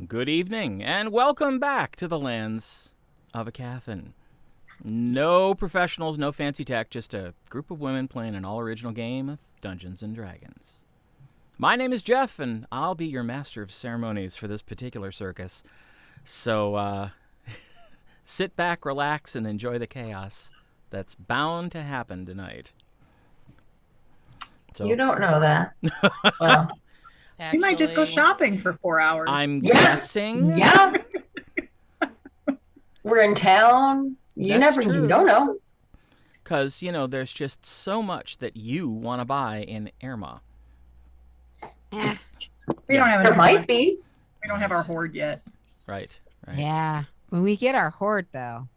Good evening, and welcome back to the lands of Aecathan. No professionals, no fancy tech, just a group of women playing an all-original game of Dungeons & Dragons. My name is Jeff, and I'll be your master of ceremonies for this particular circus. So, sit back, relax, and enjoy the chaos that's bound to happen tonight. So, you don't know that. Well, we might just go shopping for 4 hours. I'm guessing. Yeah. We're in town. You don't know. Because, there's just so much that you want to buy in Erma. We don't have There might be. We don't have our hoard yet. Right. Yeah. When we get our hoard, though.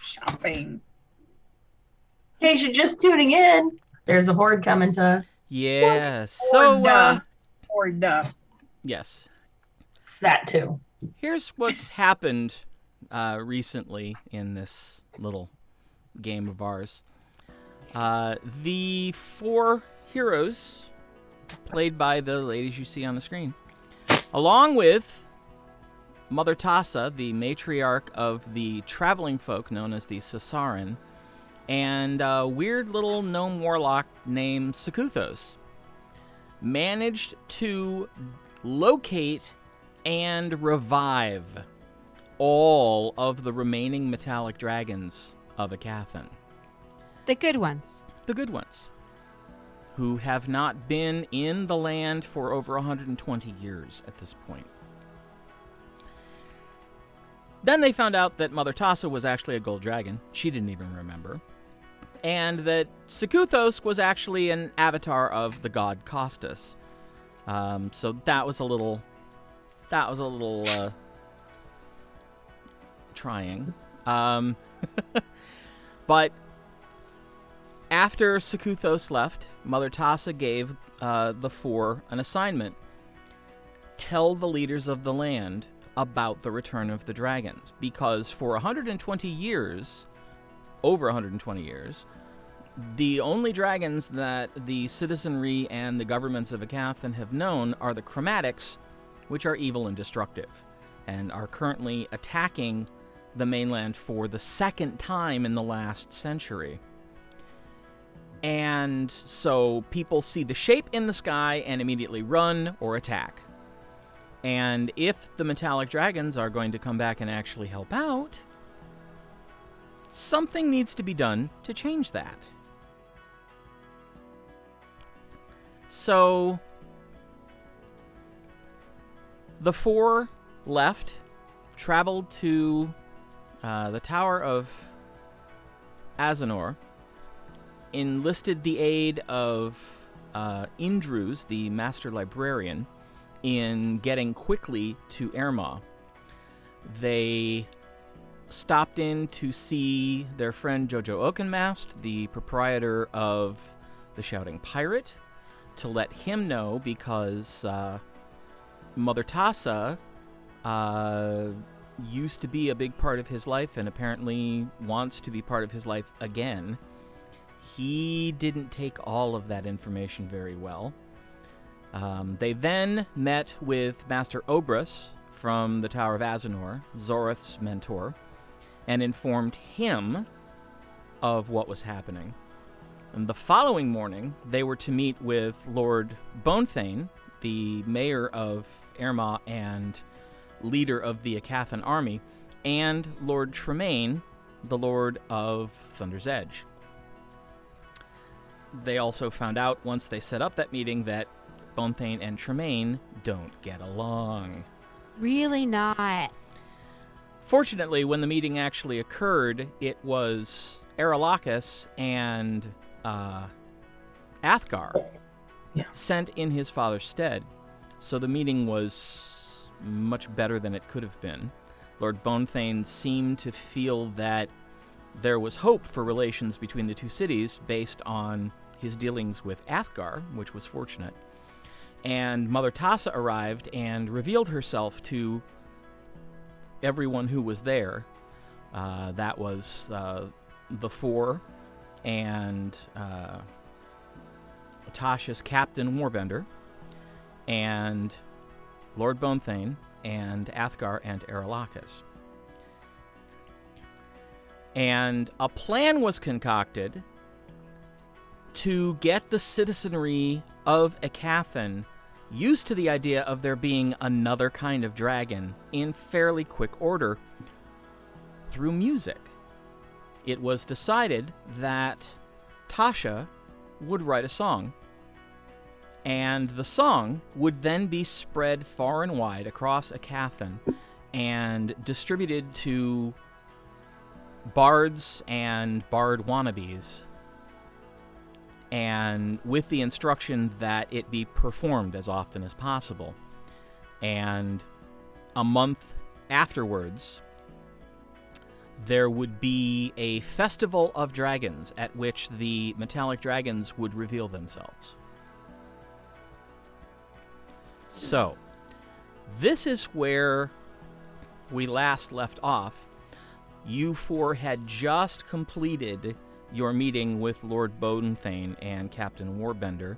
Shopping. In case you're just tuning in, there's a hoard coming to us. Yeah. Hoard. Yes. It's that too. Here's what's happened recently in this little game of ours. The 4 heroes, played by the ladies you see on the screen, along with Mother Tasha, the matriarch of the traveling folk known as the Sasaran, and a weird little gnome warlock named Sakuthos, managed to locate and revive all of the remaining metallic dragons of Aecathan. The good ones. The good ones. Who have not been in the land for over 120 years at this point. Then they found out that Mother Tasha was actually a gold dragon. She didn't even remember. And that Sakuthos was actually an avatar of the god Costas. So that was a little trying. But after Sakuthos left, Mother Tasha gave the 4 an assignment. Tell the leaders of the land about the return of the dragons. Because for 120 years, over 120 years, the only dragons that the citizenry and the governments of Aecathan have known are the chromatics, which are evil and destructive, and are currently attacking the mainland for the 2nd time in the last century. And so people see the shape in the sky and immediately run or attack. And if the metallic dragons are going to come back and actually help out, something needs to be done to change that. So the 4 left, traveled to the Tower of Azanor, enlisted the aid of Indruz, the Master Librarian, in getting quickly to Erma. They stopped in to see their friend Jojo Oakenmast, the proprietor of the Shouting Pirate, to let him know because Mother Tasha used to be a big part of his life and apparently wants to be part of his life again. He didn't take all of that information very well. They then met with Master Obrus from the Tower of Azanor, Zorith's mentor, and informed him of what was happening. And the following morning, they were to meet with Lord Bonethane, the mayor of Erma and leader of the Aecathan army, and Lord Remane, the Lord of Thunder's Edge. They also found out, once they set up that meeting, that Bonethane and Remane don't get along. Really not. Fortunately, when the meeting actually occurred, it was Aralakis and Athgar sent in his father's stead. So the meeting was much better than it could have been. Lord Bonethane seemed to feel that there was hope for relations between the two cities based on his dealings with Athgar, which was fortunate. And Mother Tasha arrived and revealed herself to everyone who was there. That was the 4 and Tasha's Captain Warbender and Lord Bonethane and Athgar and Aerolachus. And a plan was concocted to get the citizenry of Aecathan used to the idea of there being another kind of dragon in fairly quick order through music. It was decided that Tasha would write a song, and the song would then be spread far and wide across Aecathan and distributed to bards and bard wannabes, and with the instruction that it be performed as often as possible. And a month afterwards, there would be a festival of dragons at which the metallic dragons would reveal themselves. So, this is where we last left off. You four had just completed your meeting with Lord Bonethane and Captain Warbender.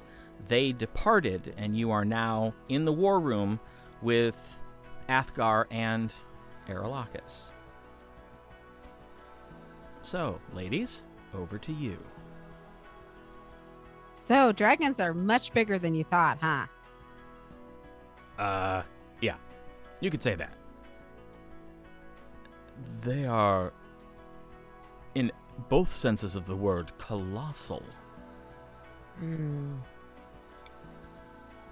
They departed, and you are now in the war room with Athgar and Aerolachus. So, ladies, over to you. So, dragons are much bigger than you thought, huh? Yeah. You could say that. They are, in both senses of the word, colossal.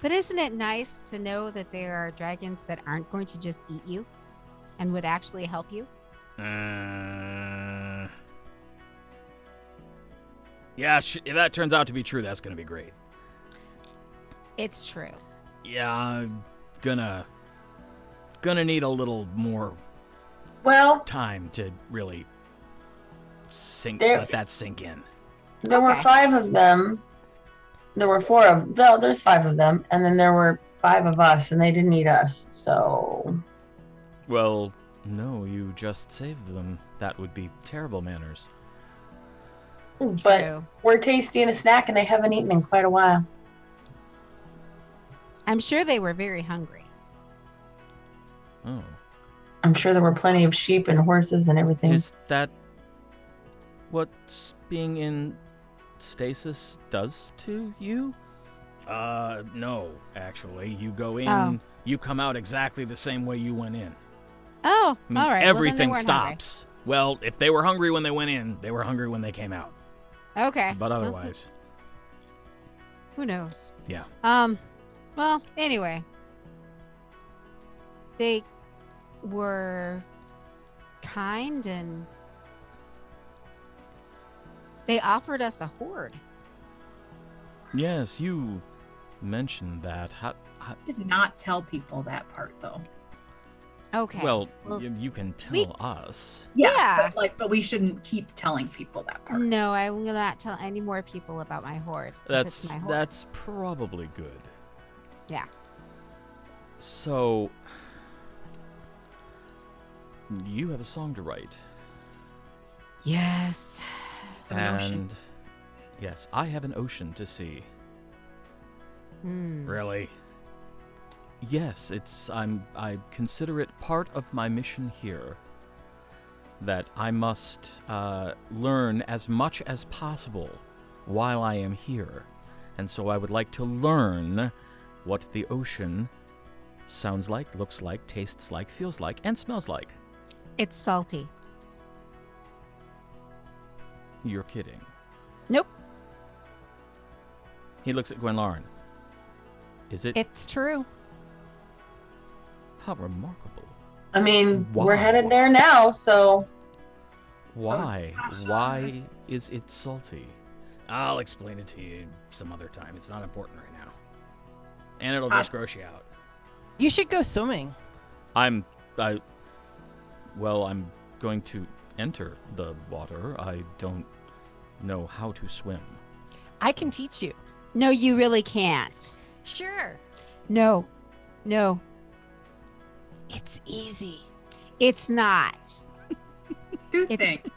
But isn't it nice to know that there are dragons that aren't going to just eat you and would actually help you? Yeah, if that turns out to be true, that's going to be great. It's true. Yeah, I'm gonna need a little more time to really let that sink in. There were 5 of them. There were 4 of them. There's 5 of them, and then there were 5 of us, and they didn't eat us. So, well, no, you just saved them. That would be terrible manners. but True. we're tasty and a snack, and they haven't eaten in quite a while. I'm sure they were very hungry. Oh. I'm sure there were plenty of sheep and horses and everything. Is that what being in stasis does to you? No, actually. You go in, you come out exactly the same way you went in. Oh, I mean, all right. everything well, then they weren't stops. Well, if they were hungry when they went in, they were hungry when they came out. hungry. Okay. But otherwise, Who knows? yeah. Well, anyway. They were kind and they offered us a hoard. Yes, you mentioned that. How, I did not tell people that part though. Okay. well, well, you can tell we- us. Yes, Yeah. but we shouldn't keep telling people that part. No, I will not tell any more people about my hoard. 'cause it's my hoard. That's probably good. Yeah. So, you have a song to write. Yes. An ocean. And yes, I have an ocean to see. Hmm. Really? Yes, I consider it part of my mission here that I must learn as much as possible while I am here. And so I would like to learn what the ocean sounds like, looks like, tastes like, feels like, and smells like. It's salty. You're kidding. Nope. He looks at Gwen Lauren. Is it? It's true. How remarkable. I mean, we're Wow. headed there now, so Why? Tasha, Why is it salty? I'll explain it to you some other time. It's not important right now. And it'll just Tasha. gross you out. You should go swimming. I'm going to enter the water. I don't know how to swim. I can teach you. No, you really can't. Sure. No. No. It's easy. It's not. 2 It's- things.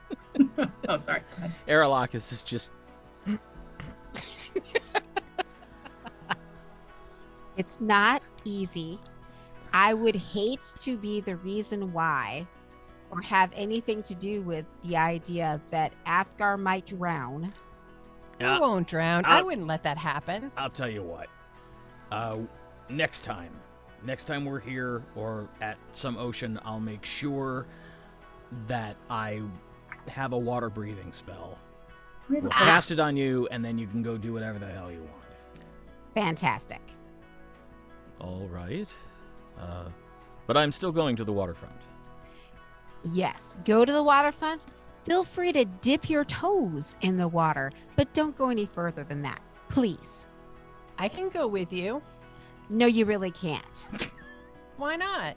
Oh, sorry. Go ahead. Aerolachus is just... It's not easy. I would hate to be the reason why or have anything to do with the idea that Athgar might drown. He won't drown. I wouldn't let that happen. I'll tell you what. Next time we're here or at some ocean, I'll make sure that I have a water breathing spell. We'll cast it on you, and then you can go do whatever the hell you want. Fantastic. All right. But I'm still going to the waterfront. Yes, go to the waterfront. Feel free to dip your toes in the water, but don't go any further than that, please. I can go with you. No, you really can't. Why not?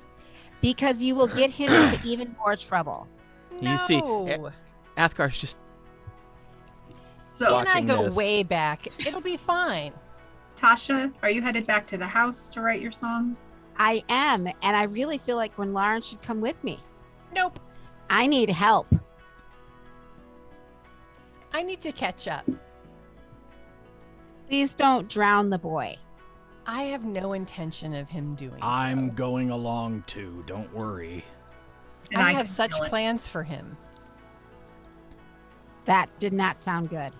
Because you will get him into even more trouble. No. You see, Athgar's just... So, He and I watching go this. way back. It'll be fine. Tasha, are you headed back to the house to write your song? I am, and I really feel like Gwen Lauren should come with me. Nope. I need help. I need to catch up. Please don't drown the boy. I have no intention of him doing I'm so. going along too, don't worry. And I can have such feel it. plans for him. That did not sound good.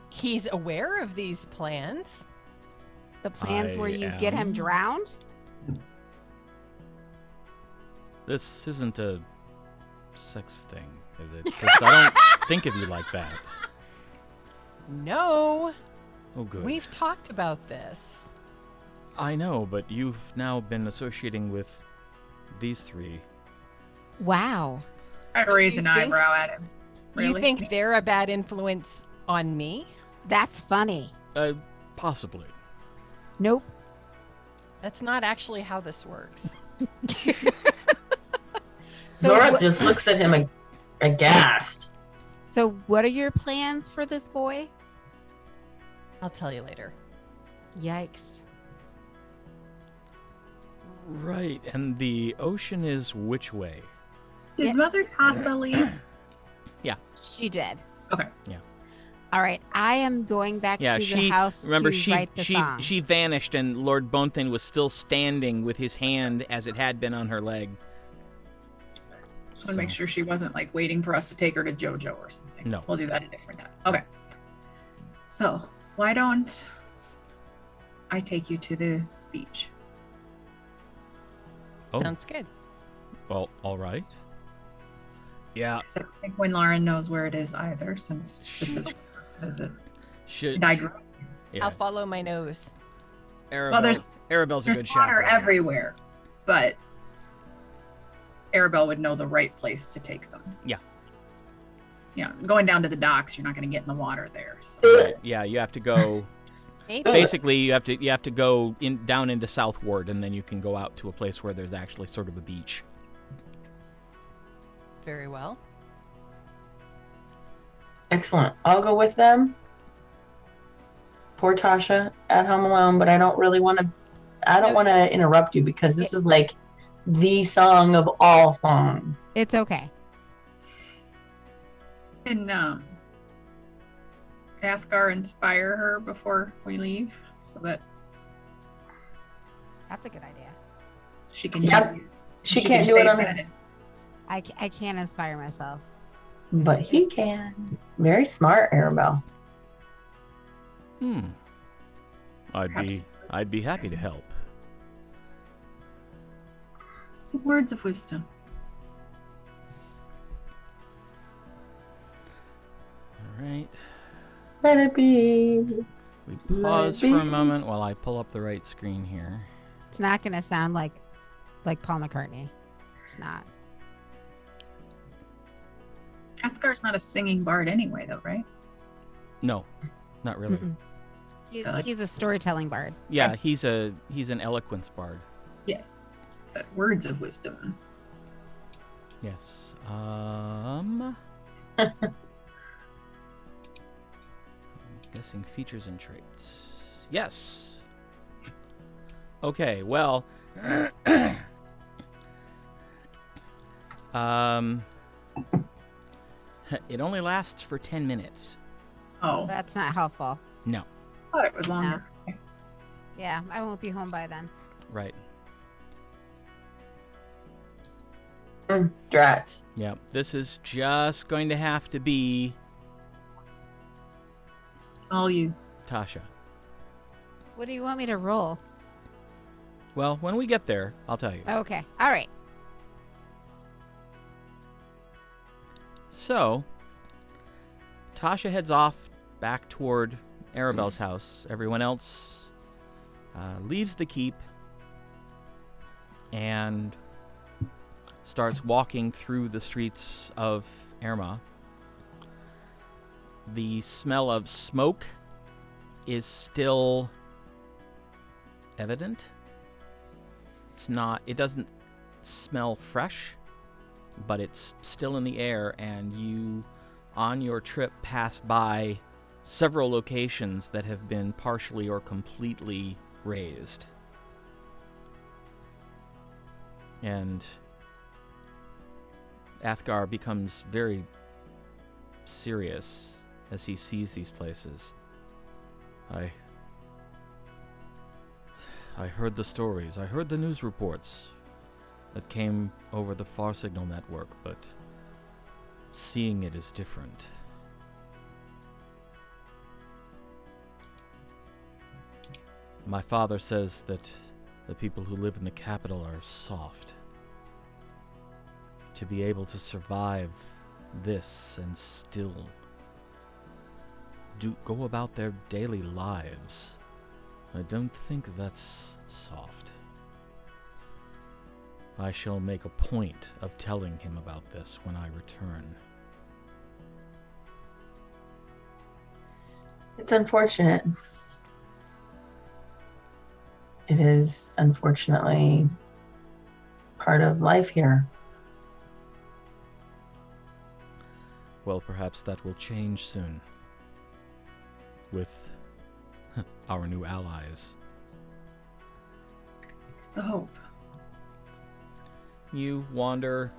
He's aware of these plans. The plans where I you get him am. drowned? This isn't a sex thing, is it? 'Cause I don't think of you like that. No. Oh, good. We've talked about this. I know, but you've now been associating with these three. Wow. I raise You an think- eyebrow at him. You Really? think they're a bad influence on me? That's funny. Possibly. Nope. That's not actually how this works. So, Zora wh- just looks at him aghast. so what are your plans for this boy? I'll tell you later. Yikes. Right, and the ocean is which way? Did Yeah. Mother Tasha leave? She did. Okay. Yeah. All right. I am going back Yeah, to she the house remember to she write the song. she vanished, and Lord Bonethane was still standing with his hand as it had been on her leg. Just want to make sure she wasn't like waiting for us to take her to JoJo or something. No. We'll do that a different time. Okay. So, why don't I take you to the beach? Oh, Sounds good. well, all right. Yeah, 'Cause I don't think Gwen Lauren knows where it is either, since this is her first visit. should And I grew up. yeah. I'll follow my nose. Arabelle's, Arabelle's a There's good water chaperone. everywhere, but Arabelle would know the right place to take them. Yeah. Yeah, going down to the docks, you're not going to get in the water there. So. Right, yeah, you have to go. Maybe. Basically, you have to go in down into Southward, and then you can go out to a place where there's actually sort of a beach. Very well. Excellent. I'll go with them. Poor Tasha at home alone, but I don't really want to. I don't want to interrupt you because this is like the song of all songs. It's okay. Can Athgar inspire her before we leave so that That's a good idea. she can Yep. use you? She She can't can do it stay on her, fed. I can't inspire myself. but he can. Very smart, Arabelle. Perhaps- I'd be happy to help. Words of wisdom. All right. Let it be. We pause for a moment while I pull up the right screen here. It's not going to sound like Paul McCartney. It's not. Athgar's not a singing bard anyway, though, right? No, not really. Mm-mm. He's, So, like- he's a storytelling bard. Yeah, he's an eloquence bard. Yes. It's that words of wisdom. Yes. Guessing features and traits. Yes. Okay, well. It only lasts for 10 minutes. Oh, I That's not helpful. No. thought it was longer. Okay. Yeah, I won't be home by then. Right. Drats. Yeah, this is just going to have to be All you. Tasha. What do you want me to roll? Well, when we get there, I'll tell you. Okay. All right. So, Tasha heads off back toward Arabelle's house. Everyone else leaves the keep and starts walking through the streets of Erma. The smell of smoke is still evident. It doesn't smell fresh, but it's still in the air, and you, on your trip, pass by several locations that have been partially or completely razed. And Athgar becomes very serious as he sees these places. I heard the stories, I heard the news reports that came over the Far Signal network, but seeing it is different. My father says that the people who live in the capital are soft. To be able to survive this and still go about their daily lives, I don't think that's soft. I shall make a point of telling him about this when I return. It's unfortunate. It is unfortunately part of life here. Well, perhaps that will change soon. With our new allies. It's the hope. You wander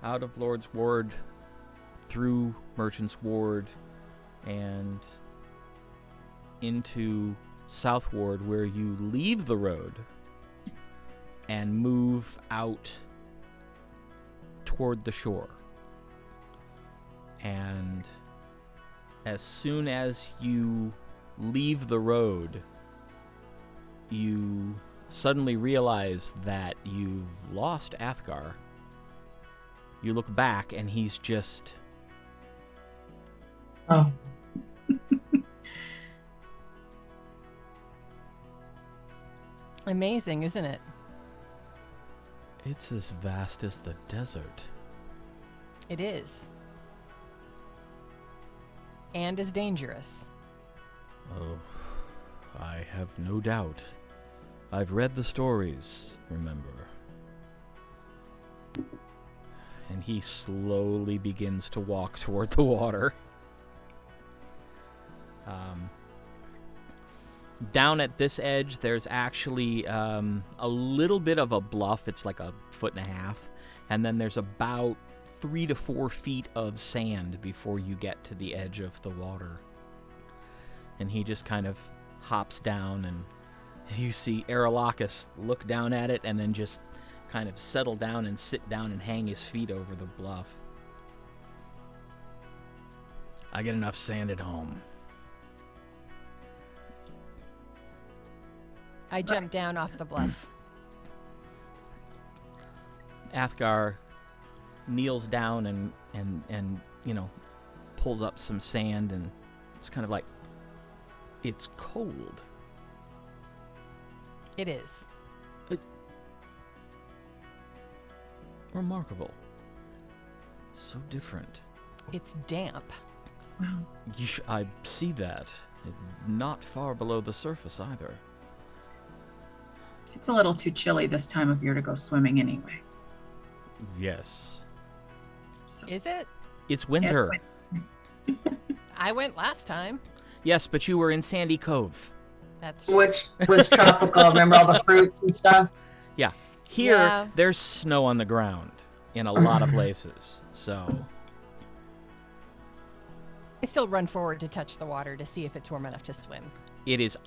out of Lord's Ward, through Merchant's Ward, and into South Ward, where you leave the road and move out toward the shore. And as soon as you leave the road, you suddenly realize that you've lost Athgar. You look back and he's just... Oh. Amazing, isn't it? It's as vast as the desert. It is. And as dangerous. Oh, I have no doubt. I've read the stories, remember. And he slowly begins to walk toward the water. Down at this edge, there's actually a little bit of a bluff. It's like 1.5 feet. And then there's about 3 to 4 feet of sand before you get to the edge of the water. And he just kind of hops down, and you see Aralakis look down at it and then just kind of settle down and sit down and hang his feet over the bluff. I get enough sand at home. I jumped down off the bluff. Athgar kneels down and pulls up some sand, and it's kind of like, it's cold. It is. Remarkable. So different. It's damp. Wow. I see that. Not far below the surface either. It's a little too chilly this time of year to go swimming anyway. Yes. So, Is it? It's winter. I went last time. Yes, but you were in Sandy Cove. That's true. Which was tropical. Remember all the fruits and stuff? Here, Yeah. there's snow on the ground in a lot of places. So, I still run forward to touch the water to see if it's warm enough to swim. it is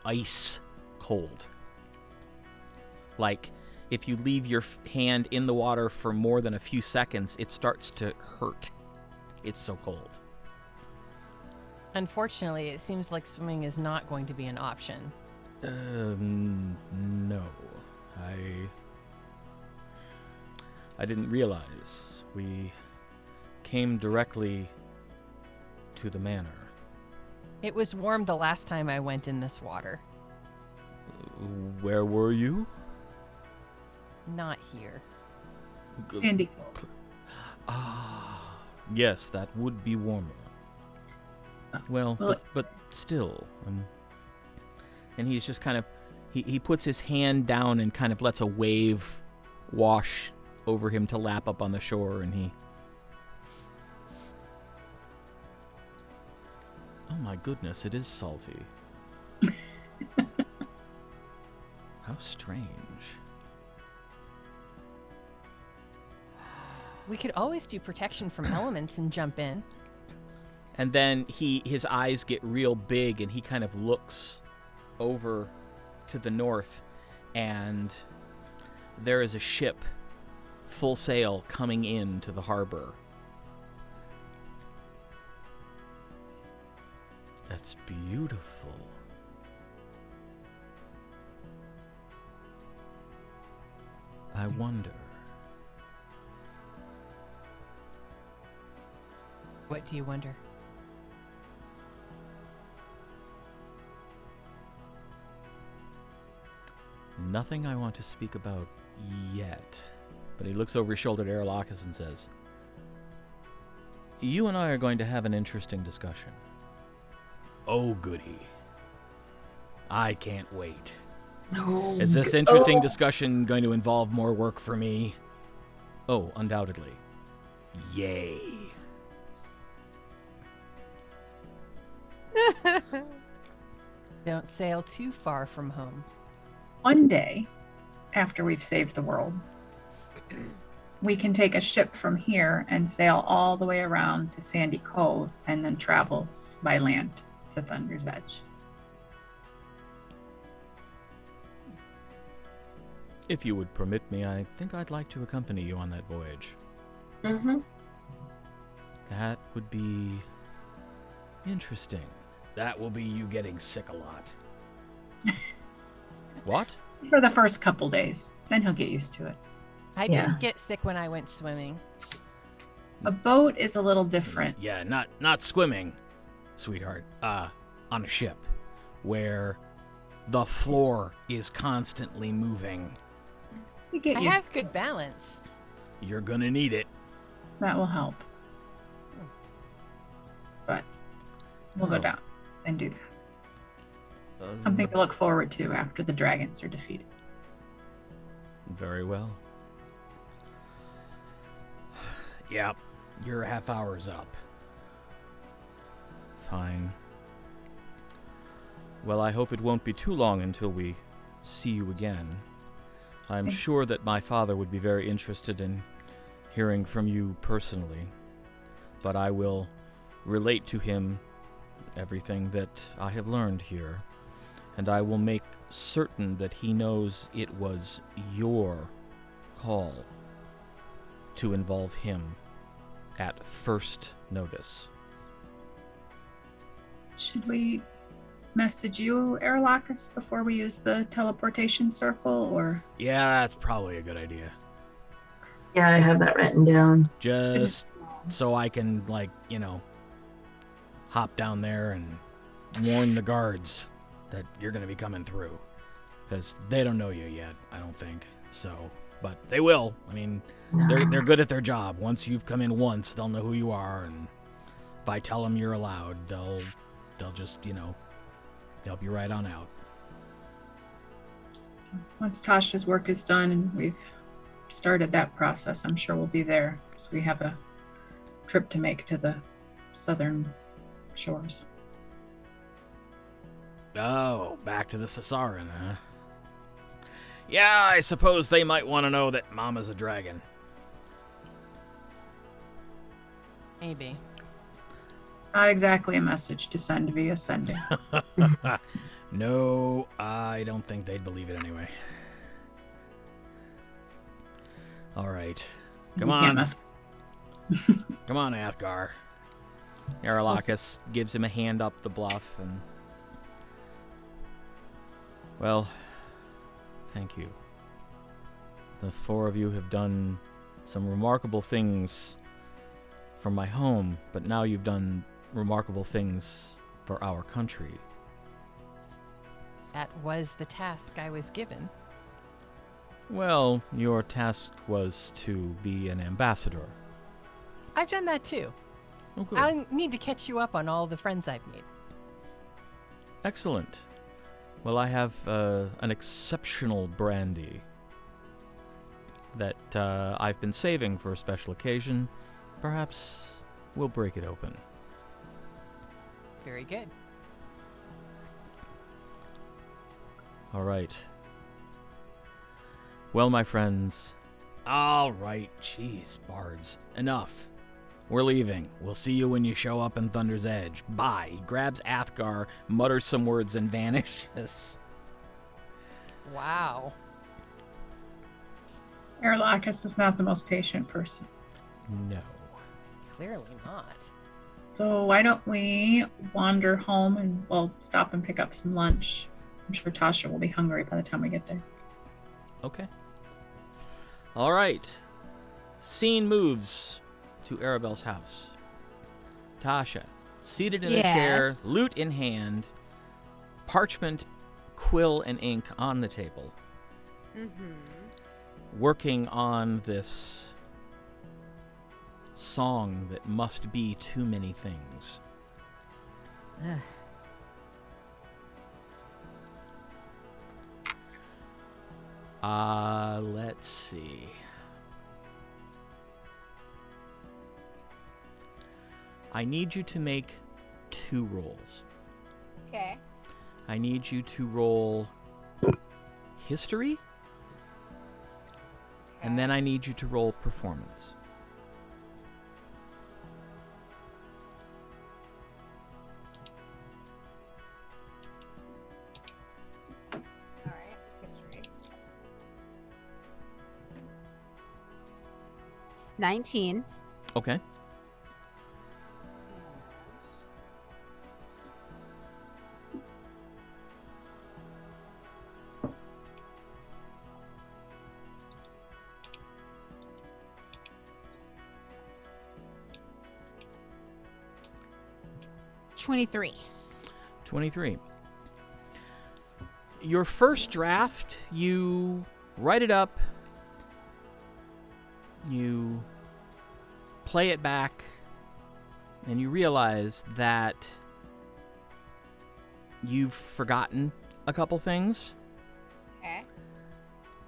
ice cold. Like, if you leave your hand in the water for more than a few seconds, it starts to hurt. It's so cold. Unfortunately, it seems like swimming is not going to be an option. No. I didn't realize. We came directly to the manor. It was warm the last time I went in this water. Where were you? Not here. Sandy. Ah, yes, that would be warmer. Well, but still. And he's just kind of, he puts his hand down and kind of lets a wave wash over him to lap up on the shore, and he... Oh my goodness, it is salty. How strange. We could always do protection from elements and jump in. And then his eyes get real big, and he kind of looks over to the north, and there is a ship, full sail, coming into the harbor. That's beautiful. I wonder. What do you wonder? Nothing I want to speak about yet. But he looks over his shoulder to Arelakis and says, You and I are going to have an interesting discussion. Oh, goody. I can't wait. No. Is this interesting discussion going to involve more work for me? Oh, undoubtedly. Yay. Don't sail too far from home. One day, after we've saved the world, we can take a ship from here and sail all the way around to Sandy Cove and then travel by land to Thunder's Edge. If you would permit me, I think I'd like to accompany you on that voyage. Mm-hmm. That would be interesting. That will be you getting sick a lot. What? For the first couple days. Then he'll get used to it. I didn't get sick when I went swimming. A boat is a little different. Yeah, not swimming, sweetheart. On a ship where the floor is constantly moving. You get I used have good balance. You're gonna need it. That will help. But we'll go Oh. down and do that. Something to look forward to after the dragons are defeated. Very well. Yep, your half hour's up. Fine. Well, I hope it won't be too long until we see you again. I'm sure that my father would be very interested in hearing from you personally, but I will relate to him everything that I have learned here, and I will make certain that he knows it was your call to involve him at first notice. Should we message you, Arelakis, before we use the teleportation circle, or? Yeah, that's probably a good idea. Yeah, I have that written down. Just so I can, hop down there and warn the guards that you're going to be coming through. Because they don't know you yet, I don't think. So, but they will. I mean, they're good at their job. Once you've come in once, they'll know who you are, and if I tell them you're allowed, they'll just, help you right on out. Once Tasha's work is done and we've started that process, I'm sure we'll be there, because we have a trip to make to the southern shores. Oh, back to the Sasaran, huh? Yeah, I suppose they might want to know that Mama's a dragon. Maybe. Not exactly a message to send via sending. No, I don't think they'd believe it anyway. All right. Come We can't on. mess. Come on, Athgar. Aralakis gives him a hand up the bluff, and... Well, thank you. The four of you have done some remarkable things for my home, but now you've done remarkable things for our country. That was the task I was given. Well, your task was to be an ambassador. I've done that too. Oh, good. I need to catch you up on all the friends I've made. Excellent. Well, I have an exceptional brandy that I've been saving for a special occasion. Perhaps we'll break it open. Very good. All right. Well, my friends. All right. Jeez, Bards. Enough. We're leaving. We'll see you when you show up in Thunder's Edge. Bye. He grabs Athgar, mutters some words, and vanishes. Wow. Aralakis is not the most patient person. No. Clearly not. So why don't we wander home and we'll stop and pick up some lunch. I'm sure Tasha will be hungry by the time we get there. Okay. All right. Scene moves to Arabelle's house. Tasha, seated in a chair, Yes. lute in hand, parchment, quill, and ink on the table, working on this song that must be too many things. Ugh. Let's see. I need you to make 2 rolls. Okay. I need you to roll history, and then I need you to roll performance. All right. History. 19. Okay. $23. 23. Your first draft, you write it up, you play it back, and you realize that you've forgotten a couple things. Okay.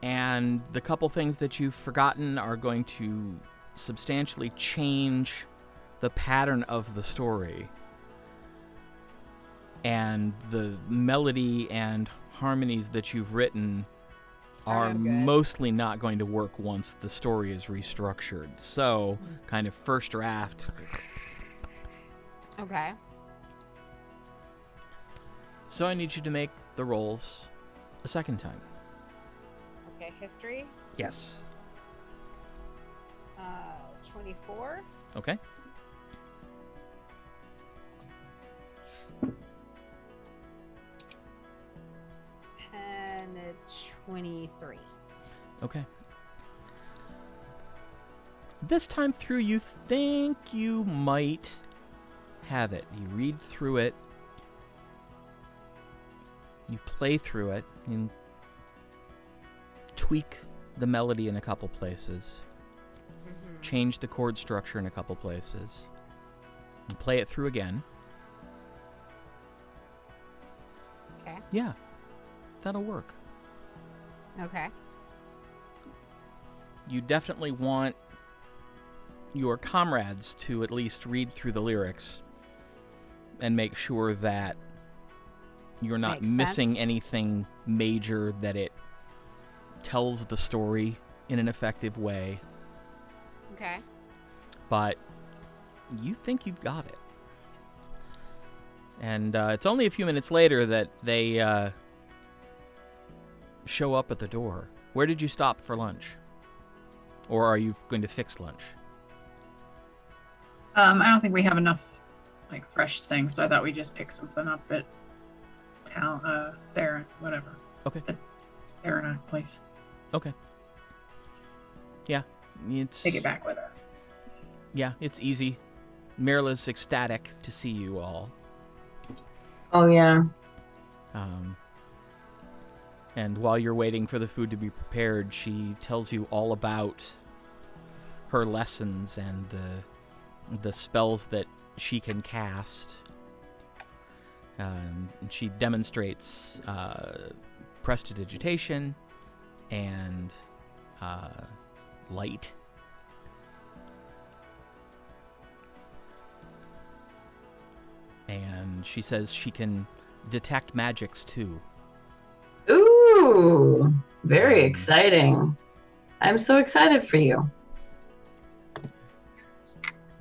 And the couple things that you've forgotten are going to substantially change the pattern of the story. And the melody and harmonies that you've written are no good. mostly not going to work once the story is restructured. So, kind of first draft. Okay. So I need you to make the rolls a second time. Okay. History. Yes. 24. Okay. And 23. Okay. This time through, you think you might have it. You read through it. You play through it. You tweak the melody in a couple places. Change the chord structure in a couple places. You play it through again. Okay. Yeah. That'll work. Okay. You definitely want your comrades to at least read through the lyrics and make sure that you're not Makes missing sense. anything major, that it tells the story in an effective way. Okay. But you think you've got it. And it's only a few minutes later that they show up at the door. Where did you stop for lunch? Or are you going to fix lunch? I don't think we have enough like fresh things, so I thought we'd just pick something up at Tharinoch, whatever. Okay. The Tharinoch place. Okay. Yeah. Take it back with us. Yeah, it's easy. Mirla's ecstatic to see you all. Oh, yeah. And while you're waiting for the food to be prepared, she tells you all about her lessons and the spells that she can cast. And she demonstrates prestidigitation and light. And she says she can detect magics too. Ooh, very exciting. I'm so excited for you.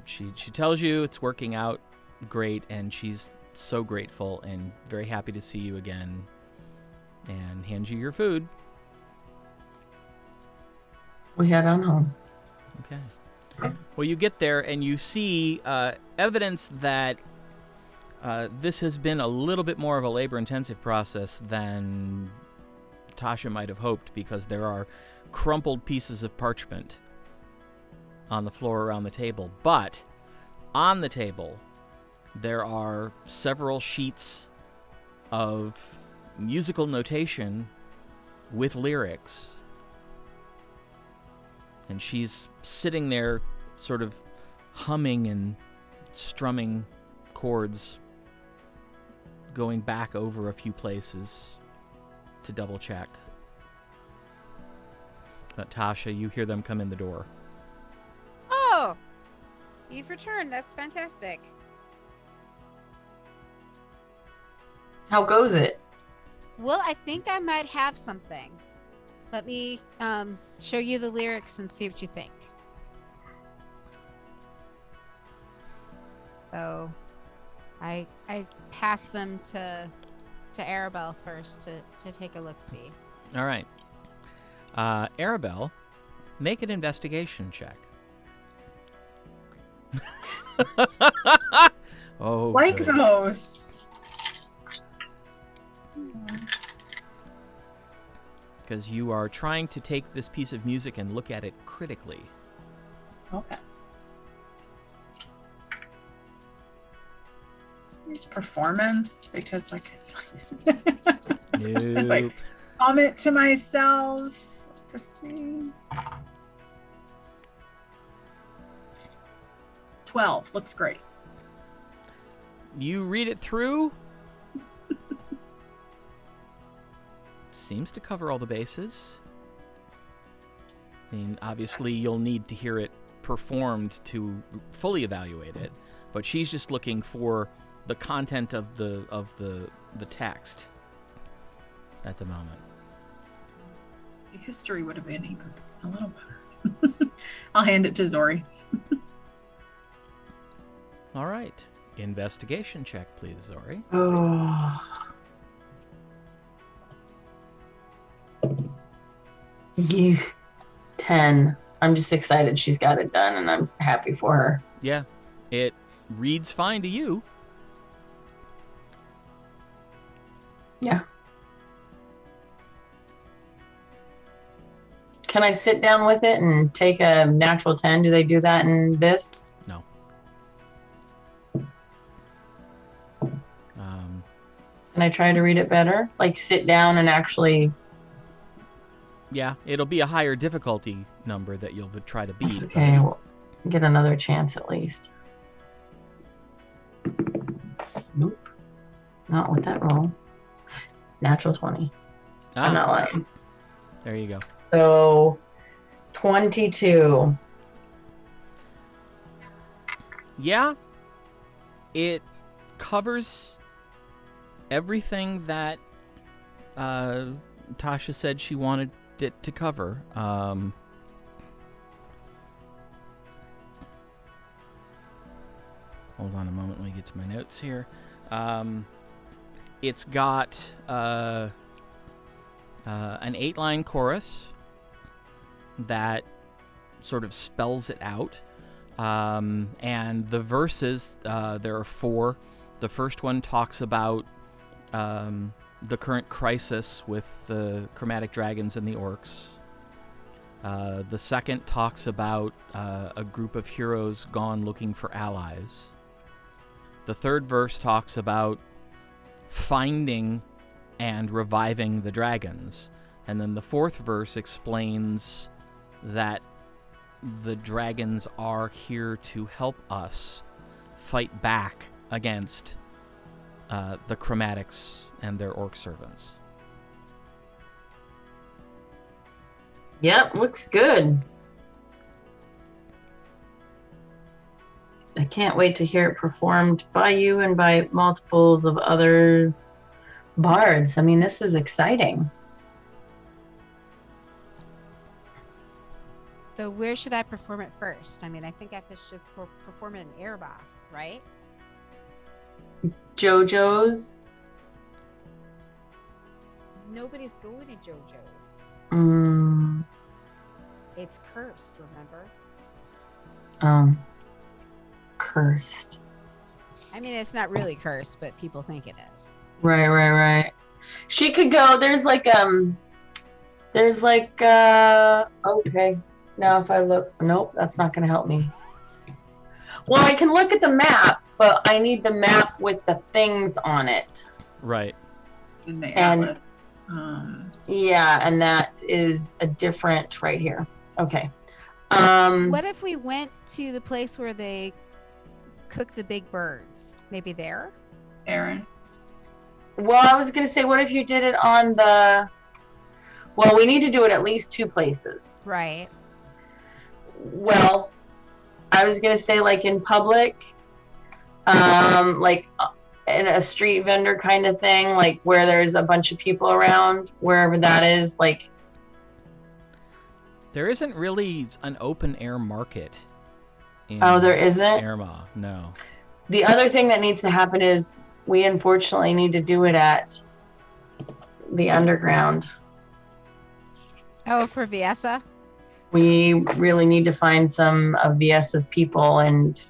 She tells you it's working out great, and she's so grateful and very happy to see you again, and hands you your food. We head on home. Okay. Well, you get there and you see evidence that this has been a little bit more of a labor-intensive process than Tasha might have hoped, because there are crumpled pieces of parchment on the floor around the table. But on the table, there are several sheets of musical notation with lyrics. And she's sitting there sort of humming and strumming chords, going back over a few places to double check. But Tasha, you hear them come in the door. Oh, you've returned. That's fantastic. How goes it? Well, I think I might have something. Let me show you the lyrics and see what you think. So I pass them to Arabelle first to take a look-see. All right. Arabelle, make an investigation check. Oh, Like good. those. Because you are trying to take this piece of music and look at it critically. Okay. Here's performance, because like it's like comment to myself to see. 12 looks great. You read it through. Seems to cover all the bases. I mean, obviously you'll need to hear it performed to fully evaluate it, but she's just looking for the content of the text at the moment. The history would have been even a little better. I'll hand it to Zori. All right. Investigation check, please, Zori. Oh. You 10. I'm just excited she's got it done, and I'm happy for her. Yeah, it reads fine to you. Yeah. Can I sit down with it and take a natural 10? Do they do that in this? No. Can I try to read it better? Like sit down and actually... Yeah, it'll be a higher difficulty number that you'll try to beat. That's okay, we'll get another chance at least. Nope. Not with that roll. Natural 20. I'm not lying. There you go. So, 22. Yeah, it covers everything that Tasha said she wanted it to cover. Hold on a moment, let me get to my notes here. It's got an 8-line chorus that sort of spells it out. And the verses, there are 4. The first one talks about the current crisis with the chromatic dragons and the orcs. The second talks about a group of heroes gone looking for allies. The third verse talks about finding and reviving the dragons. And then the fourth verse explains that the dragons are here to help us fight back against the chromatics and their orc servants. Yep, looks good. I can't wait to hear it performed by you and by multiples of other bards. I mean, this is exciting. So where should I perform it first? I mean, I think I should perform it in Erebah, right? JoJo's. Nobody's going to JoJo's. It's cursed, remember? Cursed. I mean, it's not really cursed, but people think it is. Right. She could go. Okay. Now if I look, nope, that's not going to help me. Well, I can look at the map, but I need the map with the things on it. Right. In the atlas. Yeah, and that is a different right here. Okay. What if we went to the place where they cook the big birds? Maybe there? Aaron. Well, I was going to say, what if you did it on the... Well, we need to do it at least 2 places. Right. Well, I was going to say, like, in public, like in a street vendor kind of thing, like where there's a bunch of people around, wherever that is, like... There isn't really an open-air market in there isn't? Erebah, no. The other thing that needs to happen is we unfortunately need to do it at the underground. Oh, for Viessa? We really need to find some of Viessa's people, and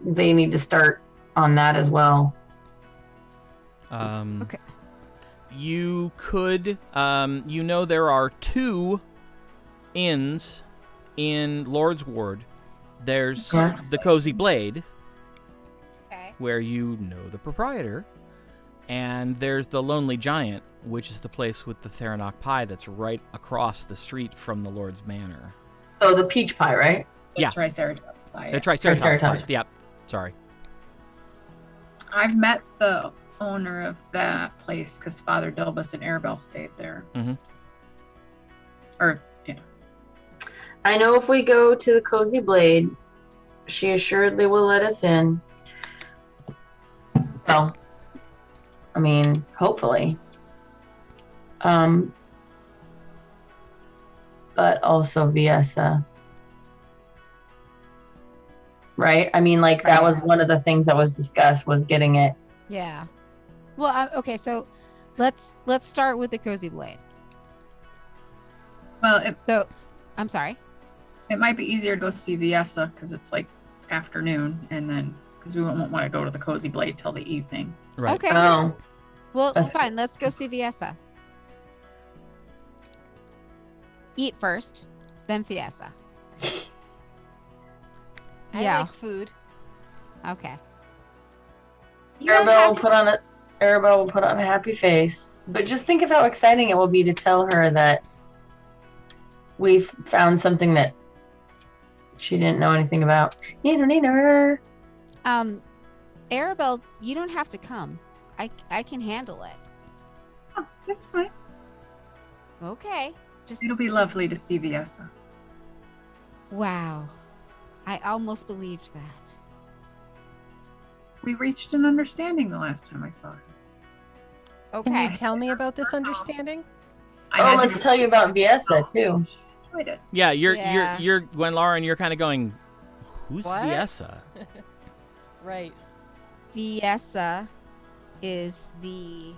they need to start on that as well. Okay. You could, there are 2 inns in Lord's Ward. There's the Cozy Blade, where you know the proprietor, and there's the Lonely Giant, which is the place with the Tharinoch pie that's right across the street from the Lord's Manor. Oh, the peach pie, right? Yeah. Triceratops pie. The Triceratops pie. Yeah, sorry. I've met the owner of that place because Father Delbus and Arabelle stayed there. Mm-hmm. Or, yeah. I know if we go to the Cozy Blade, she assuredly will let us in. Well, I mean, hopefully. But also Viessa. Right? I mean, like, that was one of the things that was discussed, was getting it. Yeah. Well, okay, so let's start with the Cozy Blade. Well, I'm sorry. It might be easier to go see Viessa because it's like afternoon, and then because we won't want to go to the Cozy Blade till the evening. Right. Okay. Oh. Well, fine. Let's go see Viessa. Eat first, then Viessa. I like food. Okay. Arabelle will put on a happy face. But just think of how exciting it will be to tell her that we've found something that she didn't know anything about. Neener. Arabelle, you don't have to come. I can handle it. Oh, that's fine. Okay. It'll be lovely to see Viessa. Wow. I almost believed that. We reached an understanding the last time I saw her. Okay. Can you tell me about this understanding? Let's tell you about Viessa too. Enjoyed it. Yeah, you're Gwen Lauren. You're kind of going, who's What? Viessa? Right. Viessa is the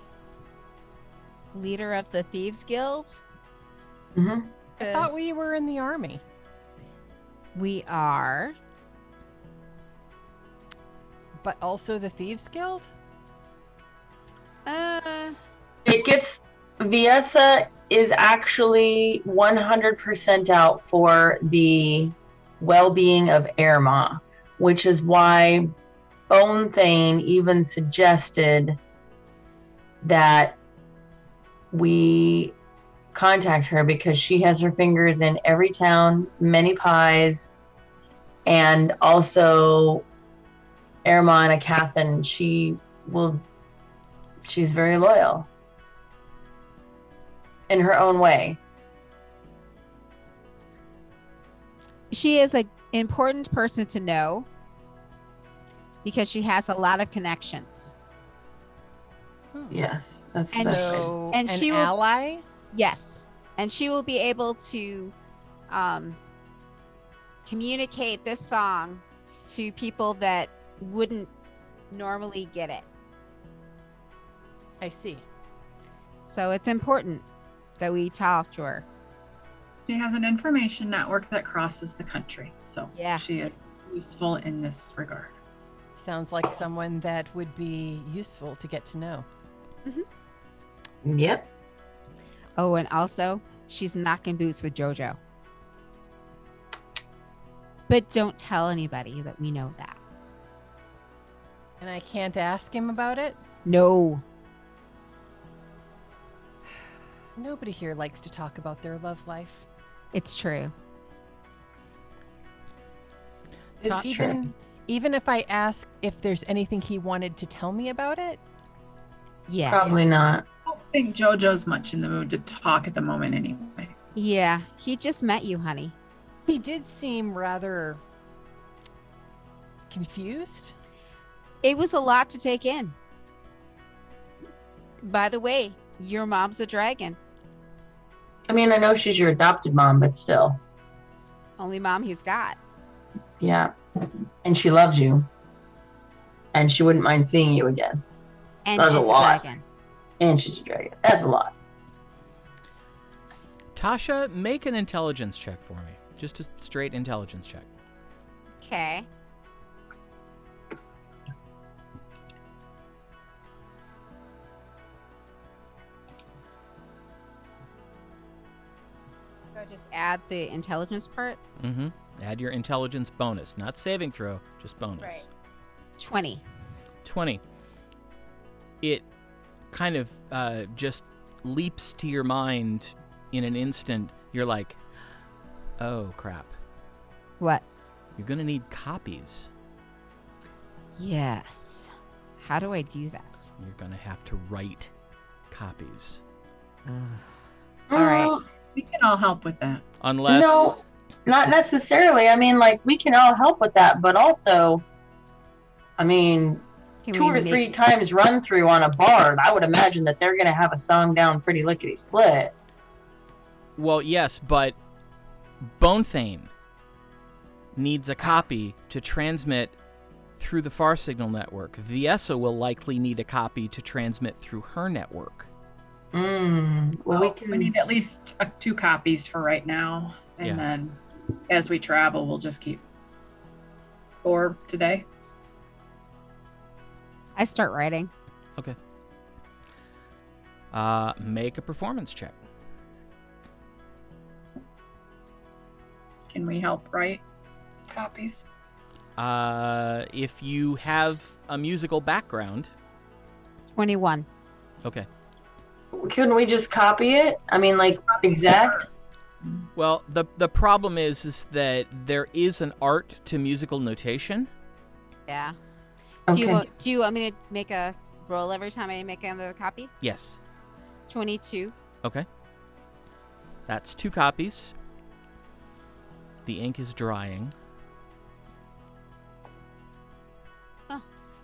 leader of the Thieves Guild. Hmm. I thought we were in the army. We are. But also the Thieves Guild? It gets Viessa is actually 100% out for the well-being of Erma, which is why Bonethane even suggested that we contact her, because she has her fingers in every town, many pies, and also Erma and Aecathan. She's very loyal in her own way. She is an important person to know because she has a lot of connections. Yes, that's And good. So, and an she will- ally? Yes. And she will be able to communicate this song to people that wouldn't normally get it. I see. So it's important that we talk to her. She has an information network that crosses the country, so Yeah. she is useful in this regard. Sounds like someone that would be useful to get to know. Yep. Oh, and also, she's knocking boots with JoJo. But don't tell anybody that we know that. And I can't ask him about it? No. Nobody here likes to talk about their love life. It's true. It's true. Even if I ask if there's anything he wanted to tell me about it? Yes. Probably not. I don't think JoJo's much in the mood to talk at the moment anyway. Yeah. He just met you, honey. He did seem rather confused. It was a lot to take in. By the way, your mom's a dragon. I mean, I know she's your adopted mom, but still. Only mom he's got. Yeah. And she loves you. And she wouldn't mind seeing you again. And That's she's a a lot. dragon. And she's a dragon. That's a lot. Tasha, make an intelligence check for me. Just a straight intelligence check. Okay. So just add the intelligence part. Mm-hmm. Add your intelligence bonus. Not saving throw, just bonus. Right. 20. 20. It kind of just leaps to your mind in an instant. You're like, oh, crap. What? You're going to need copies. Yes. How do I do that? You're going to have to write copies. All right. We can all help with that. Unless... No, not necessarily. I mean, like, we can all help with that, but also, I mean, Can 2 we or make- 3 times run through on a bard, I would imagine that they're going to have a song down pretty lickety split. Well, yes, but Bonethane needs a copy to transmit through the Far Signal network. Viessa will likely need a copy to transmit through her network. Well, We need at least 2 copies for right now. And Yeah. then as we travel, we'll just keep 4 today. I start writing. Okay. Make a performance check. Can we help write copies? If you have a musical background, 21. okay. Couldn't we just copy it? I mean, like, exact? Well, the problem is that there is an art to musical notation. Yeah. Okay. Do you want me to make a roll every time I make another copy? Yes. 22. Okay. That's 2 copies. The ink is drying.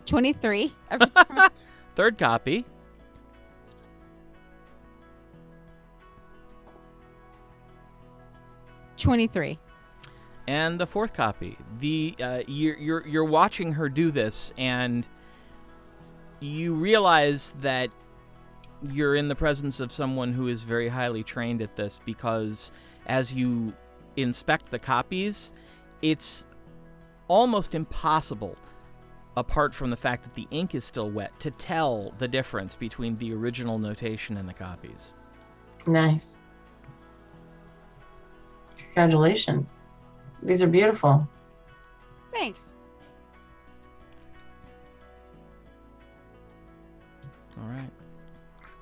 23 every time. 3rd copy. $23. And the 4th copy. The you're watching her do this, and you realize that you're in the presence of someone who is very highly trained at this, because as you inspect the copies, it's almost impossible, apart from the fact that the ink is still wet, to tell the difference between the original notation and the copies. Nice. Congratulations. These are beautiful. Thanks. All right.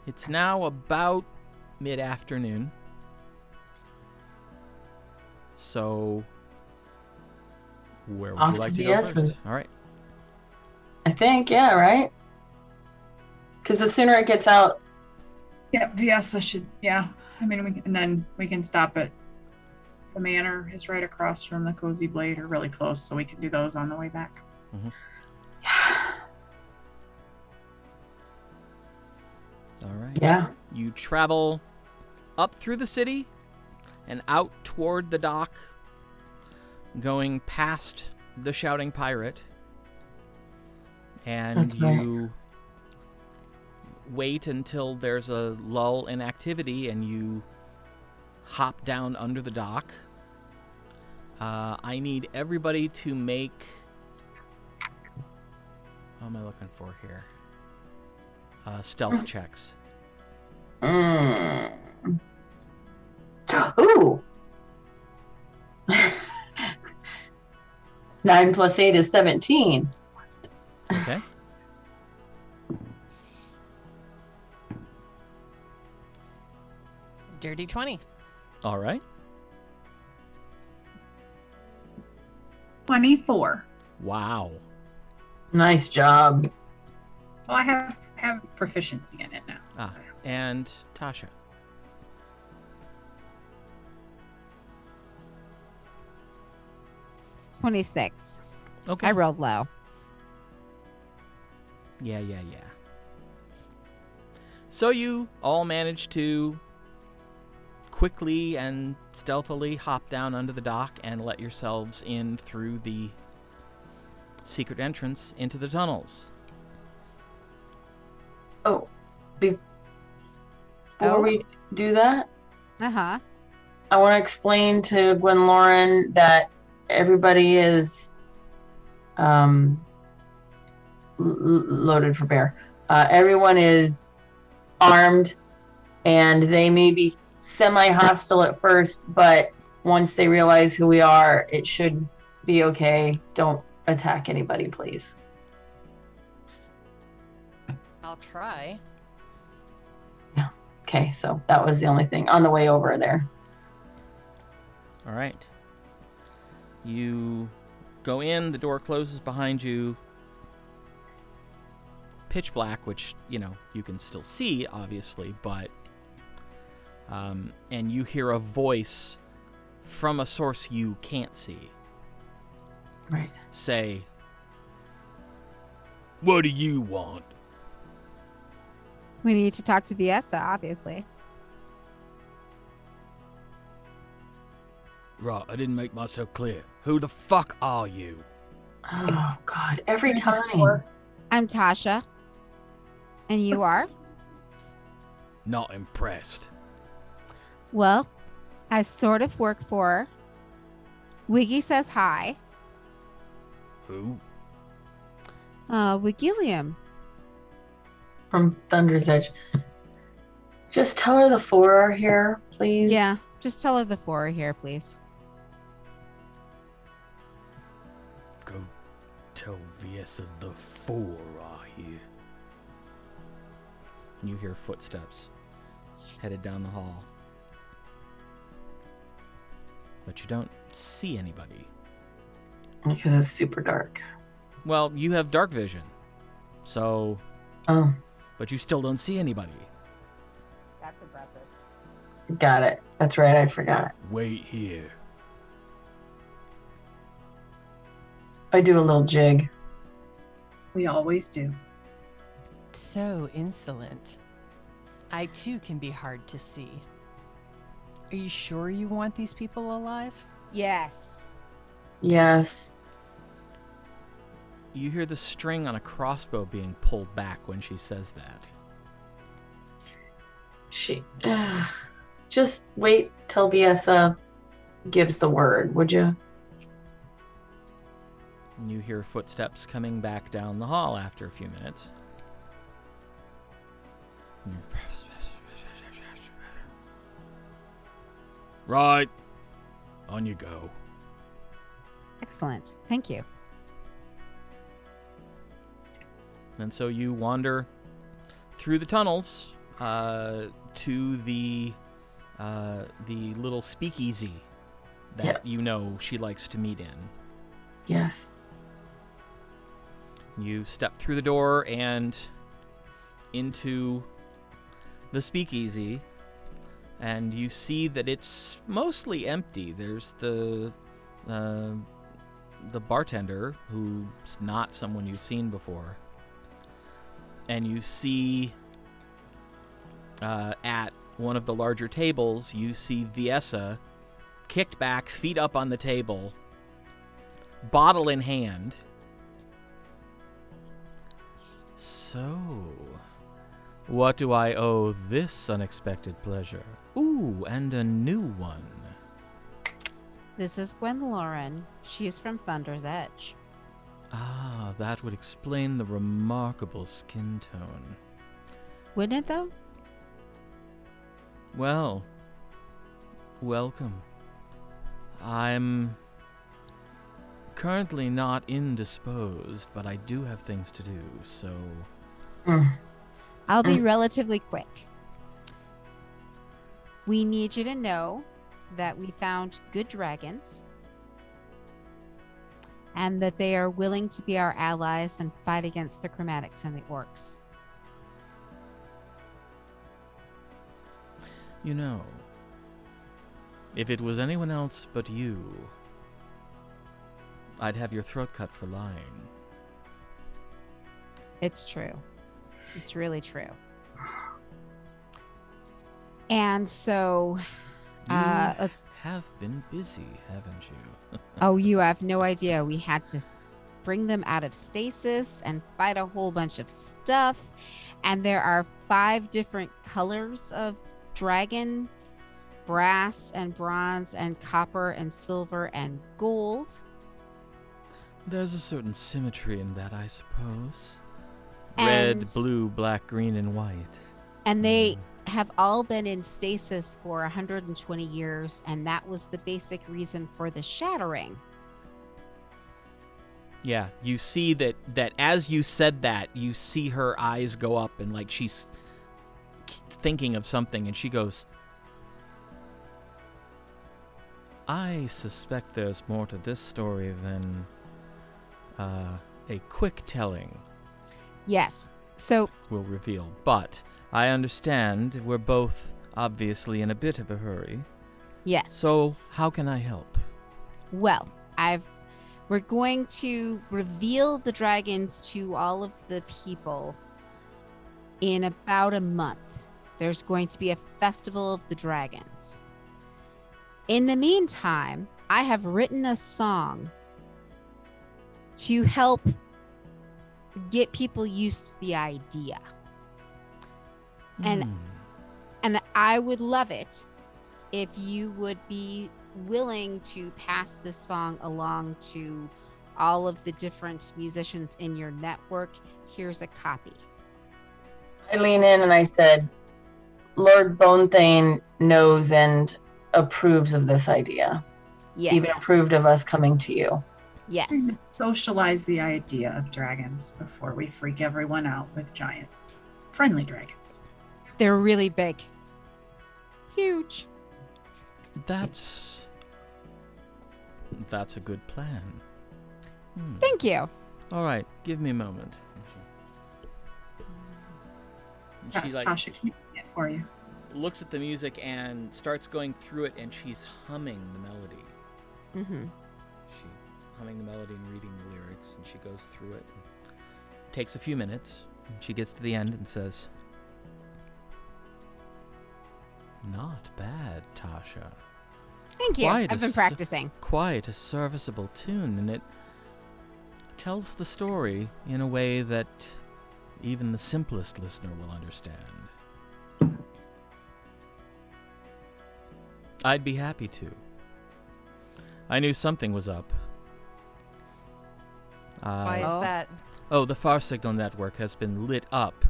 It's now about mid-afternoon. So, where would Off you like to to go Viessa's. first? All right. I think, yeah, right? Because the sooner it gets out. Yeah, Viessa should, yeah. I mean, and then we can stop at the manor is right across from the Cozy Blade, or really close, so we can do those on the way back. All right. Yeah. You travel up through the city and out toward the dock, going past the Shouting Pirate. And That's right. you wait until there's a lull in activity and you hop down under the dock. I need everybody to make... What am I looking for here? Stealth checks. Ooh. 9 plus 8 is 17. Okay. Dirty 20. All right. 24. Wow. Nice job. Well, I have proficiency in it now. So. And Tasha. 26. Okay. I rolled low. Yeah. So you all managed to quickly and stealthily hop down under the dock and let yourselves in through the secret entrance into the tunnels. Oh, before we do that, Uh-huh. I want to explain to Gwen Lauren that everybody is loaded for bear. Everyone is armed, and they may be semi-hostile at first, but once they realize who we are, it should be okay. Don't attack anybody, please. I'll try. Okay, so that was the only thing on the way over there. All right. You go in, the door closes behind you. Pitch black, which, you can still see, obviously, but... and you hear a voice from a source you can't see. Right. Say, "What do you want?" We need to talk to Viessa, obviously. Right, I didn't make myself clear. Who the fuck are you? Oh, God. Every Here's time. the floor. I'm Tasha. And you are? Not impressed. Well, I sort of work for her. Wiggy says hi. Who? Wigilium. From Thunder's Edge. Just tell her the 4 are here, please. Yeah, just tell her the 4 are here, please. Go tell Viessa the 4 are here. You hear footsteps headed down the hall. But you don't see anybody. Because it's super dark. Well, you have dark vision. So... Oh, But you still don't see anybody. That's impressive. got it. That's right, I forgot. Wait here. I do a little jig. We always do. So insolent. I too can be hard to see. Are you sure you want these people alive? Yes. Yes. You hear the string on a crossbow being pulled back when she says that. Just wait till Viessa gives the word, would you? You hear footsteps coming back down the hall after a few minutes. Right. On you go. Excellent. Thank you. And so you wander through the tunnels to the little speakeasy that you know she likes to meet in. Yes. You step through the door and into the speakeasy, and you see that it's mostly empty. There's the bartender, who's not someone you've seen before. And you see at one of the larger tables, you see Viessa kicked back, feet up on the table, bottle in hand. So, what do I owe this unexpected pleasure? Ooh, and a new one. This is Gwen Lauren. She's from Thunder's Edge. Ah, that would explain the remarkable skin tone. Wouldn't it, though? Well, welcome. I'm currently not indisposed, but I do have things to do, so... I'll be relatively quick. We need you to know that we found good dragons and that they are willing to be our allies and fight against the chromatics and the orcs. You know, if it was anyone else but you, I'd have your throat cut for lying. It's true. It's really true. And so, You let's... have been busy, haven't you? Oh, you have no idea. We had to bring them out of stasis and fight a whole bunch of stuff. And there are 5 different colors of dragon: brass and bronze and copper and silver and gold. There's a certain symmetry in that, I suppose. And- Red, blue, black, green, and white. And they have all been in stasis for 120 years, and that was the basic reason for the shattering. Yeah, you see that as you said that, you see her eyes go up and like she's thinking of something, and she goes, I suspect there's more to this story than a quick telling Yes. So will reveal. But I understand we're both obviously in a bit of a hurry. yes. So how can I help? Well, we're going to reveal the dragons to all of the people in about a month. There's going to be a festival of the dragons. In the meantime, I have written a song to help get people used to the idea. And I would love it if you would be willing to pass this song along to all of the different musicians in your network. Here's a copy. I lean in and I said, Lord Bonethane knows and approves of this idea. Yes. Even approved of us coming to you. Yes. Socialize the idea of dragons before we freak everyone out with giant friendly dragons. They're really big. Huge. That's a good plan. Thank you. All right, give me a moment. She Perhaps Tasha can sing it for you. looks at the music and starts going through it, and she's humming the melody. Mm-hmm. She humming the melody and reading the lyrics, and she goes through it. Takes a few minutes. And she gets to the end and says, "Not bad, Tasha. Thank you. Quite I've been practicing. Quite a serviceable tune, and it tells the story in a way that even the simplest listener will understand. I'd be happy to. I knew something was up. Why is that? Oh, the Far Signal network has been lit up,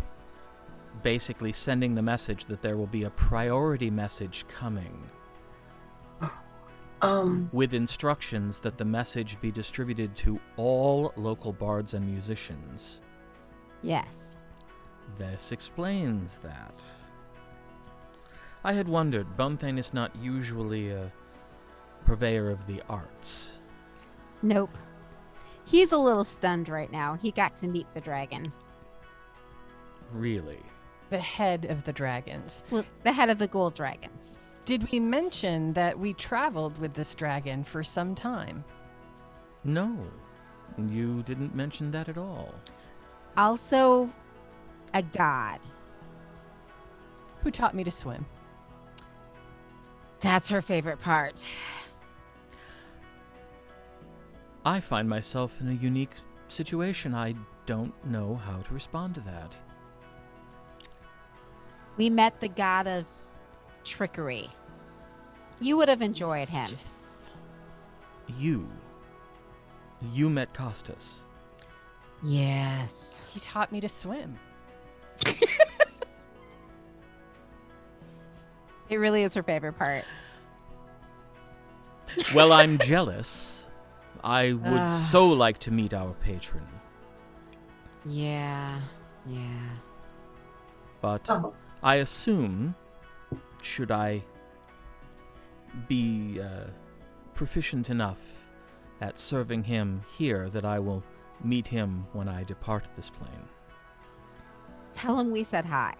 basically sending the message that there will be a priority message coming. With instructions that the message be distributed to all local bards and musicians. Yes. This explains that. I had wondered, Bonethane is not usually a purveyor of the arts. Nope. He's a little stunned right now. He got to meet the dragon. Really? The head of the dragons. Well, the head of the gold dragons. Did we mention that we traveled with this dragon for some time? No. You didn't mention that at all. Also, a god. Who taught me to swim? That's her favorite part. I find myself in a unique situation. I don't know how to respond to that. We met the god of trickery. You would have enjoyed him. Mischief. You met Costas. Yes. He taught me to swim. It really is her favorite part. Well, I'm jealous. I would so like to meet our patron. Yeah. But I assume, should I be proficient enough at serving him here, that I will meet him when I depart this plane. Tell him we said hi.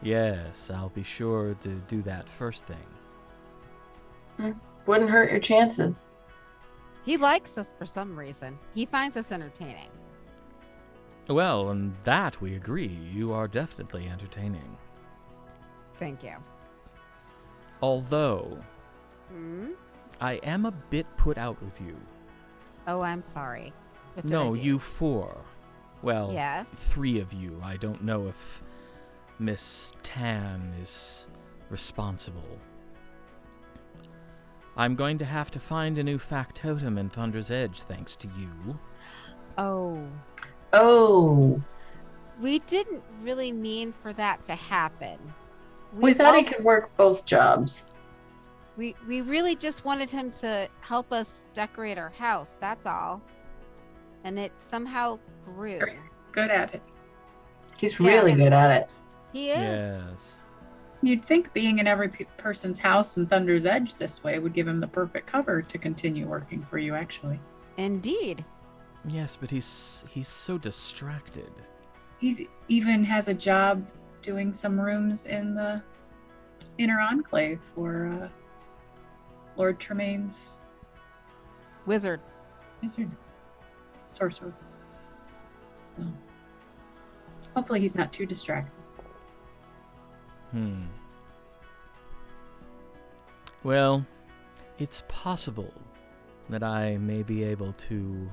Yes, I'll be sure to do that first thing. Wouldn't hurt your chances. He likes us for some reason. He finds us entertaining. Well, on that we agree. You are definitely entertaining. Thank you. Although, I am a bit put out with you. Oh, I'm sorry. What did No, I do? you four. Well, Yes. 3 of you. I don't know if Miss Tan is responsible. I'm going to have to find a new factotum in Thunder's Edge, thanks to you. Oh, We didn't really mean for that to happen. we thought he could work both jobs. We really just wanted him to help us decorate our house, that's all. And it somehow grew. Great. Good at it. He's Yeah. really good at it. He is. Yes. You'd think being in every person's house in Thunder's Edge this way would give him the perfect cover to continue working for you, actually. Indeed. Yes, but he's so distracted. He's even has a job doing some rooms in the Inner Enclave for Lord Tremaine's Wizard. sorcerer. So hopefully he's not too distracted. Well, it's possible that I may be able to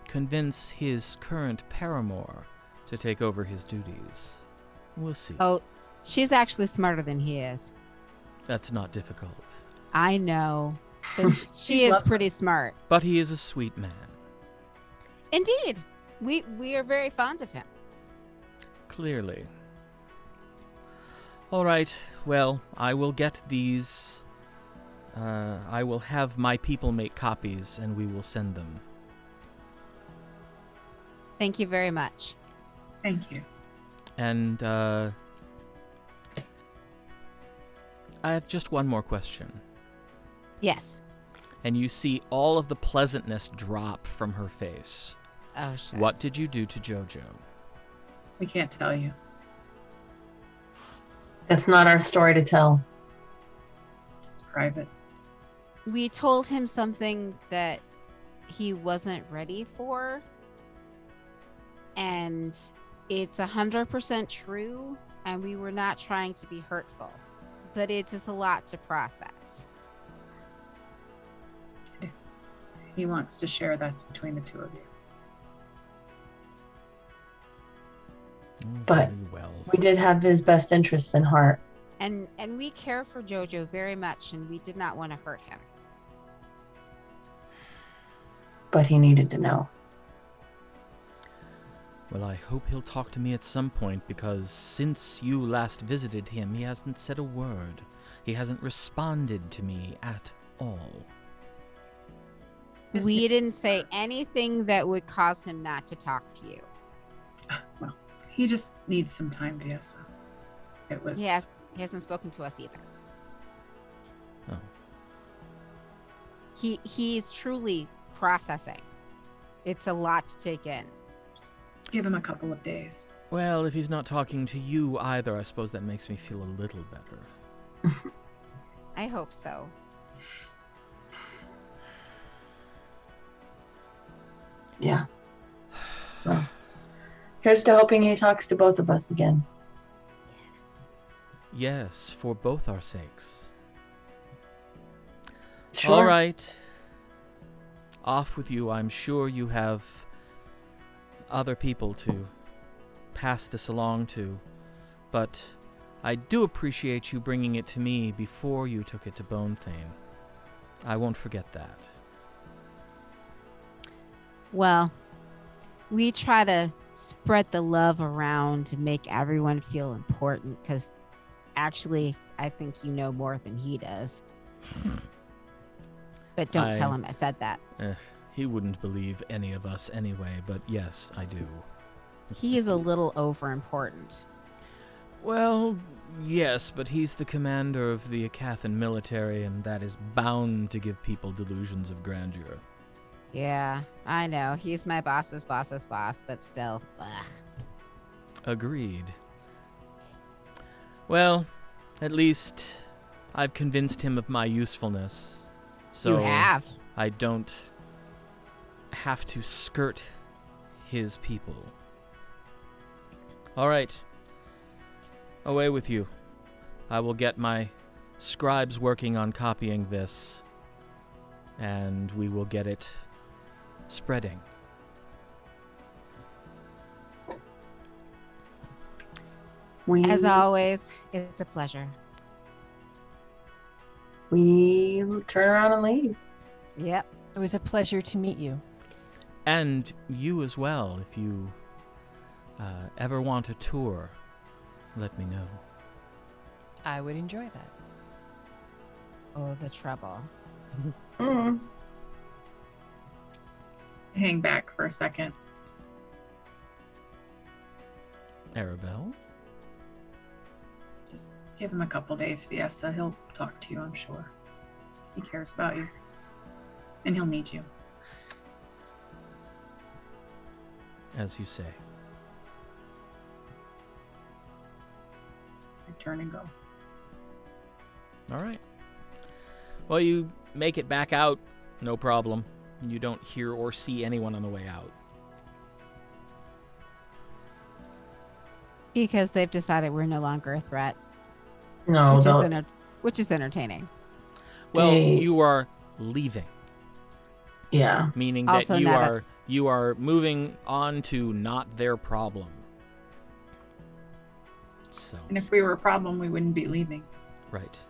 convince his current paramour to take over his duties. We'll see. Oh, she's actually smarter than he is. That's not difficult. I know. But she is lovely. pretty smart. But he is a sweet man. Indeed. We are very fond of him. Clearly. All right, well, I will get these. I will have my people make copies, and we will send them. Thank you very much. Thank you. And, I have just one more question. Yes. And you see all of the pleasantness drop from her face. Oh, shit. What did you do to Jojo? We can't tell you. That's not our story to tell. It's private. We told him something that he wasn't ready for. And it's 100% true. And we were not trying to be hurtful. But it is a lot to process. he wants to share, that's between the two of you. But very well. we did have his best interests in heart. And we care for Jojo very much, and we did not want to hurt him. But he needed to know. Well, I hope he'll talk to me at some point, because since you last visited him, he hasn't said a word. He hasn't responded to me at all. We didn't say anything that would cause him not to talk to you. Well, he just needs some time, Viesa. It was... He hasn't spoken to us either. Oh. He's truly processing. It's a lot to take in. Just give him a couple of days. Well, if he's not talking to you either, I suppose that makes me feel a little better. I hope so. Yeah. Well, here's to hoping he talks to both of us again. Yes. Yes, for both our sakes. Sure. All right. Off with you. I'm sure you have other people to pass this along to, but I do appreciate you bringing it to me before you took it to Bonethane. I won't forget that. Well, we try to spread the love around and make everyone feel important, because actually, I think you know more than he does. But don't tell him I said that. He wouldn't believe any of us anyway, but yes, I do. He is a little overimportant. Well, yes, but he's the commander of the Aecathan military, and that is bound to give people delusions of grandeur. Yeah, I know. He's my boss's boss's boss, but still. Ugh. Agreed. Well, at least I've convinced him of my usefulness. So You have. I don't have to skirt his people. All right. Away with you. I will get my scribes working on copying this, and we will get it spreading. As always, it's a pleasure. We turn around and leave. Yep. It was a pleasure to meet you. And you as well, if you ever want a tour, let me know. I would enjoy that. Oh, the trouble. Mm. Hang back for a second. Arabelle? Just give him a couple days, Viesa. He'll talk to you, I'm sure. He cares about you. And he'll need you. As you say. I turn and go. All right. Well, you make it back out, no problem. You don't hear or see anyone on the way out. Because they've decided we're no longer a threat, No, which is entertaining. Well, Hey. you are leaving, yeah. meaning Also that not you are moving on to not their problem. So, And if we were a problem, we wouldn't be leaving. right.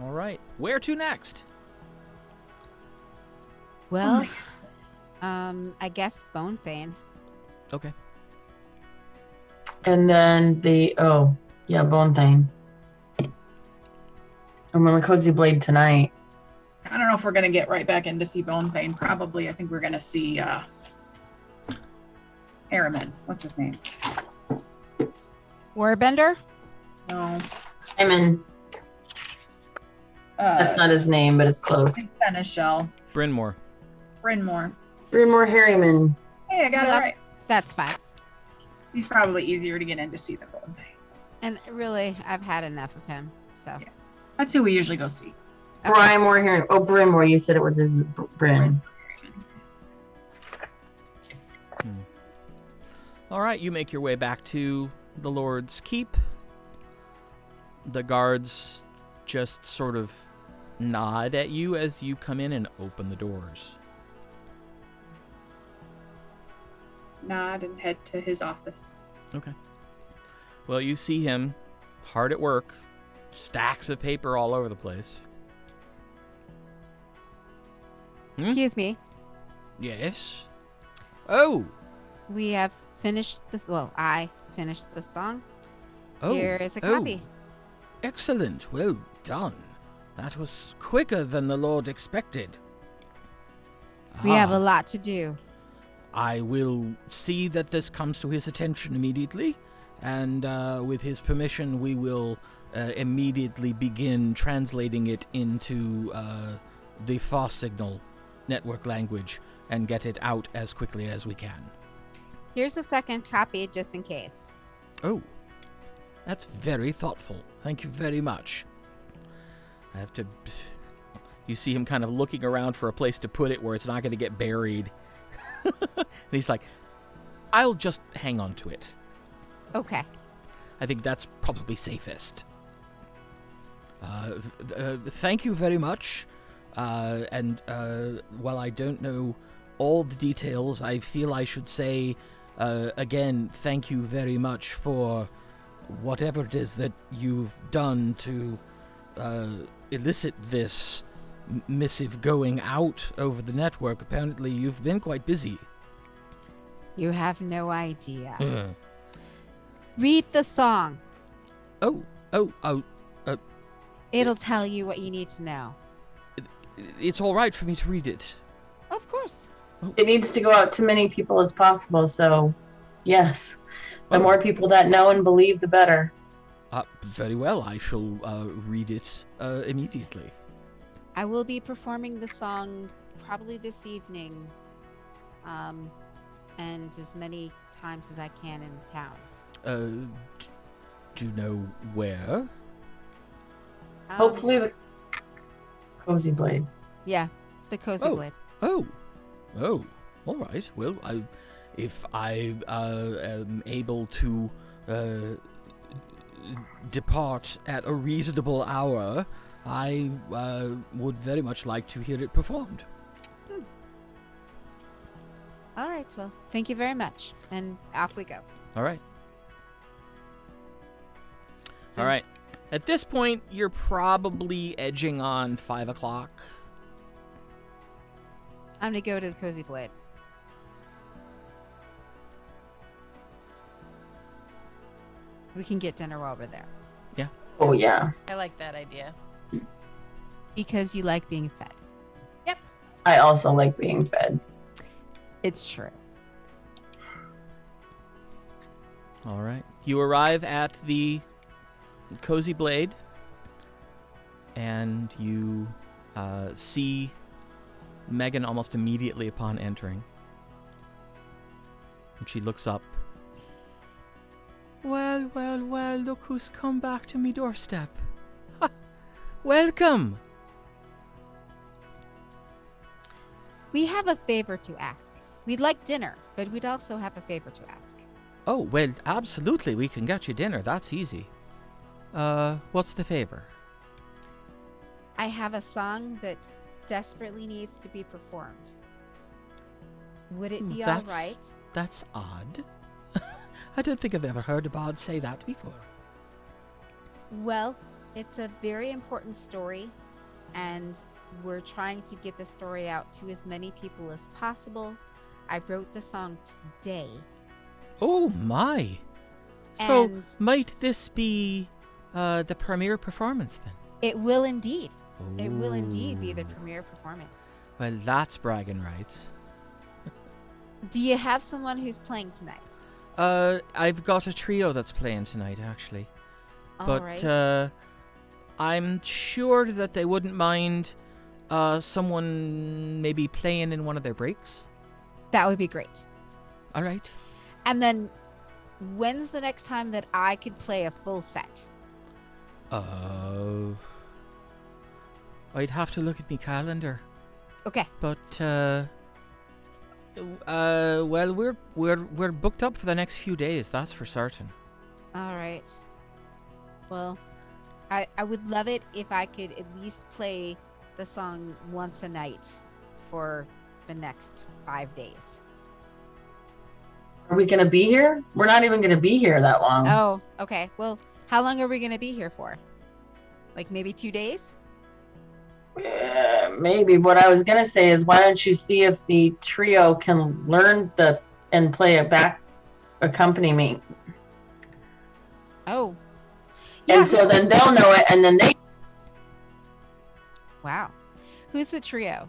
All right. Where to next? Well, I guess Bonethane. Okay. And then Bonethane. I'm on the Cozy Blade tonight. I don't know if we're going to get right back in to see Bonethane. Probably, I think we're going to see Airman. What's his name? Warbender? No. That's not his name, but it's close. His Seneschal. Brynmore. Brynmore. Brynmore Harryman. Hey, I got it right. That's fine. He's probably easier to get in to see than Bonethane. And really, I've had enough of him. So. Yeah. That's who we usually go see. Brynmore Harryman. Oh, Brynmore. You said it was his Bryn. All right, you make your way back to the Lord's Keep. The guards just sort of nod at you as you come in and open the doors. Nod and head to his office. Okay. Well, you see him hard at work, stacks of paper all over the place. Excuse me. Yes. Oh. We have finished this. Well, I finished the song. Oh. Here is a copy. Excellent. Well done. That was quicker than the Lord expected. We have a lot to do. I will see that this comes to his attention immediately, and with his permission, we will immediately begin translating it into the far signal network language and get it out as quickly as we can. Here's a second copy just in case. Oh, that's very thoughtful. Thank you very much. I have to... You see him kind of looking around for a place to put it where it's not going to get buried. And he's like, I'll just hang on to it. Okay. I think that's probably safest. Thank you very much. And while I don't know all the details, I feel I should say, again, thank you very much for whatever it is that you've done to elicit this missive going out over the network. Apparently, you've been quite busy. You have no idea. Read the song. Oh. It'll tell you what you need to know. It's all right for me to read it. Of course. It needs to go out to many people as possible, so yes. The more people that know and believe, the better. Very well. I shall read it immediately. I will be performing the song probably this evening, and as many times as I can in town. Do you know where? Hopefully the Cozy Blade. Yeah, the Cozy Blade. Oh, all right. Well, if I am able to depart at a reasonable hour, I would very much like to hear it performed. All right, well, thank you very much. And off we go. All right. So, All right. At this point, you're probably edging on 5 o'clock. I'm going to go to the Cozy Blade. We can get dinner while we're there. Yeah. Oh, yeah. I like that idea. Because you like being fed. Yep. I also like being fed. It's true. All right. You arrive at the Cozy Blade, and you see Megan almost immediately upon entering. And she looks up. Well, look who's come back to me doorstep. Ha! Welcome! We have a favor to ask. We'd like dinner, but we'd also have a favor to ask. Oh, well, absolutely, we can get you dinner. That's easy. What's the favor? I have a song that desperately needs to be performed. Would it be all right? That's odd. I don't think I've ever heard a bard say that before. Well, it's a very important story, and we're trying to get the story out to as many people as possible. I wrote the song today. Oh my! So And might this be the premiere performance then? it will indeed. It will indeed be the Ooh. premiere performance. Well, that's bragging rights. Do you have someone who's playing tonight? I've got a trio that's playing tonight, actually. All right. I'm sure that they wouldn't mind someone maybe playing in one of their breaks. That would be great. All right. And then, when's the next time that I could play a full set? I'd have to look at my calendar. Okay. But well, we're booked up for the next few days. That's for certain. All right. Well, I would love it if I could at least play the song once a night for the next 5 days. Are we gonna be here? We're not even gonna be here that long. Oh, okay. Well, how long are we going to be here for? Like maybe 2 days? Maybe. What I was gonna say is, why don't you see if the trio can learn and play it back, accompaniment. Oh. And so then they'll know it, and then they. Wow. Who's the trio?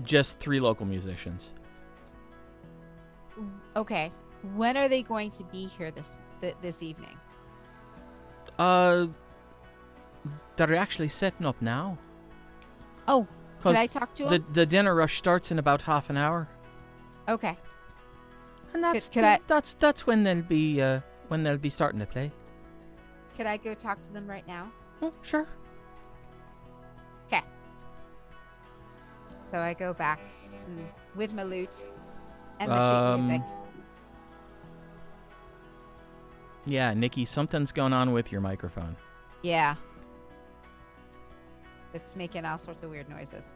Just 3 local musicians. Okay. When are they going to be here this evening? They're actually setting up now. Oh, could I 'Cause talk to them? the dinner rush starts in about half an hour, Okay. and that's Could I- that's when they'll be starting to play. Could I go talk to them right now? Oh, sure. Okay. So I go back with my lute and my sheet music. Yeah, Nikki, something's going on with your microphone. Yeah. It's making all sorts of weird noises.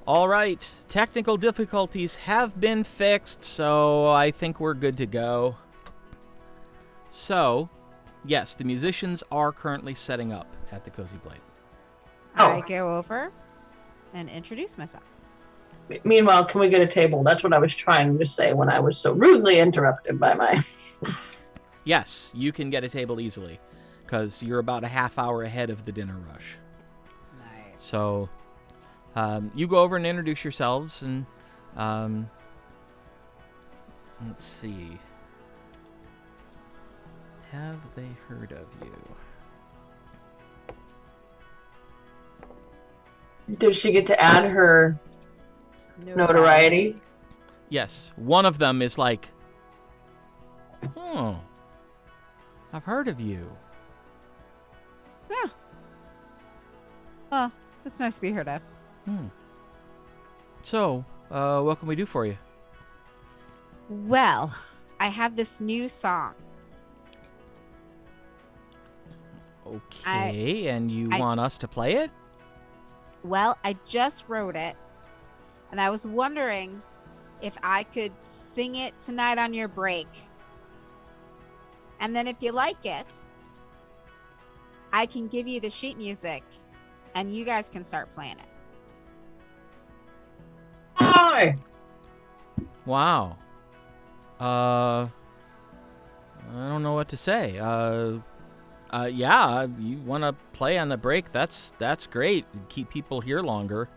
All right, technical difficulties have been fixed, so I think we're good to go. So, yes, the musicians are currently setting up at the Cozy Blade. I go over and introduce myself. Meanwhile, can we get a table? That's what I was trying to say when I was so rudely interrupted by my. Yes, you can get a table easily, because you're about a half hour ahead of the dinner rush. Nice. So, you go over and introduce yourselves, and let's see. Have they heard of you? Does she get to add her notoriety? Yes, one of them is like, oh, I've heard of you. Yeah. Oh, that's nice to be heard of. So, what can we do for you? Well, I have this new song. Okay, and you want us to play it? Well, I just wrote it, and I was wondering if I could sing it tonight on your break. And then if you like it, I can give you the sheet music, and you guys can start playing it. Hi. Wow. I don't know what to say. Yeah, you want to play on the break? That's great. Keep people here longer.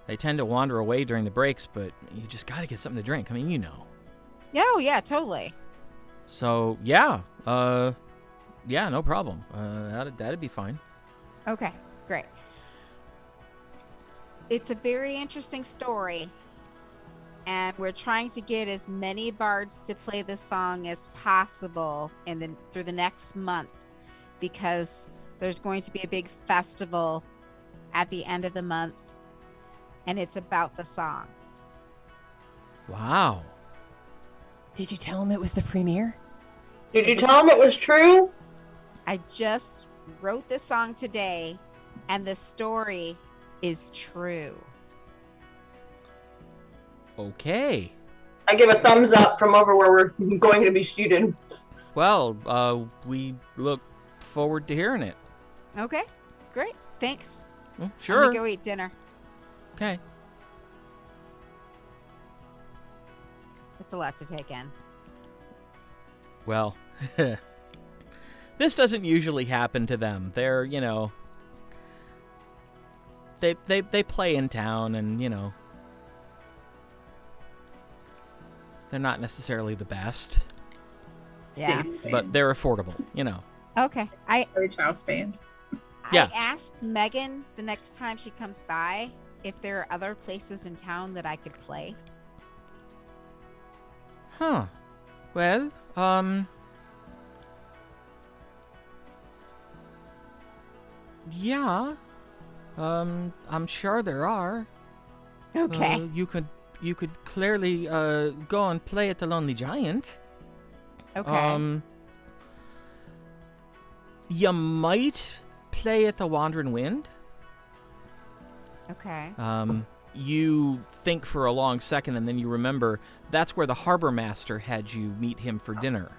They tend to wander away during the breaks, but you just got to get something to drink. I mean, you know. Oh, yeah, totally. So, yeah. Yeah, no problem. That'd be fine. Okay, great. It's a very interesting story, and we're trying to get as many bards to play this song as possible through the next month, because there's going to be a big festival at the end of the month, and it's about the song. Wow. Did you tell him it was the premiere? Did you tell him it was true? I just wrote this song today, and the story is true. Okay. I give a thumbs up from over where we're going to be seated. Well, we look forward to hearing it. Okay, great. Thanks. Well, sure. I'm gonna go eat dinner. Okay. It's a lot to take in. Well, this doesn't usually happen to them. They're, they play in town, and They're not necessarily the best, Yeah. State but band. they're affordable, you know. Okay. Church house band. Yeah. I asked Megan the next time she comes by if there are other places in town that I could play. Huh. Well, yeah. I'm sure there are. Okay. You could clearly go and play at the Lonely Giant. Okay. You might play at the Wandering Wind. Okay. You think for a long second, and then you remember that's where the harbor master had you meet him for dinner.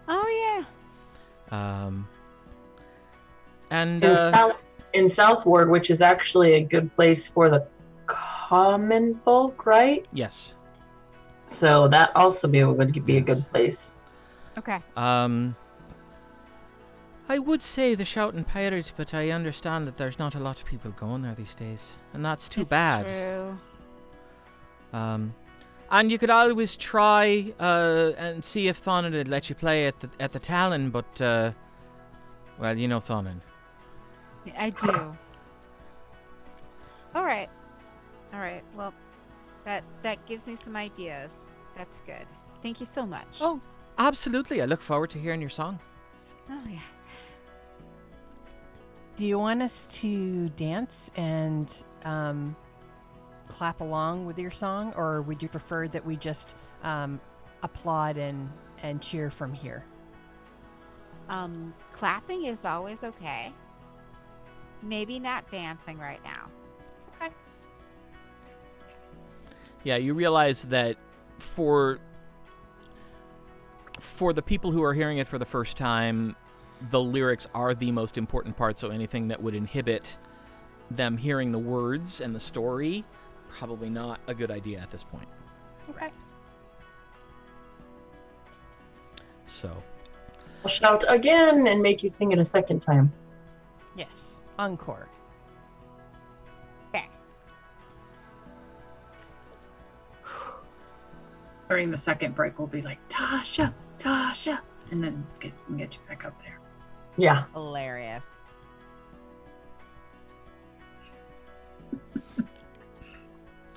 Oh And In Southward, which is actually a good place for the common folk, right? yes. So that also would be a good place. yeah. Okay. I would say the Shouting Pirate, but I understand that there's not a lot of people going there these days, and that's too It's bad. True. And you could always try and see if Thonin would let you play at the Talon, but well, you know Thonin. I do. All right. Well, that gives me some ideas. That's good. Thank you so much. Oh, absolutely. I look forward to hearing your song. Oh yes. Do you want us to dance and clap along with your song, or would you prefer that we just applaud and cheer from here? Clapping is always okay. Maybe not dancing right now. Okay. Yeah, you realize that for the people who are hearing it for the first time, the lyrics are the most important part, so anything that would inhibit them hearing the words and the story, probably not a good idea at this point. Okay. So, I'll shout again and make you sing it a second time. Yes. Encore. Okay. During the second break, we'll be like, Tasha, Tasha, and then get you back up there. Yeah. Hilarious.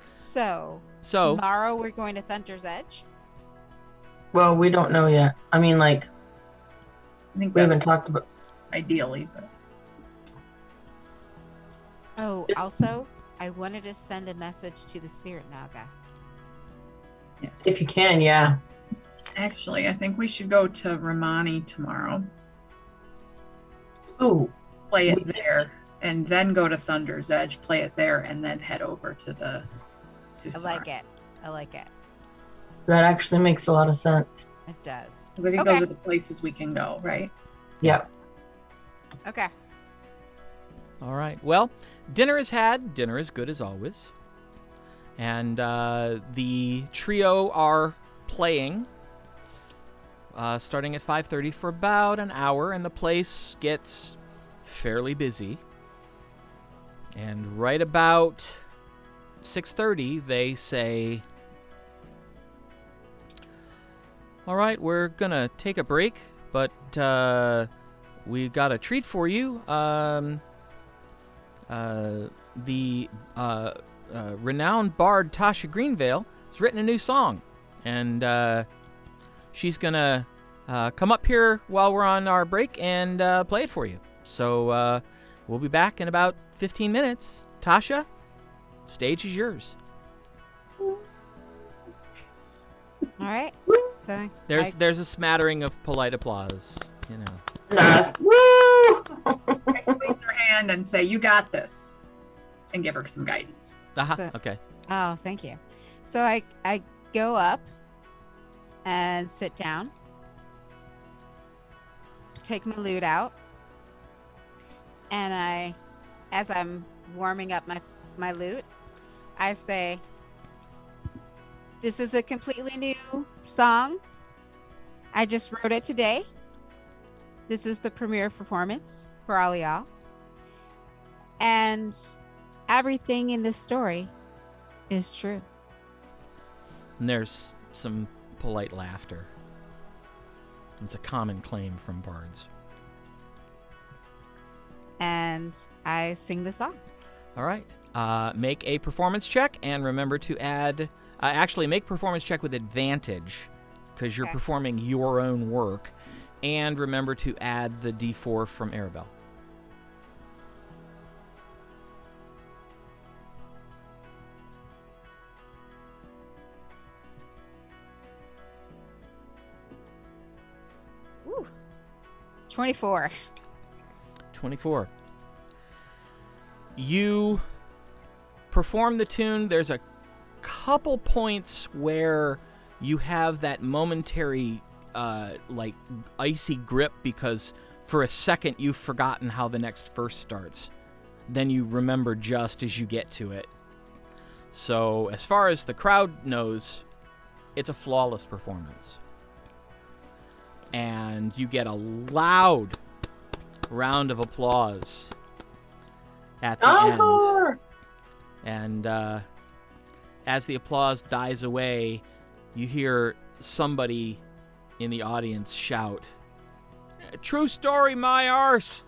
So tomorrow we're going to Thunder's Edge. Well, we don't know yet. I mean, like, I think we haven't that's talked about. ideally, but Oh, also, I wanted to send a message to the Spirit Naga. yes. If you can, yeah. Actually, I think we should go to Remane tomorrow, Ooh, play it there, and then go to Thunder's Edge, play it there, and then head over to the Susar. I like it. that actually makes a lot of sense. It does. 'Cause I think Okay. those are the places we can go, right? Yep. Okay. all right. Well, dinner is had. Dinner is good as always. And the trio are playing, starting at 5:30 for about an hour, and the place gets fairly busy. And right about 6:30, they say, all right, we're going to take a break, but we got a treat for you. The renowned bard Tasha Greenvale has written a new song, and she's going to come up here while we're on our break and play it for you. So we'll be back in about 15 minutes. Tasha, stage is yours. All right. So There's a smattering of polite applause, you know. Nice. Woo! I squeeze her hand and say, "You got this," and give her some guidance. Aha, So- okay. Oh, thank you. So I go up and sit down, take my lute out, and as I'm warming up my lute, I say, "This is a completely new song. I just wrote it today. This is the premiere performance for all y'all. And everything in this story is true." And there's some polite laughter. It's a common claim from bards. And I sing the song. All right. Make a performance check, and remember to add... actually, make performance check with advantage, because you're Okay. performing your own work. And remember to add the D4 from Arabelle. Woo. 24. 24. You perform the tune. There's a couple points where you have that momentary, like, icy grip because for a second you've forgotten how the next verse starts. Then you remember just as you get to it. So, as far as the crowd knows, it's a flawless performance. And you get a loud round of applause at the Encore! end. And as the applause dies away, you hear somebody in the audience shout, "True story, my arse!"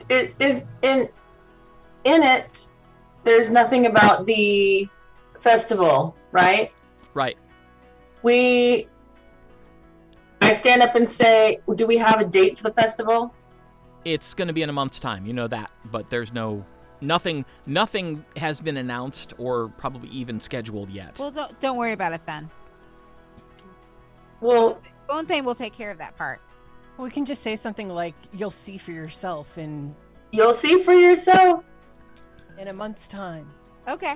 It is in it. There's nothing about the festival, right? Right. I stand up and say, do we have a date for the festival? It's going to be in a month's time, you know that, but there's nothing has been announced or probably even scheduled yet. Well, don't worry about it then. Well, Bonethane will take care of that part. We can just say something like, "You'll see for yourself in you'll see for yourself. a month's time." Okay.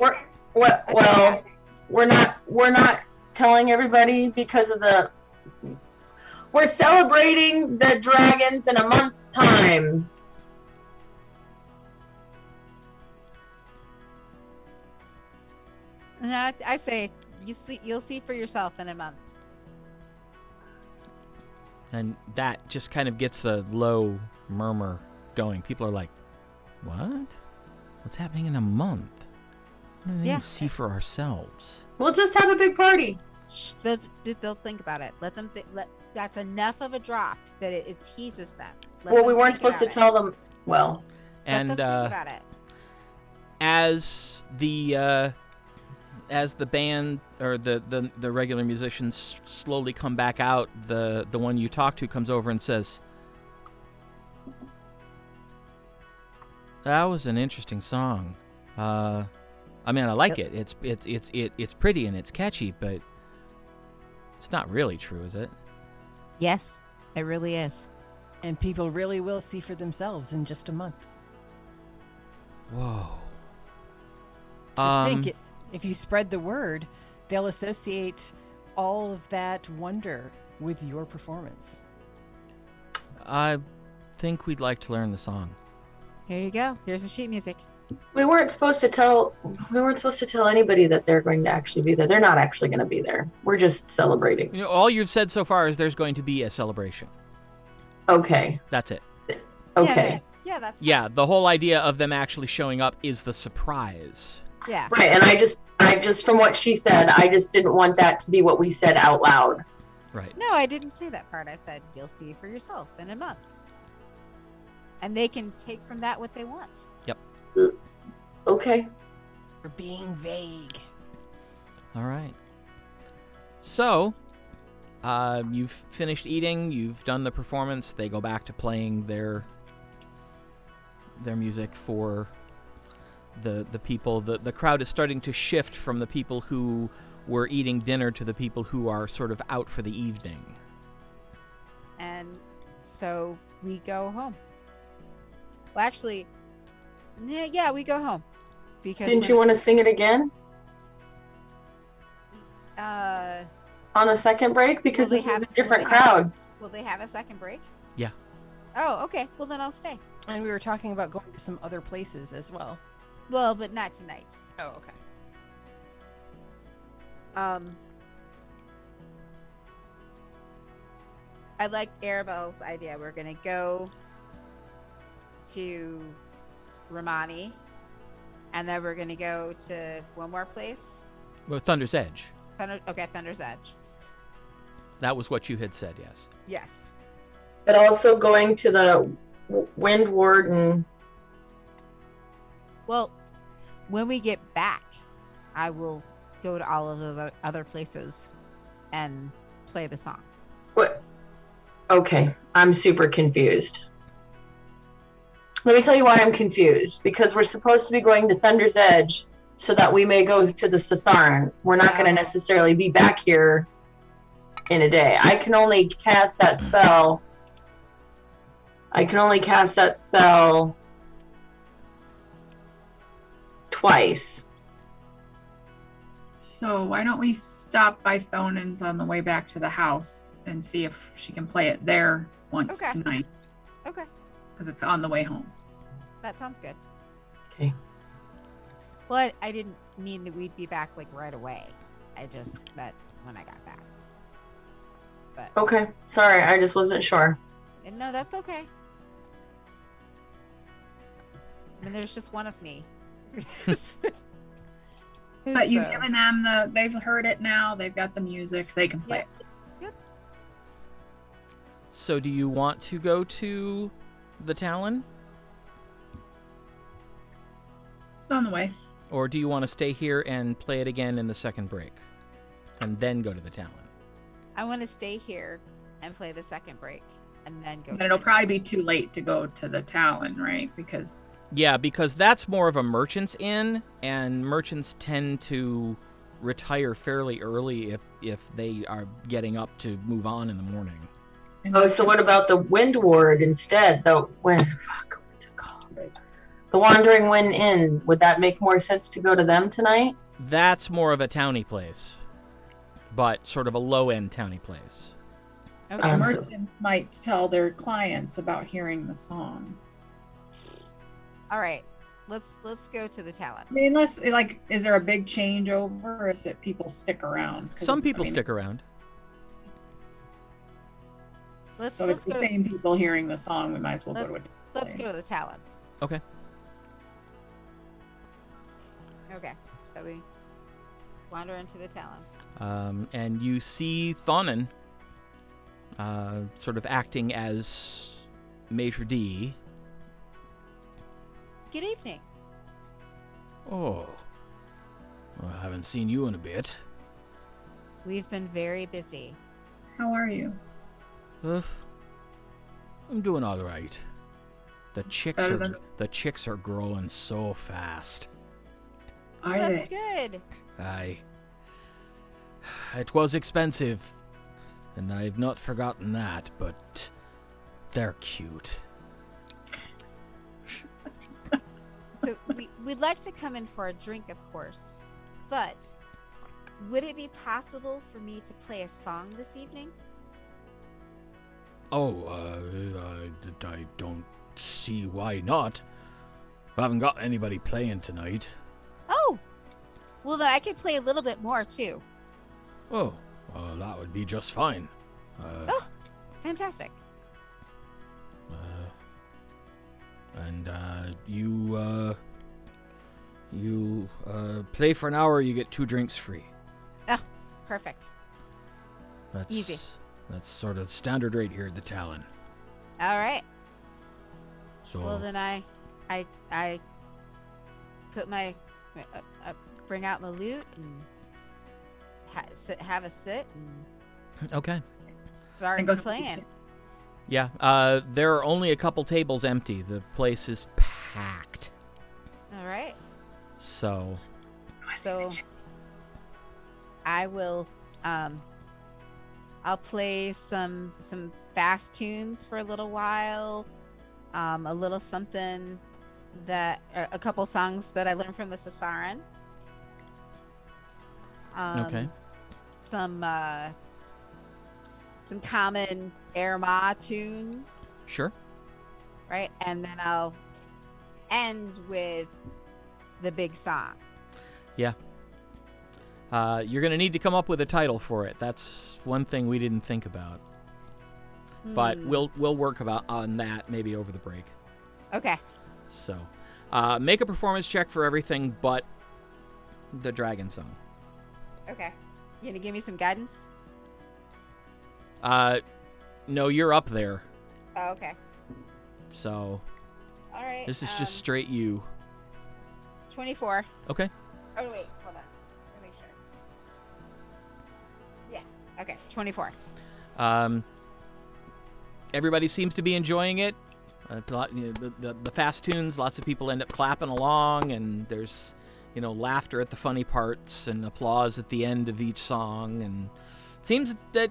We're not telling everybody because of we're celebrating the dragons in a month's time. No, I say you'll see for yourself in a month. And that just kind of gets a low murmur going. People are like, "What? What's happening in a month? What do they Yeah. see for ourselves?" We'll just have a big party. Shh, they'll think about it. Let them that's enough of a drop that it teases them. Let Well, them we weren't think supposed to about tell them. Well, it. Let And them think about it. as the band or the regular musicians slowly come back out, the one you talk to comes over and says, "That was an interesting song. I mean, I like it. It's pretty and it's catchy, but it's not really true, is it?" Yes, it really is. And people really will see for themselves in just a month. Whoa. Just think it. If you spread the word, they'll associate all of that wonder with your performance. I think we'd like to learn the song. Here you go. Here's the sheet music. we weren't supposed to tell anybody that they're going to actually be there. They're not actually going to be there. We're just celebrating. You know, all you've said so far is there's going to be a celebration. Okay. That's it. Okay. Yeah, that's Yeah, the whole idea of them actually showing up is the surprise. yeah. Right. And I just from what she said, I just didn't want that to be what we said out loud. Right. No, I didn't say that part. I said you'll see for yourself in a month. And they can take from that what they want. Okay. For being vague. All right. So, you've finished eating. You've done the performance. They go back to playing their music for the people. The crowd is starting to shift from the people who were eating dinner to the people who are sort of out for the evening. And so we go home. Well, actually, yeah, we go home. Because Didn't you want to sing it again uh, on a second break? Because Will they this is have- a different will they have- crowd. will they have a second break? Yeah. Oh, okay. Well, then I'll stay. And we were talking about going to some other places as well. Well, but not tonight. Oh, okay. I like Arabelle's idea. We're gonna go to Remane And then we're going to go to one more place. Well, Thunder's Edge. Thunder's Edge. That was what you had said, yes. Yes. But also going to the Wind Warden. Well, when we get back, I will go to all of the other places and play the song. What? Okay, I'm super confused. Let me tell you why I'm confused. Because we're supposed to be going to Thunder's Edge so that we may go to the Sasaran. We're not going to necessarily be back here in a day. I can only cast that spell. Twice. So why don't we stop by Thonan's on the way back to the house and see if she can play it there once tonight. Okay. Because it's on the way home. That sounds good. Okay. Well, I didn't mean that we'd be back like right away. I just meant when I got back. But Okay. Sorry, I just wasn't sure. no, that's okay. I mean, there's just one of me. But you've given them they've heard it now. They've got the music. They can play it. Yep. So do you want to go to the Talon? It's on the way. Or do you want to stay here and play it again in the second break? And then go to the Talon? I want to stay here and play the second break and then go. But it'll probably be too late to go to the Talon, right? Because that's more of a merchant's inn, and merchants tend to retire fairly early if they are getting up to move on in the morning. Oh, so what about the Wind Ward instead? What's it called? The Wandering Wind Inn. Would that make more sense to go to them tonight? That's more of a towny place, but sort of a low-end towny place. Okay. merchants might tell their clients about hearing the song. All right. Let's go to the Talon. I mean, is there a big changeover, or is it people stick around? Some people stick around. So if it's the same people hearing the song, we might as well go to it. Let's go to the Talon. Okay. Okay. So we wander into the Talon. And you see Thonin sort of acting as Maitre D'. Good evening. Oh. Well, I haven't seen you in a bit. We've been very busy. How are you? I'm doing all right. The chicks are growing so fast. That's good. Aye. It was expensive, and I've not forgotten that, but they're cute. So we'd like to come in for a drink, of course, but would it be possible for me to play a song this evening? I don't see why not. I haven't got anybody playing tonight. Oh, well then I could play a little bit more too. Oh, well, that would be just fine. Fantastic. And you play for an hour, you get 2 drinks free. Oh, perfect. That's easy. That's sort of standard rate here at the Talon. All right. So well then I put my bring out my lute and have a sit and okay. Start playing. Yeah, there are only a couple tables empty. The place is packed. All right. So I will I'll play some fast tunes for a little while. A little something a couple songs that I learned from the Sasaran. Okay. Some common Erma tunes. Sure. Right? And then I'll end with the big song. Yeah. You're going to need to come up with a title for it. That's one thing we didn't think about. But we'll work on that maybe over the break. Okay. So, Make a performance check for everything but the dragon song. Okay. You gonna give me some guidance? No, you're up there. Oh, okay. So All right. this is just straight you. 24. Okay. Oh, wait. Hold on. Let me make sure. Yeah. Okay. 24. Everybody seems to be enjoying it. The fast tunes, lots of people end up clapping along, and there's, laughter at the funny parts and applause at the end of each song, and seems that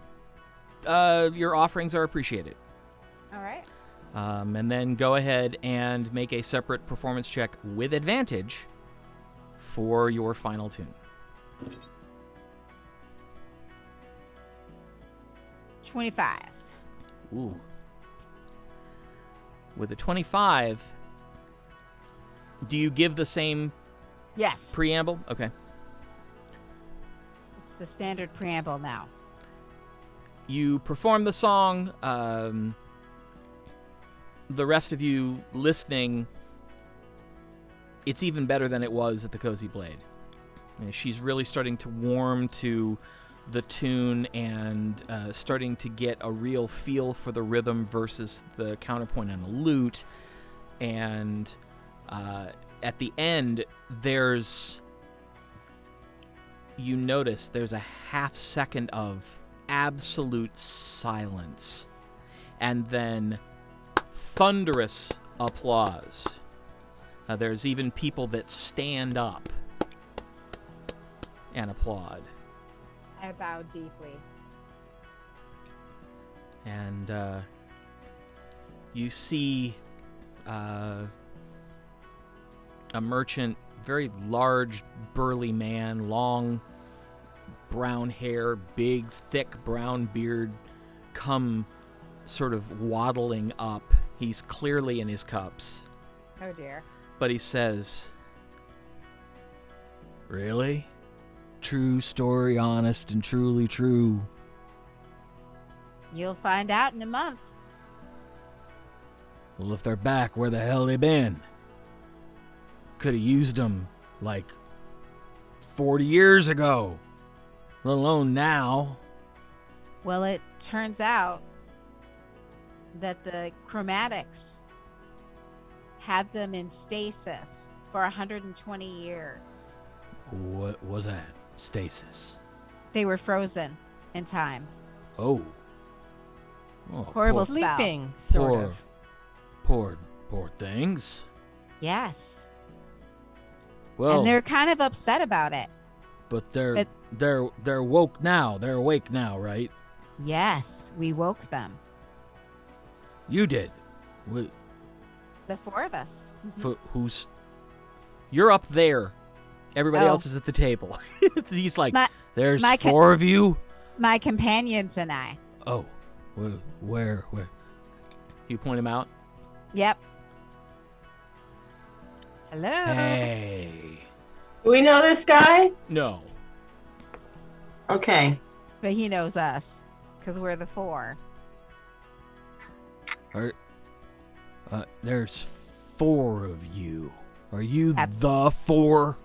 your offerings are appreciated. All right. And then go ahead and make a separate performance check with advantage for your final tune. 25. Ooh. With a 25, do you give the same Yes. preamble? Okay. It's the standard preamble now. You perform the song. The rest of you listening, it's even better than it was at the Cozy Blade. She's really starting to warm to the tune and starting to get a real feel for the rhythm versus the counterpoint on the lute. And at the end, you notice there's a half second of absolute silence, and then thunderous applause. There's even people that stand up and applaud. I bow deeply. And you see a merchant, very large, burly man, long brown hair, big, thick brown beard, come sort of waddling up. He's clearly in his cups. Oh, dear. But he says, "Really? True story, honest and truly true." You'll find out in a month. Well, if they're back, where the hell they been? Could have used them, 40 years ago. Let alone now. Well, it turns out that the chromatics had them in stasis for 120 years. What was that? Stasis. They were frozen in time. Oh. Horrible spell. Sleeping, sort of. Poor things. Yes. Well, And they're kind of upset about it. but they're woke now. They're awake now, right? Yes, we woke them. You did. The four of us. Who's? You're up there. Everybody Oh. else is at the table. He's like, My- there's my 4 of you. My companions and I. Oh, where? You point him out. Yep. Hello. Hey. Do we know this guy? No. Okay. But he knows us because we're the four. There's 4 of you. Are you That's- the 4?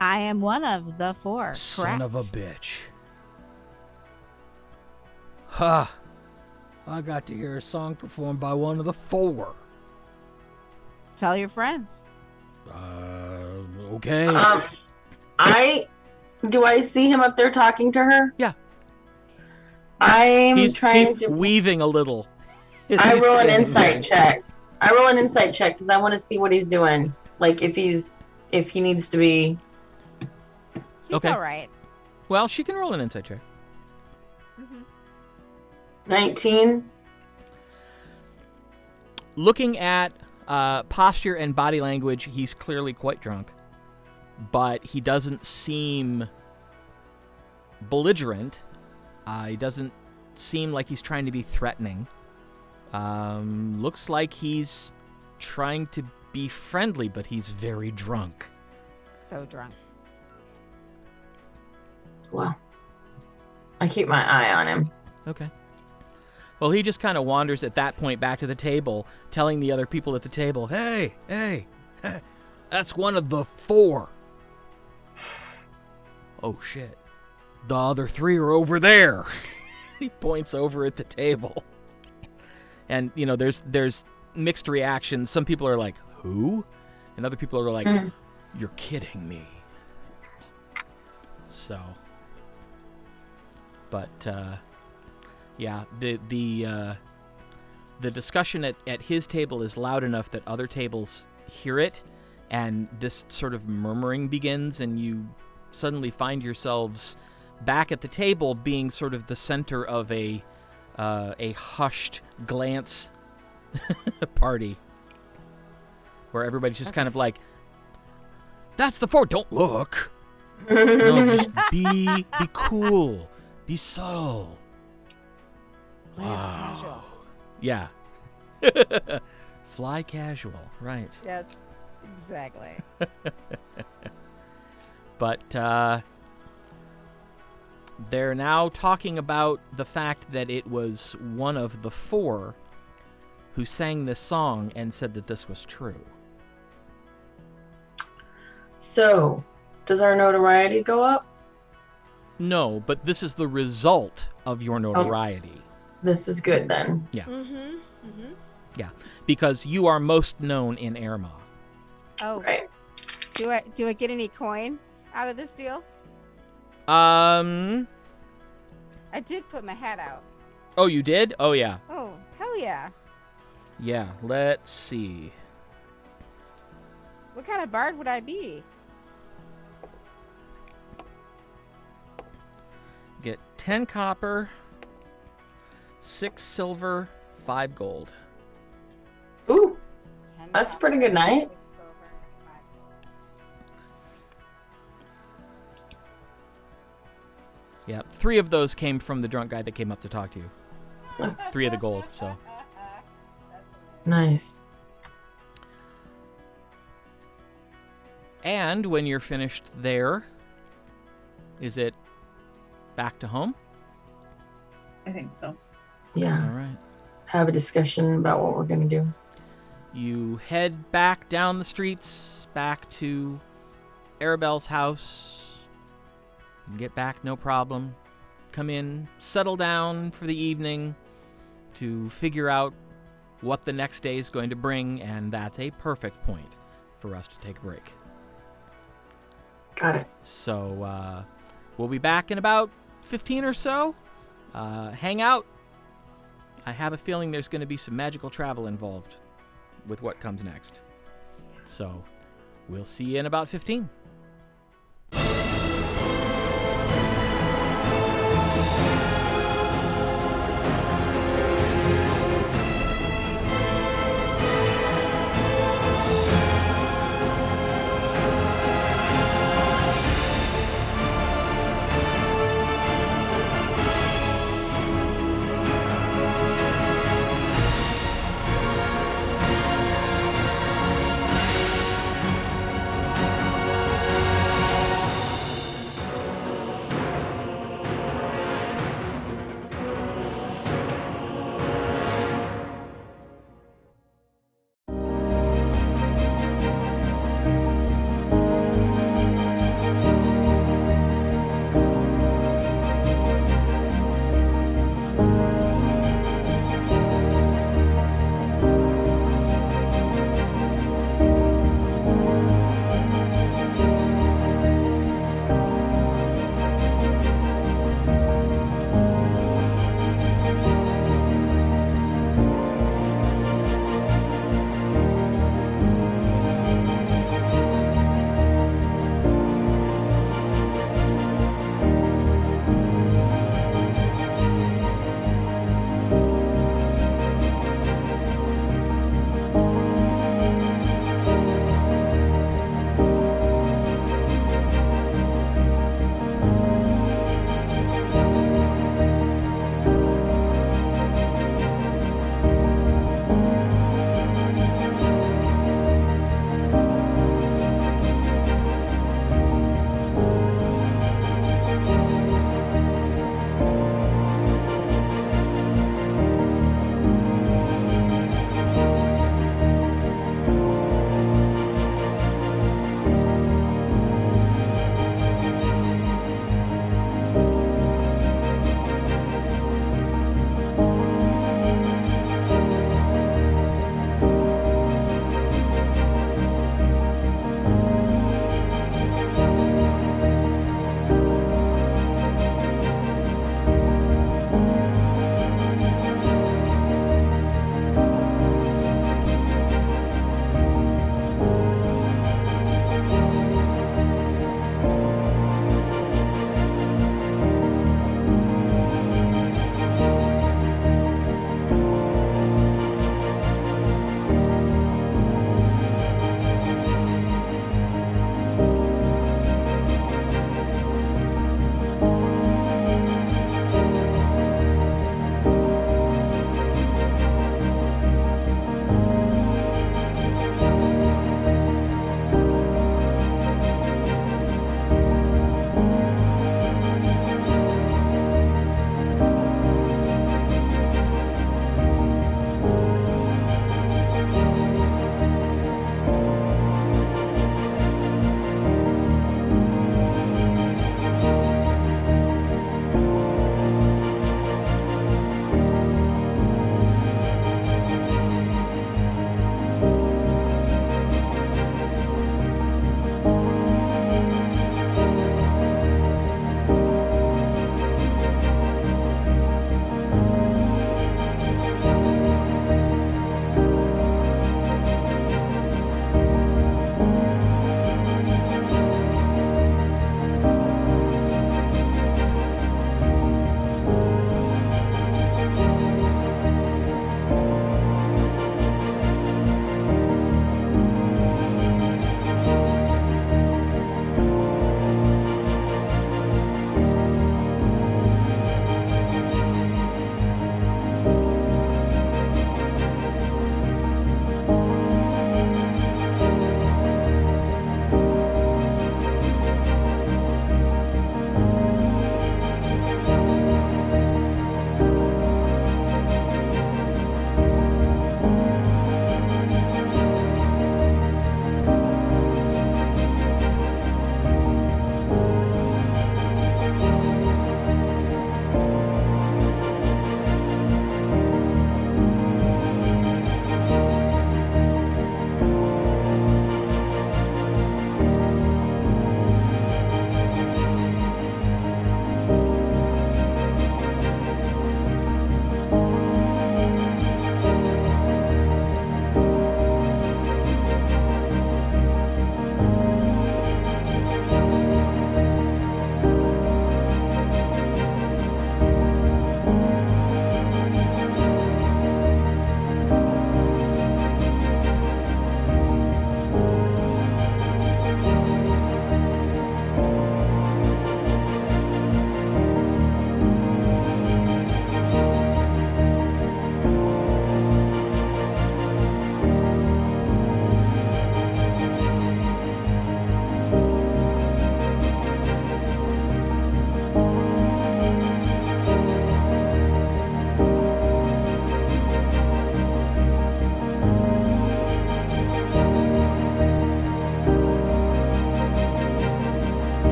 I am one of the four. Son of a correct? bitch. Ha! I got to hear a song performed by one of the 4. Tell your friends. Okay. Do I see him up there talking to her? Yeah. I'm he's trying to. weaving a little. I roll an insight check. I roll an insight check because I want to see what he's doing. If he needs to be. He's Okay. all right. Well, she can roll an insight check. 19. Looking at posture and body language, he's clearly quite drunk, but he doesn't seem belligerent. He doesn't seem like he's trying to be threatening. Looks like he's trying to be friendly, but he's very drunk. So drunk. Well, I keep my eye on him. Okay. Well, he just kind of wanders at that point back to the table, telling the other people at the table, hey, That's one of the 4. Oh, shit. The other 3 are over there. He points over at the table. And, you know, there's mixed reactions. Some people are like, who? And other people are like, you're kidding me. So, but, yeah, the discussion at his table is loud enough that other tables hear it, and this sort of murmuring begins, and you suddenly find yourselves back at the table being sort of the center of a hushed glance party where everybody's just kind of like, that's the 4, don't look. No, just be cool. Be subtle. Play it casual. Yeah. Fly casual, right. Yes, exactly. But they're now talking about the fact that it was one of the 4 who sang this song and said that this was true. So, does our notoriety go up? No, but this is the result of your notoriety. This is good then. Yeah. Mm-hmm. Mm-hmm. Yeah, because you are most known in Erma. Oh, Right. do I get any coin out of this deal? I did put my hat out. Oh, you did? Oh, yeah. Oh, hell yeah. Yeah, let's see. What kind of bard would I be? Get 10 copper, 6 silver, 5 gold. Ooh, that's a pretty good night. Yeah, 3 of those came from the drunk guy that came up to talk to you. 3 of the gold, so. Nice. And when you're finished there, is it back to home? I think so. Yeah. All right. Have a discussion about what we're going to do. You head back down the streets, back to Arabelle's house. You get back, no problem. Come in, settle down for the evening to figure out what the next day is going to bring, and that's a perfect point for us to take a break. Got it. So we'll be back in about 15 or so. Hang out. I have a feeling there's going to be some magical travel involved with what comes next. So we'll see you in about 15.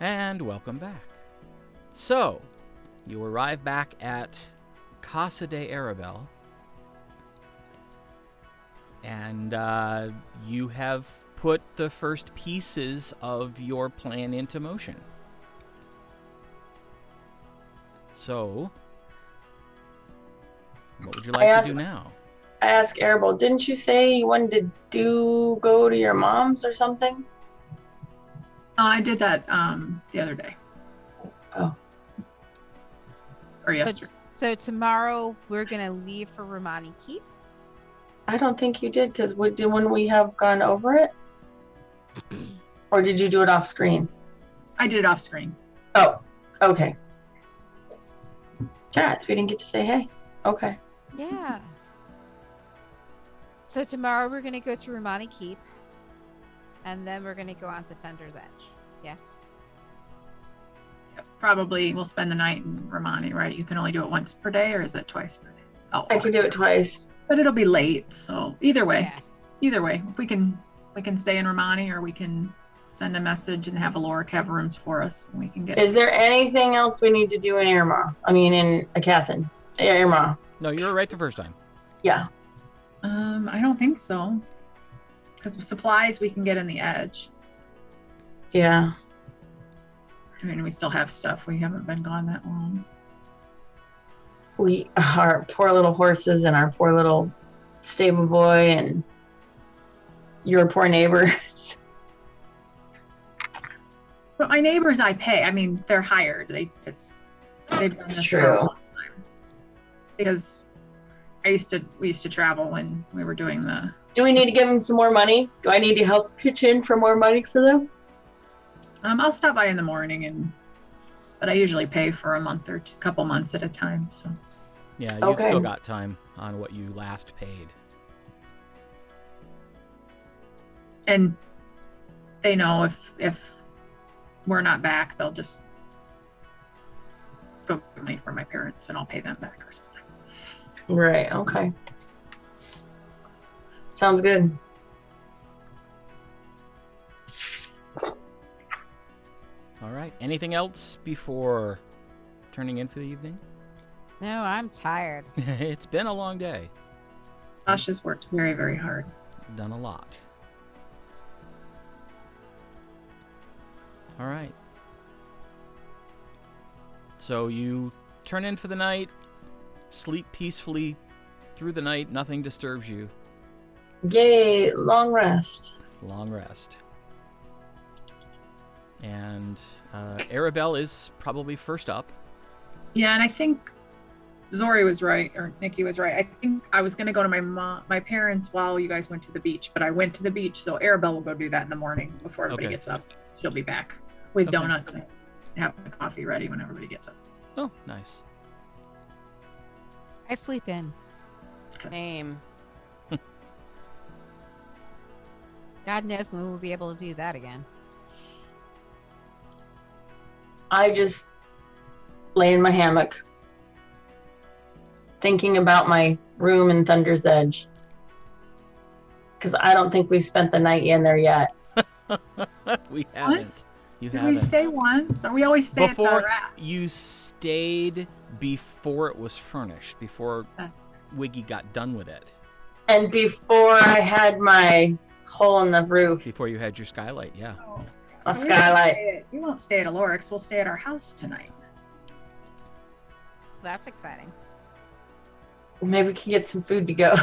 And welcome back. So, you arrive back at Casa de Arabelle. And you have put the first pieces of your plan into motion. So, what would you like to do now? I asked Arabelle, didn't you say you wanted to go to your mom's or something? I did that the other day. Oh. Or yesterday. So tomorrow we're going to leave for Remane Keep. I don't think you did, because when we have gone over it? Or did you do it off screen? I did it off screen. Oh, okay. Chats, we didn't get to say hey. Okay. Yeah. So tomorrow we're going to go to Remane Keep. And then we're going to go on to Thunder's Edge. Yes? Yep, probably we'll spend the night in Remane, right? You can only do it once per day, or is it twice per day? Oh, I can do it twice. But it'll be late, so either way. Yeah. Either way. If we can stay in Remane, or we can send a message and have Aloric have rooms for us, and we can get. Is there anything else we need to do in Irma? I mean, in Aecathan. Irma. No, you were right the first time. Yeah. I don't think so. Because supplies we can get in the Edge. Yeah. I mean, we still have stuff. We haven't been gone that long. Our poor little horses and our poor little stable boy and your poor neighbors. But my neighbors I pay. I mean, they're hired. They've done this True. for a long time. Because we used to travel when we were doing the. Do we need to give them some more money? Do I need to help pitch in for more money for them? I'll stop by in the morning, but I usually pay for a month or a couple months at a time. So. Yeah, you've Okay. still got time on what you last paid. And they know if we're not back, they'll just go get money for my parents, and I'll pay them back or something. Right. Okay. Sounds good. All right. Anything else before turning in for the evening? No, I'm tired. It's been a long day. Tasha's worked very, very hard. Done a lot. All right. So you turn in for the night, sleep peacefully through the night, nothing disturbs you. Yay, long rest. Long rest. And Arabelle is probably first up. Yeah, and I think Zori was right, or Nikki was right. I think I was going to go to my parents while you guys went to the beach, but I went to the beach, so Arabelle will go do that in the morning before everybody Okay. gets up. She'll be back with Okay. donuts and have the coffee ready when everybody gets up. Oh, nice. I sleep in. 'Cause Name. God knows when we'll be able to do that again. I just lay in my hammock, thinking about my room in Thunder's Edge. Because I don't think we've spent the night in there yet. We haven't. Once? You Did haven't. we stay once? Or we always stay Before at the rat? you stayed before it was furnished, before Wiggy got done with it, And before I had my hole in the roof. before you had your skylight. Yeah. Oh, A so skylight. we won't stay at Aloric's. We'll stay at our house tonight. That's exciting. Maybe we can get some food to go.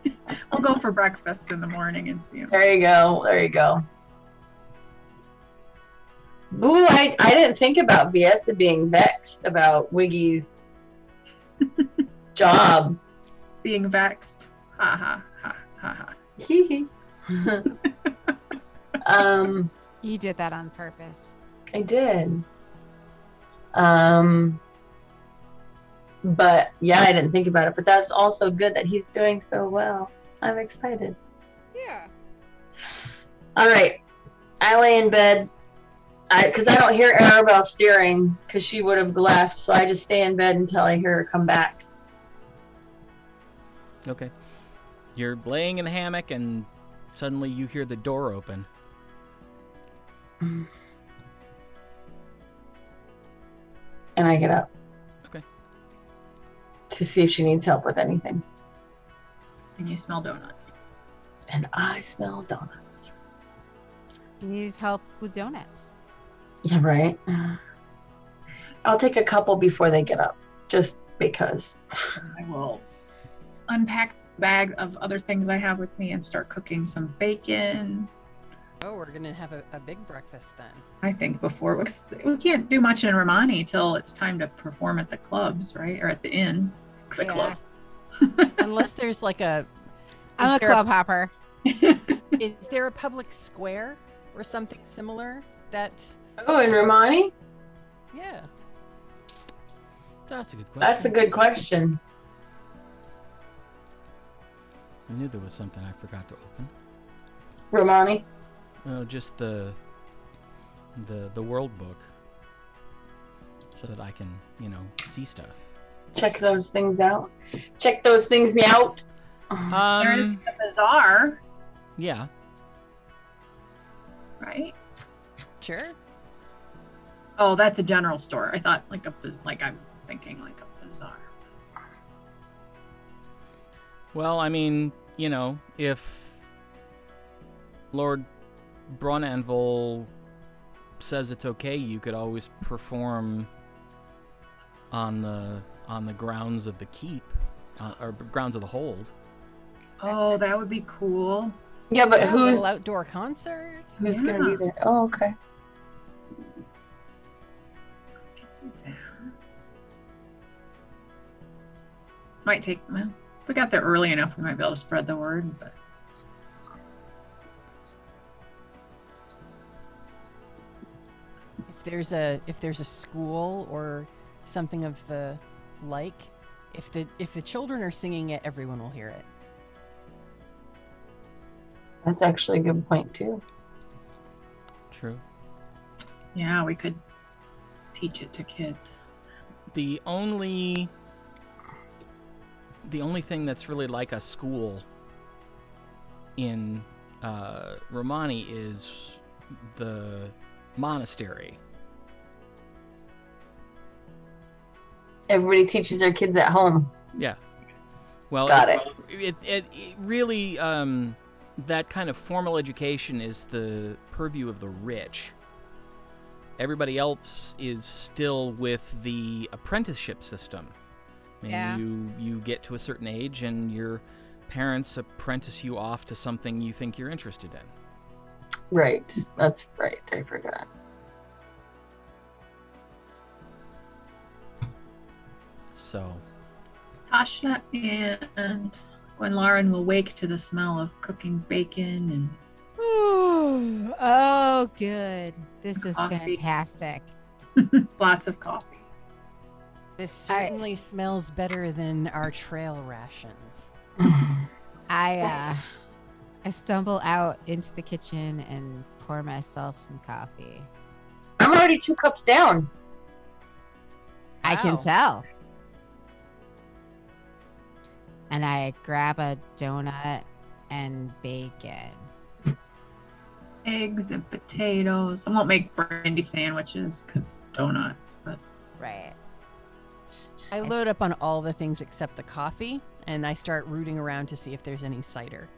We'll go for breakfast in the morning and see him. There you go. There you go. Ooh, I didn't think about Viesa being vexed about Wiggy's job. Being vexed. Ha ha ha ha ha. Hee hee. You did that on purpose. I did. But yeah, I didn't think about it. But that's also good that he's doing so well. I'm excited. Yeah. All right. I lay in bed. Because I don't hear Arabelle steering because she would have left. So I just stay in bed until I hear her come back. Okay. You're laying in the hammock and suddenly you hear the door open. And I get up. Okay. To see if she needs help with anything. And you smell donuts. And I smell donuts. He needs help with donuts. Yeah, right. I'll take a couple before they get up, just because. I will unpack the bag of other things I have with me and start cooking some bacon. Oh, we're gonna have a big breakfast then. I think before we can't do much in Remane till it's time to perform at the clubs, right? Or at the inns. The Yeah. clubs. Unless there's like a. I'm a is there club hopper. Is there a public square or something similar that? Oh, in Remane? Yeah. That's a good question. That's a good question. I knew there was something I forgot to open. Remane? Just the world book, so that I can, see stuff. Check those things out. Check those things me out. There is the bazaar, Yeah. right? Sure. Oh, that's a general store. I thought I was thinking like a bazaar. Well, I mean, if Lord Brawnanvil says it's okay, you could always perform on the grounds of the keep, or grounds of the hold. Oh, that would be cool. Yeah, but Yeah, a who's little outdoor concert? gonna be there? Oh, okay. Could do that. Might take. Well, if we got there early enough, we might be able to spread the word. But If there's a school or something of the like, if the children are singing it, everyone will hear it. That's actually a good point too. True. yeah, we could teach it to kids. The only thing that's really like a school in Remane is the monastery. Everybody teaches their kids at home. Yeah. Well, Got it really that kind of formal education is the purview of the rich. Everybody else is still with the apprenticeship system. I mean, Yeah. you get to a certain age and your parents apprentice you off to something you think you're interested in. Right. That's right. I forgot. So, Tasha and Gwen Lauren will wake to the smell of cooking bacon and Oh, good. This is Coffee. fantastic. lots of coffee. This certainly smells better than our trail rations. I stumble out into the kitchen and pour myself some coffee. I'm already 2 cups down. I can Wow. tell. And I grab a donut and bacon. Eggs and potatoes. I won't make brandy sandwiches because donuts, but Right. I load up on all the things except the coffee, and I start rooting around to see if there's any cider.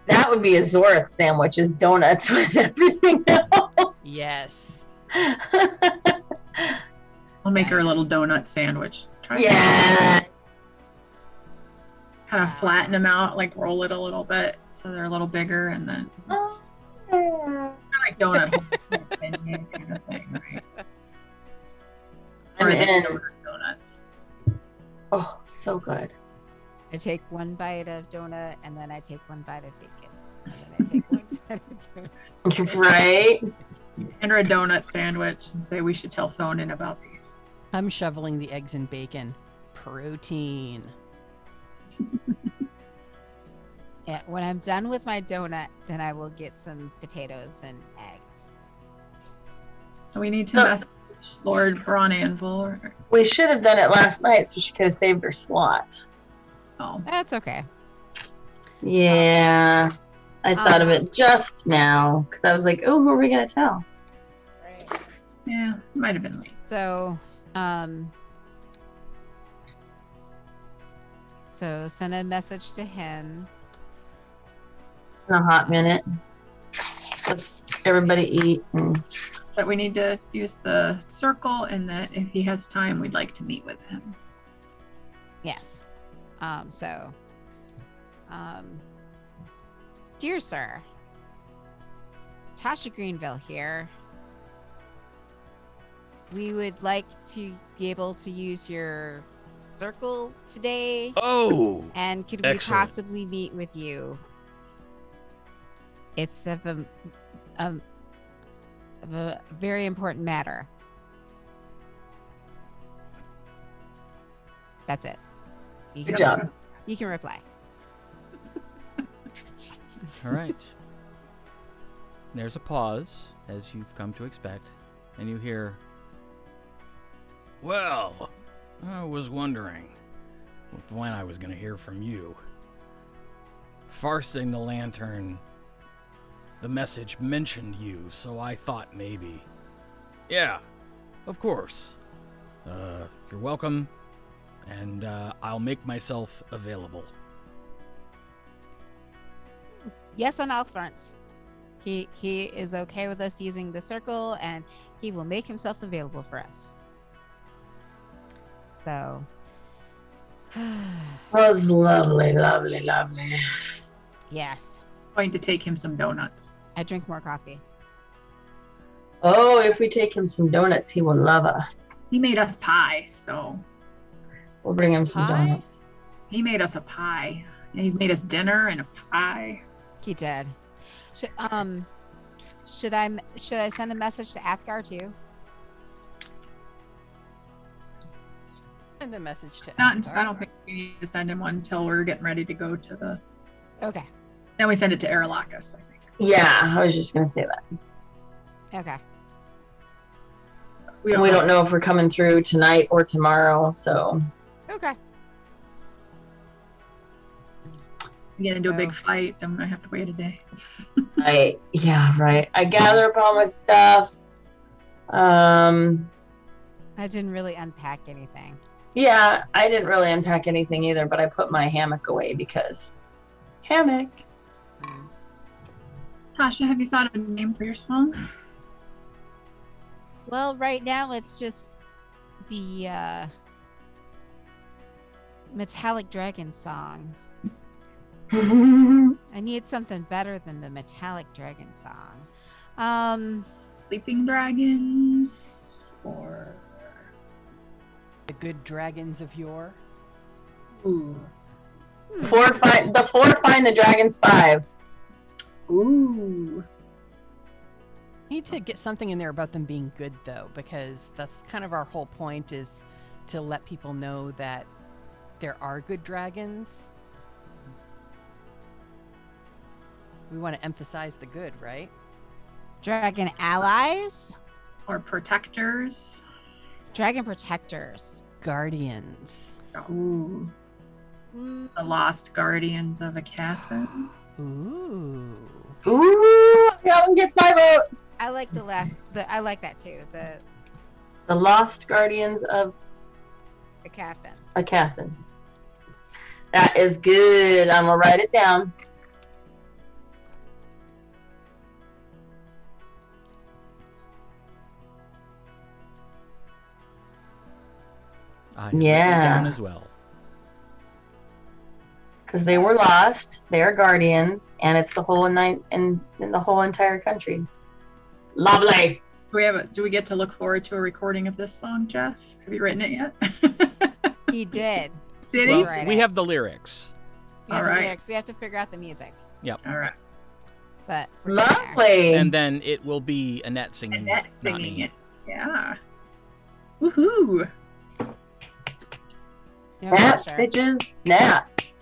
That would be a Zorath sandwich, is donuts with everything else. Yes. I'll make her a little donut sandwich. Try Yeah. Kind of flatten them out, like roll it a little bit so they're a little bigger, and then Oh, kind of like donut beignet kind of thing, right? I'm Or the in. donuts. Oh, so good. I take one bite of donut and then I take one bite of bacon. And then I take one bite of donut. Right? And her a donut sandwich and say we should tell Thonin about these. I'm shoveling the eggs and bacon. Protein. Yeah, when I'm done with my donut, then I will get some potatoes and eggs. So we need to Look. message Lord Brawnanvil. We should have done it last night so she could have saved her slot. Oh, That's okay. Yeah. I thought of it just now because I was like, oh, who are we going to tell? Right. yeah, might have been late. So, So send a message to him. In a hot minute. Let's everybody eat. But we need to use the circle, and that if he has time, we'd like to meet with him. Yes. Dear sir, Tasha Greenville here. We would like to be able to use your circle today. Oh! And could we excellent. possibly meet with you? It's of a very important matter. That's it. Good job. You can reply. All right. There's a pause, as you've come to expect, and you hear, "Well, I was wondering when I was going to hear from you. Farsing the lantern, the message mentioned you, so I thought maybe. Yeah, of course. You're welcome, and I'll make myself available." Yes, on all fronts. He is okay with us using the circle, and he will make himself available for us. So. That was lovely, lovely, lovely. Yes. Going to take him some donuts. I drink more coffee. Oh, if we take him some donuts, he will love us. He made us pie, so We'll bring him some Pie? donuts. he made us a pie. And he made us dinner and a pie. He did. Should I send a message to Athgar too? Send a message to I Aecathan. don't think we need to send him one until we're getting ready to go to the. Okay. Then we send it to Aerolacus, I think. Yeah, I was just gonna say that. Okay. We don't know if we're coming through tonight or tomorrow, so Okay. Get into a big So- fight, then we might have to wait a day. right. I gather up all my stuff. I didn't really unpack anything. Yeah, I didn't really unpack anything either, but I put my hammock away because hammock. Tasha, have you thought of a name for your song? Well, right now it's just the Metallic Dragon song. I need something better than the Metallic Dragon song. Sleeping Dragons? Or. The good dragons of yore. Ooh. The four find the dragons 5. Ooh. Need to get something in there about them being good, though, because that's kind of our whole point, is to let people know that there are good dragons. We want to emphasize the good, right? Dragon allies? Or Protectors? Dragon protectors. Guardians. Ooh. Mm, The Lost Guardians of Aecathan. Ooh. Ooh, that one gets my vote. I like I like that too. The The Lost Guardians of Aecathan. Aecathan. That is good. I'm gonna write it down. I have written it Yeah. down as well. Because they were lost, they are guardians, and it's the whole in the whole entire country. Lovely. Do we get to look forward to a recording of this song, Jeff? Have you written it yet? He did. Did Well, he? Right. we have the lyrics. We have All the right. lyrics. We have to figure out the music. All right. But we're getting there. Lovely. And then it will be Annette singing, Annette not singing me. it. Yeah. Woohoo. No Snaps, pressure. bitches, snaps.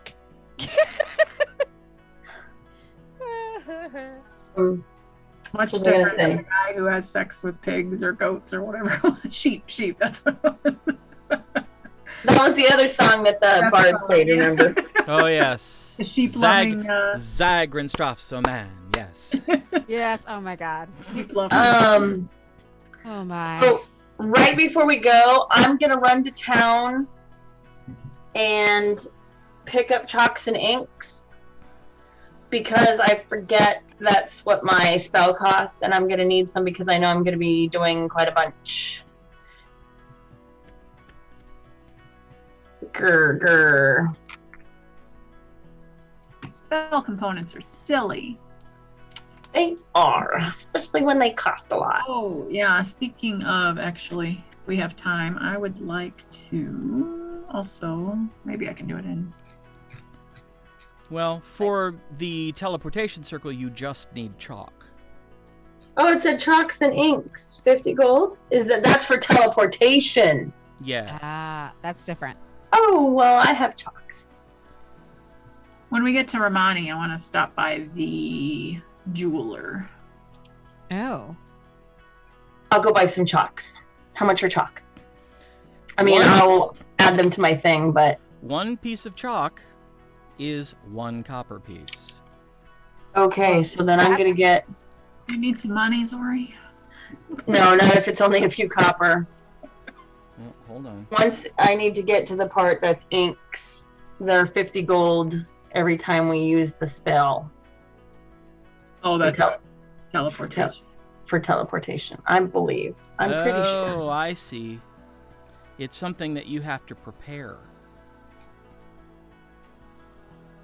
Much What was I gonna different than say? the guy who has sex with pigs or goats or whatever. sheep. That's what it was. That was the other song that the That's bard the song, played, yeah. remember? Oh, yes. The sheep Zag, loving. Zagrenstraff, so man, yes. Yes. Oh my God. Sheep loving. Oh my. So right before we go, I'm gonna run to town and pick up chalks and inks because I forget that's what my spell costs, and I'm gonna need some because I know I'm gonna be doing quite a bunch. Grr. Spell components are silly. They are, especially when they cost a lot. Oh, yeah. Speaking of, actually, we have time. I would like to also, maybe I can do it in. Well, for the teleportation circle, you just need chalk. Oh, it said chalks and inks, 50 gold. That's for teleportation? Yeah. Ah, that's different. Oh, well, I have chalks. When we get to Remane, I want to stop by the jeweler. Oh. I'll go buy some chalks. How much are chalks? I mean, One. I'll add them to my thing, but... 1 piece of chalk is 1 copper piece. Okay, so then I'm going to get... You need some money, Zori? No, not if it's only a few copper. Oh, hold on. Once I need to get to the part that's inks, they're 50 gold every time we use the spell. Oh, that's Tel- teleportation. For teleportation, I believe. I'm pretty sure. Oh, I see. It's something that you have to prepare.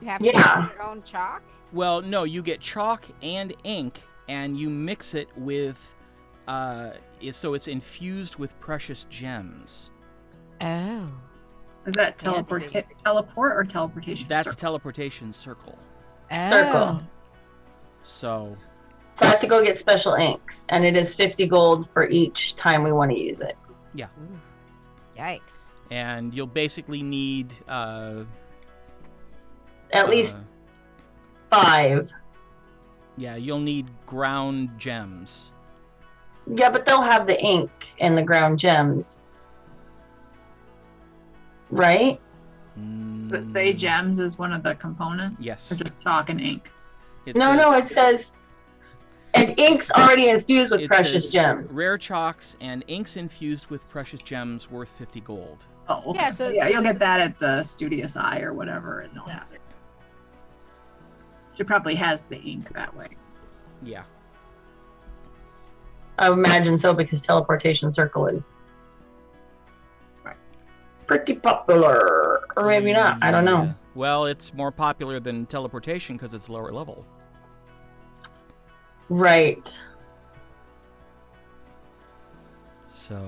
You have to Yeah. make your own chalk? Well, no, you get chalk and ink, and you mix it with, so it's infused with precious gems. Oh. Is that Fancy. teleport or teleportation? That's circle? teleportation circle. Oh. Circle. So, So I have to go get special inks, and it is 50 gold for each time we want to use it. yeah. Ooh. Yikes. And you'll basically need, At least 5. yeah, you'll need ground gems. Yeah, but they'll have the ink and the ground gems. Right? Does it say gems is one of the components? Yes. Or just chalk and ink? It No, says- it says... And ink's already infused with it precious says gems. Rare chalks and inks infused with precious gems worth 50 gold. Oh, okay. Yeah, so- yeah, so you'll it's- get that at the Studious Eye or whatever, and they'll have it. She probably has the ink that way. Yeah. I would imagine so, because teleportation circle is Right. pretty popular. Or maybe not. I don't know. Yeah. Well, it's more popular than teleportation because it's lower level. Right. So,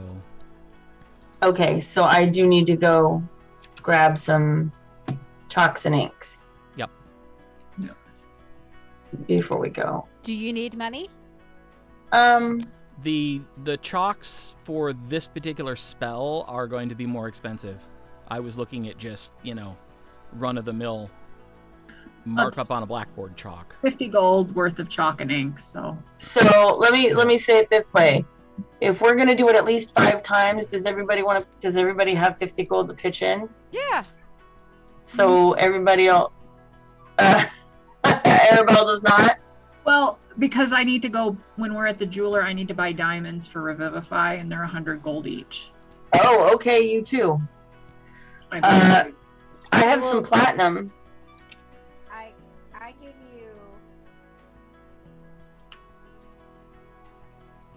Okay, so I do need to go grab some chalks and inks. Yep. Yep. Before we go. Do you need money? the chalks for this particular spell are going to be more expensive. I was looking at just, run-of-the-mill markup on a blackboard chalk. 50 gold worth of chalk and ink, so. So let me say it this way. If we're gonna do it at least 5 times, does everybody have 50 gold to pitch in? Yeah. So everybody else, Arabelle does not? Well, because I need to go, when we're at the jeweler, I need to buy diamonds for Revivify, and they're 100 gold each. Oh, okay, you too. I have some platinum. I give you.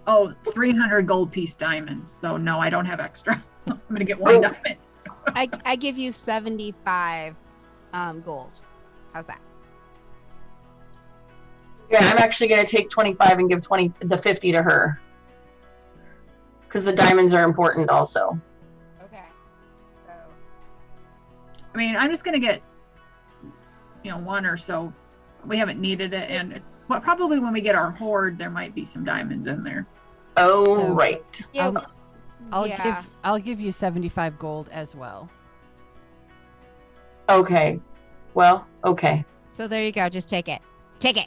Oh, 300 gold piece diamond. So no, I don't have extra. I'm gonna get one diamond. I give you 75 gold. How's that? Yeah, I'm actually gonna take 25 and give the 50 to her. Because the diamonds are important also. Okay. So. I mean, I'm just gonna get, one or so. We haven't needed it, and probably when we get our hoard, there might be some diamonds in there. Oh, So- right. Yeah. I'll give you 75 gold as well. Okay. Well, okay. So there you go. Just take it. Take it.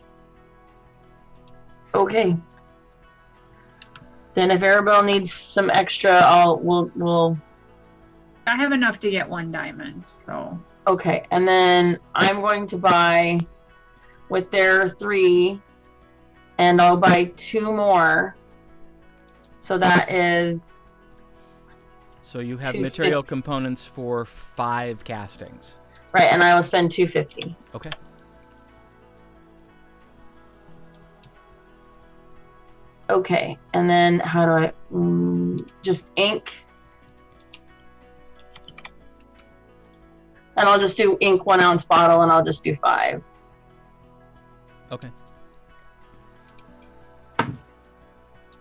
Okay. Then if Arabelle needs some extra, we'll I have enough to get one diamond, so. okay. And then I'm going to buy with their 3, and I'll buy 2 more. So that is So you have 250. material components for 5 castings. Right, and I will spend 250. Okay. Okay, and then how do I just ink? And I'll just do ink 1 ounce bottle, and I'll just do 5. Okay. I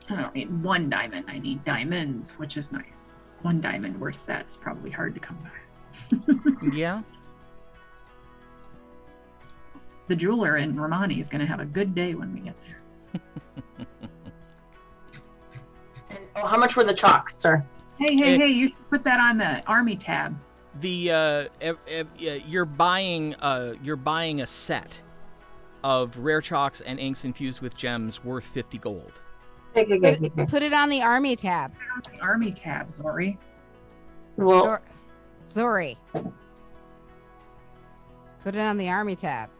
don't need 1 diamond. I need diamonds, which is nice. 1 diamond worth that is probably hard to come by. Yeah. The jeweler in Remane is going to have a good day when we get there. And, how much were the chalks, sir? Hey, you should put that on the army tab. The you're buying a set of rare chalks and inks infused with gems worth 50 gold. Put it on the army tab. The army tab, Zori. Well, Zori. Put it on the army tab.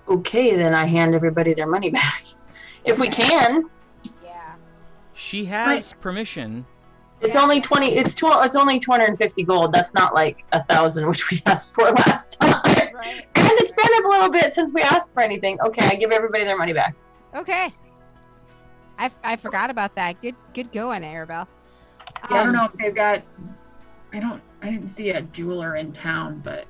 okay, then I hand everybody their money back. If we can. Yeah. She has permission. It's only 20. It's only 250 gold. That's not like 1,000, which we asked for last time. Right. And it's been a little bit since we asked for anything. Okay, I give everybody their money back. Okay. I forgot about that. Good going, Arabelle. I don't know if they've got. I didn't see a jeweler in town, but.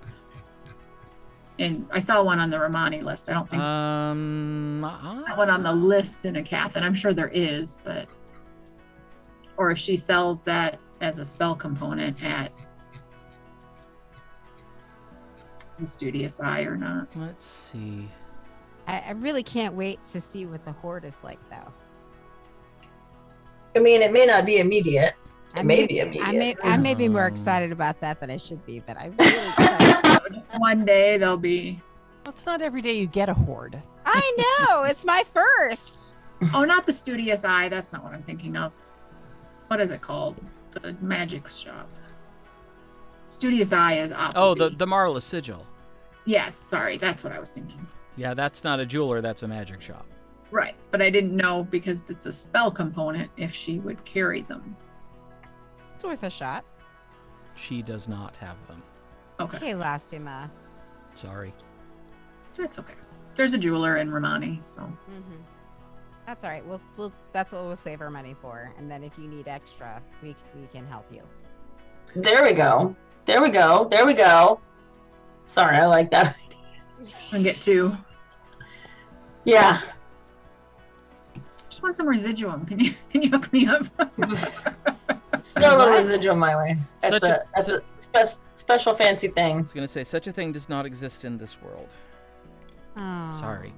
And I saw one on the Remane list. I don't think that one on the list in Aecathan. I'm sure there is, but or if she sells that as a spell component at the Studious Eye or not. Let's see. I really can't wait to see what the horde is like, though. I mean, it may not be immediate. It may be immediate. I may be more excited about that than I should be, but I'm really excited. Just one day they'll be. Well, it's not every day you get a horde. I know, it's my first. Oh, not the Studious Eye. That's not what I'm thinking of. What is it called? The magic shop. Studious Eye is opposite. Oh, the Marvelous Sigil. Yes, sorry, that's what I was thinking. Yeah, that's not a jeweler. That's a magic shop. Right, but I didn't know because it's a spell component if she would carry them. It's worth a shot. She does not have them. Okay, Okay, Lastima. Sorry. that's okay. There's a jeweler in Remane, so. Mm-hmm. That's all right. We'll that's what we'll save our money for, and then if you need extra, we can help you. There we go. There we go. There we go. Sorry, I like that. And get 2. Yeah. Just want some residuum. Can you hook me up? Still a residual my way. That's Such a special fancy thing. I was gonna say such a thing does not exist in this world. Oh. Sorry.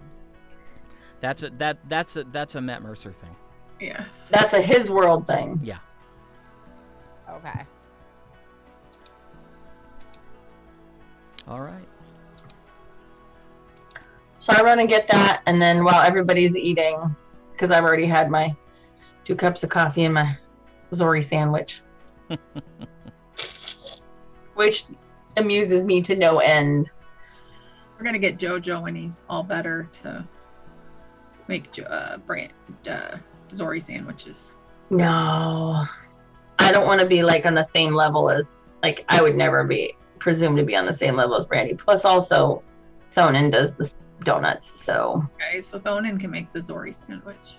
That's a Matt Mercer thing. Yes. That's a his world thing. Yeah. Okay. All right. So I run and get that, and then while everybody's eating, because I've already had my 2 cups of coffee and my Zori sandwich, which amuses me to no end. We're gonna get JoJo when he's all better to make Zori sandwiches. No, I don't want to be like on the same level as, like, I would never be presumed to be on the same level as Brandy. Plus, also, Thonin does the donuts, so. Okay, so Thonin can make the Zori sandwich.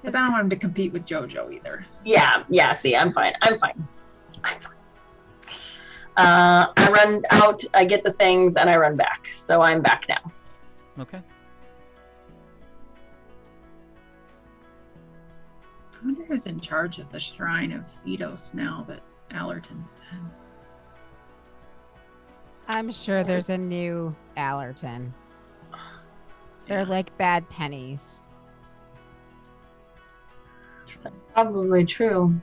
But I don't want him to compete with JoJo either. Yeah. See, I'm fine. I run out, I get the things, and I run back. So I'm back now. Okay. I wonder who's in charge of the Shrine of Eidos now that Allerton's dead. I'm sure there's a new Allerton. They're like bad pennies. Probably true.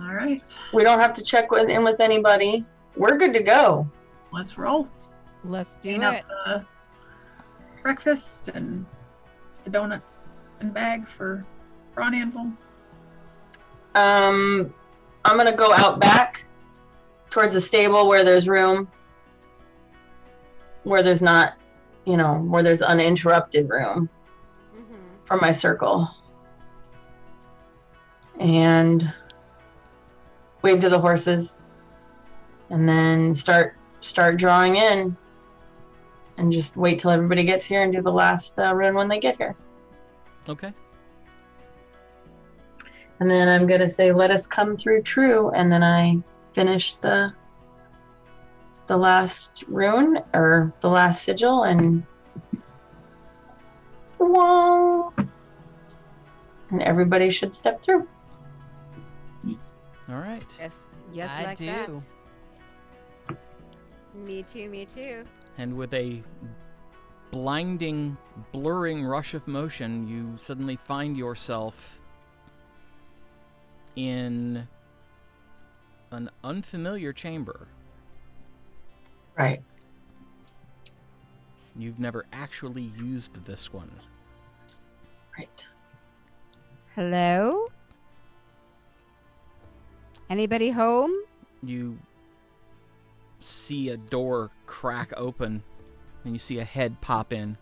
All right, We don't have to check in with anybody. We're good to go. let's roll. Let's do Clean up it. the breakfast and the donuts and bag for Brawnanvil. I'm gonna go out back towards the stable where there's room, where there's not, where there's uninterrupted room Mm-hmm. for my circle. and wave to the horses, and then start drawing in, and just wait till everybody gets here and do the last run when they get here. Okay. And then I'm gonna say, "Let us come through true," and then I finish the last rune or the last sigil, and everybody should step through. All right. Yes, I like do. that. Me too. And with a blinding, blurring rush of motion, you suddenly find yourself in an unfamiliar chamber. Right. You've never actually used this one. Right. Hello? Anybody home? You see a door crack open, and you see a head pop in.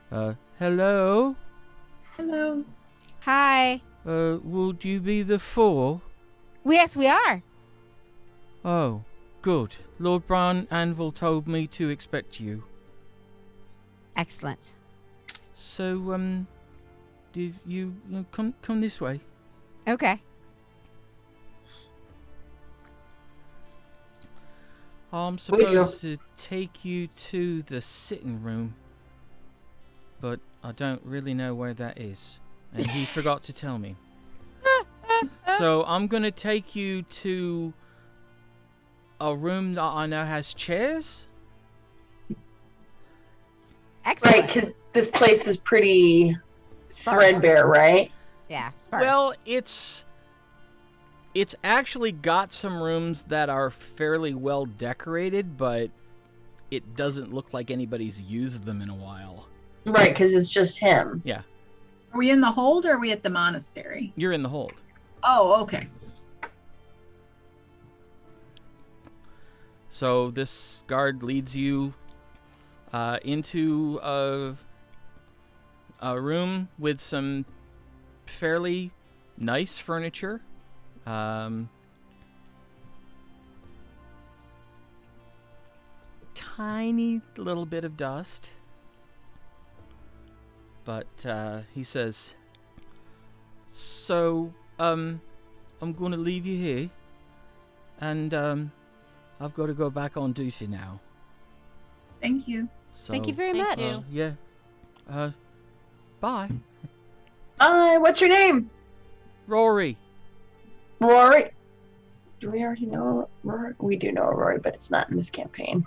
Hello? Hello. Hi. Would you be the four? Yes, we are. Oh, good. Lord Bonethane told me to expect you. Excellent. So, do you come this way? Okay. I'm Where you go? supposed to take you to the sitting room, but I don't really know where that is, and he forgot to tell me. So I'm gonna take you to a room that I know has chairs. Excellent. Right, because this place is pretty Sparse. threadbare, right? Yeah, sparse. Well, it's actually got some rooms that are fairly well decorated, but it doesn't look like anybody's used them in a while. Right, because it's just him. Yeah, Are we in the hold or are we at the monastery? you're in the hold. Oh, okay. So this guard leads you into a room with some fairly nice furniture. Tiny little bit of dust. But he says, so, I'm going to leave you here. And I've got to go back on duty now. Thank you. So, Thank you very Thank much. you. yeah. Bye. Hi, what's your name? Rory. Rory. Do we already know Rory? We do know Rory, but it's not in this campaign.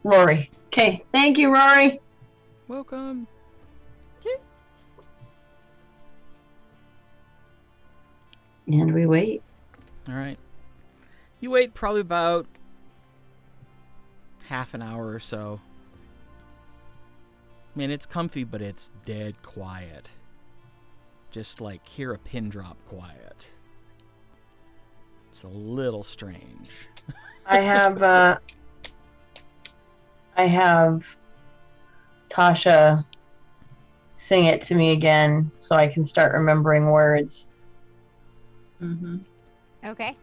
Rory. Okay, thank you, Rory. Welcome. And we wait. All right. You wait probably about half an hour or so. I mean, it's comfy, but it's dead quiet. Just like hear a pin drop quiet. It's a little strange. I have Tasha sing it to me again so I can start remembering words. Mm-hmm. Okay.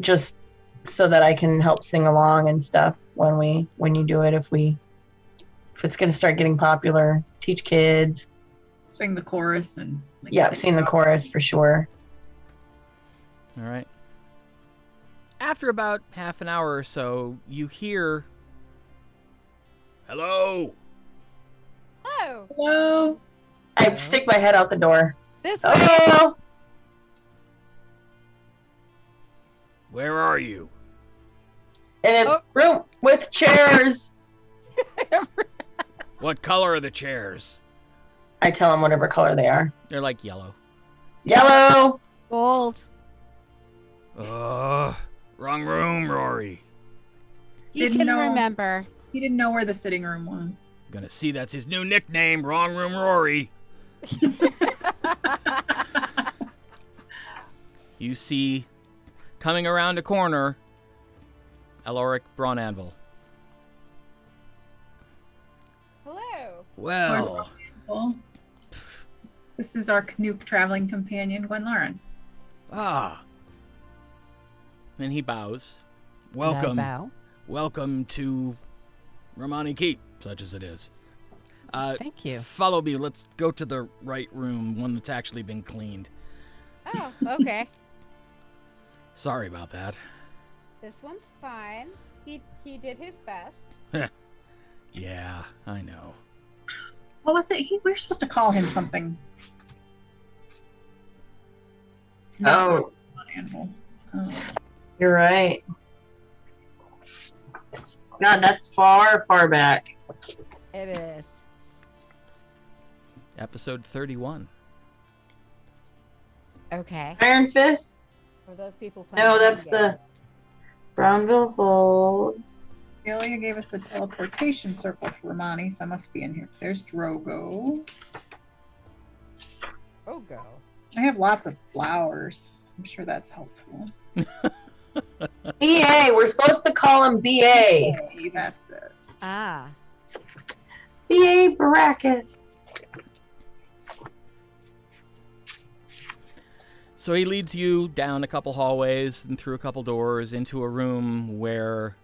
Just so that I can help sing along and stuff when you do it, if it's gonna start getting popular, teach kids. Sing the chorus and. Yeah, I've seen the chorus for sure. All right. After about half an hour or so, you hear, "Hello." Oh, Hello. I stick my head out the door. this way. Oh, Where are you? in a room with chairs. What color are the chairs? I tell them whatever color they are. They're like yellow. Yellow. Gold. Wrong room, Rory. You Didn't can know. remember. He didn't know where the sitting room was. Gonna see that's his new nickname, Wrong Room Rory. You see, coming around a corner, Aloric Brawnanvil. Hello. Well, Well, this is our new traveling companion, Gwen Lauren. Ah. And he bows. I Welcome. bow. Welcome to Remane Keep, such as it is. Thank you. Follow me. Let's go to the right room, one that's actually been cleaned. Oh, okay. Sorry about that. This one's fine. He did his best. Yeah, I know. What was it? We were supposed to call him something. Oh, Animal. Oh. you're right. God, that's far, far back. It is. Episode 31. Okay. Iron Fist? For those people playing. No, that's game. the Brownville Fold. Ilya gave us the teleportation circle for Romani, so I must be in here. There's Drogo. Oh, go. I have lots of flowers. I'm sure that's helpful. BA, we're supposed to call him BA. Hey, that's it. Ah. BA Baracus. So he leads you down a couple hallways and through a couple doors into a room where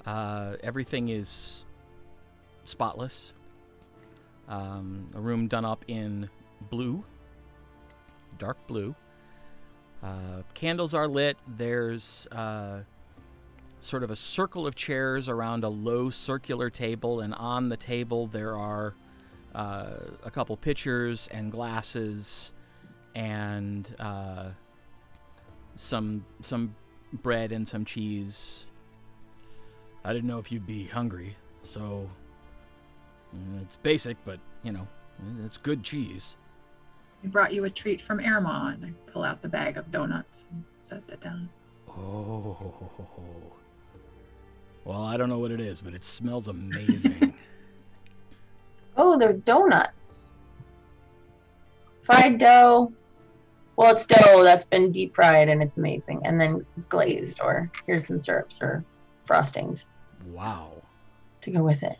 everything is spotless. A room done up in blue, dark blue. Candles are lit. There's sort of a circle of chairs around a low circular table, and on the table there are a couple pitchers and glasses and some bread and some cheese. I didn't know if you'd be hungry, so it's basic, but it's good cheese. We brought you a treat from Airmon. I pull out the bag of donuts and set that down. Oh, well, I don't know what it is, but it smells amazing. Oh, they're donuts. Fried dough. Well, it's dough that's been deep fried and it's amazing. And then glazed, or here's some syrups or frostings Wow. to go with it.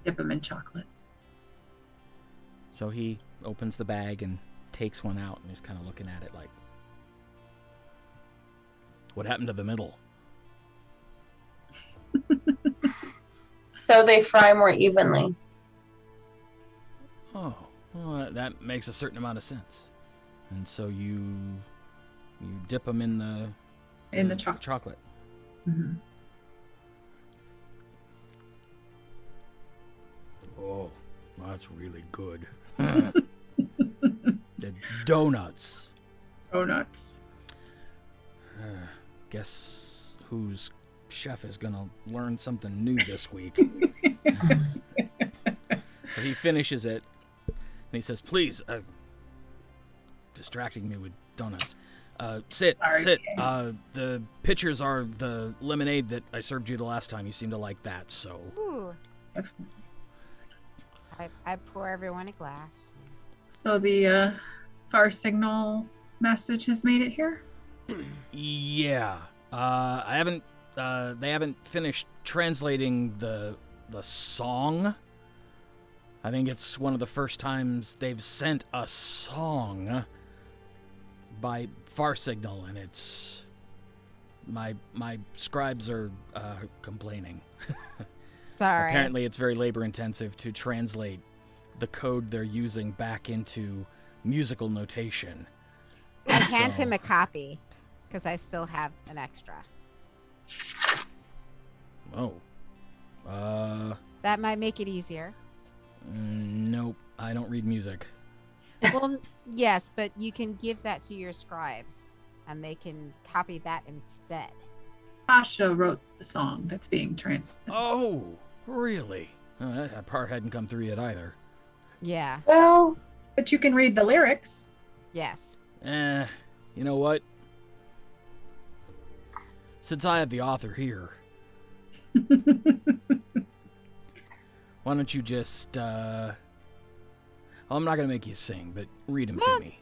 Dip them in chocolate. So he opens the bag and takes one out, and he's kind of looking at it like, what happened to the middle? So they fry more evenly. Oh, well, that makes a certain amount of sense. And so you dip them in the chocolate. Mm-hmm. Oh, well, that's really good. The donuts. Donuts. Guess whose chef is gonna learn something new this week. So he finishes it, and he says, "Please, distracting me with donuts. Sit. The pitchers are the lemonade that I served you the last time. You seem to like that, so." Ooh. I pour everyone a glass. So the far signal message has made it here? Yeah. I haven't. They haven't finished translating the song. I think it's one of the first times they've sent a song by far signal, and it's my scribes are complaining. Sorry. Apparently, it's very labor intensive to translate the code they're using back into musical notation. I hand him a copy because I still have an extra. Oh. That might make it easier. Nope. I don't read music. Well, yes, but you can give that to your scribes, and they can copy that instead. Tasha wrote the song that's being translated. Oh, really? Oh, that part hadn't come through yet either. Yeah. Well, But you can read the lyrics. Yes. You know what? Since I have the author here, why don't you just, I'm not going to make you sing, but read them to me.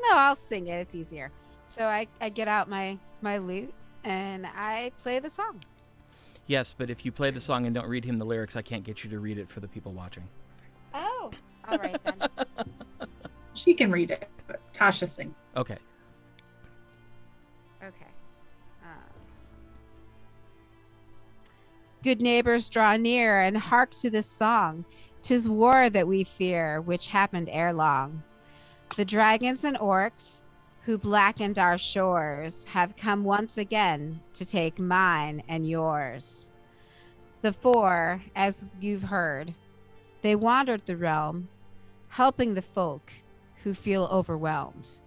No, I'll sing it. It's easier. So I get out my lute, and I play the song. Yes, but if you play the song and don't read him the lyrics, I can't get you to read it for the people watching. Oh. All right, then. She can read it, but Tasha sings. Okay. Okay. Good neighbors, draw near and hark to this song. 'Tis war that we fear, which happened ere long. The dragons and orcs who blackened our shores have come once again to take mine and yours. The four, as you've heard, they wandered the realm, helping the folk who feel overwhelmed.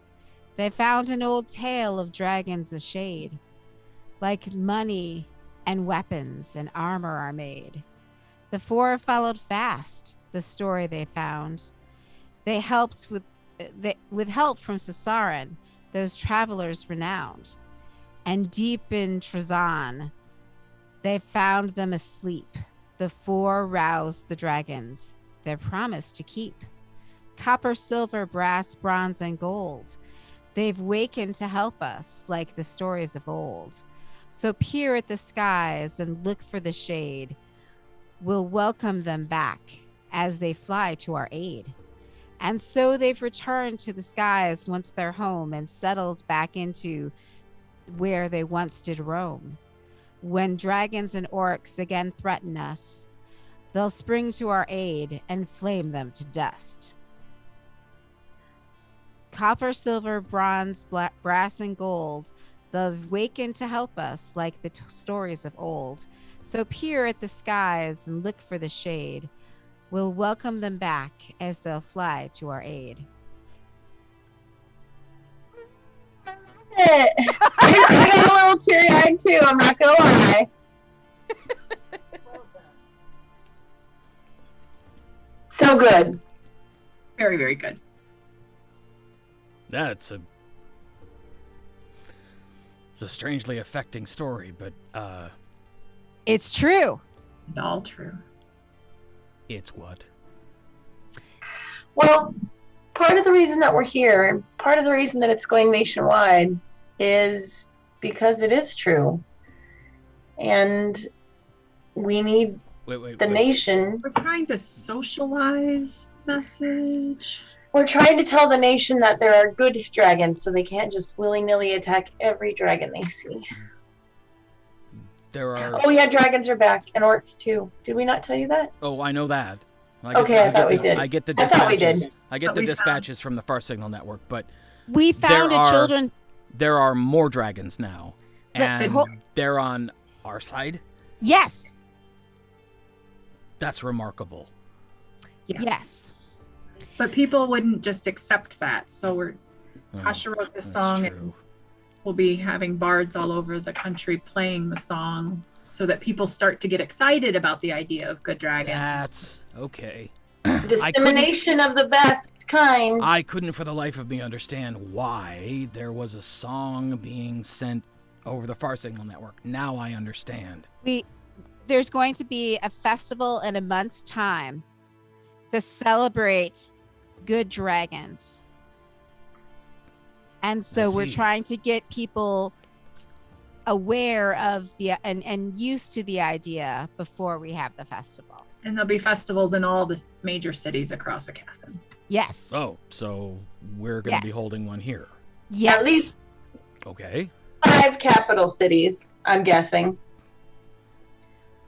They found an old tale of dragons a shade, like money and weapons and armor are made. The four followed fast the story they found. They helped with help from Sasaran, those travelers renowned. And deep in Trezan, they found them asleep. The four roused the dragons, their promise to keep. Copper, silver, brass, bronze, and gold. They've wakened to help us like the stories of old. So peer at the skies and look for the shade. We'll welcome them back as they fly to our aid. And so they've returned to the skies once they're home and settled back into where they once did roam. When dragons and orcs again threaten us, they'll spring to our aid and flame them to dust. Copper, silver, bronze, brass, and gold, they've wakened to help us like the stories of old. So peer at the skies and look for the shade. We'll welcome them back as they'll fly to our aid. I got a little teary-eyed too, I'm not gonna lie. So good. Very, very good. It's a strangely affecting story, but It's true. And all true. it's what? Well, part of the reason that we're here and part of the reason that it's going nationwide is because it is true. And we need the nation. We're trying to socialize message. We're trying to tell the nation that there are good dragons, so they can't just willy-nilly attack every dragon they see. There are. Oh yeah, dragons are back, and orcs too. Did we not tell you that? Oh, I know that. I thought we did. I get the I thought we dispatches. did. I get the dispatches from the Far Signal Network, but We found children. there are more dragons now, and whole- they're on our side. Yes. That's remarkable. Yes. But people wouldn't just accept that. So Oh, Tasha wrote this that's song, true. and we'll be having bards all over the country playing the song so that people start to get excited about the idea of good dragons. That's okay. Dissemination of the best kind. I couldn't for the life of me understand why there was a song being sent over the Far Signal Network. Now I understand. There's going to be a festival in a month's time to celebrate good dragons. And so we're see. trying to get people aware of the and used to the idea before we have the festival. And there'll be festivals in all the major cities across Aecathan. Yes. Oh, so we're going to be Yes. holding one here. Yes. At least Okay. 5 capital cities, I'm guessing.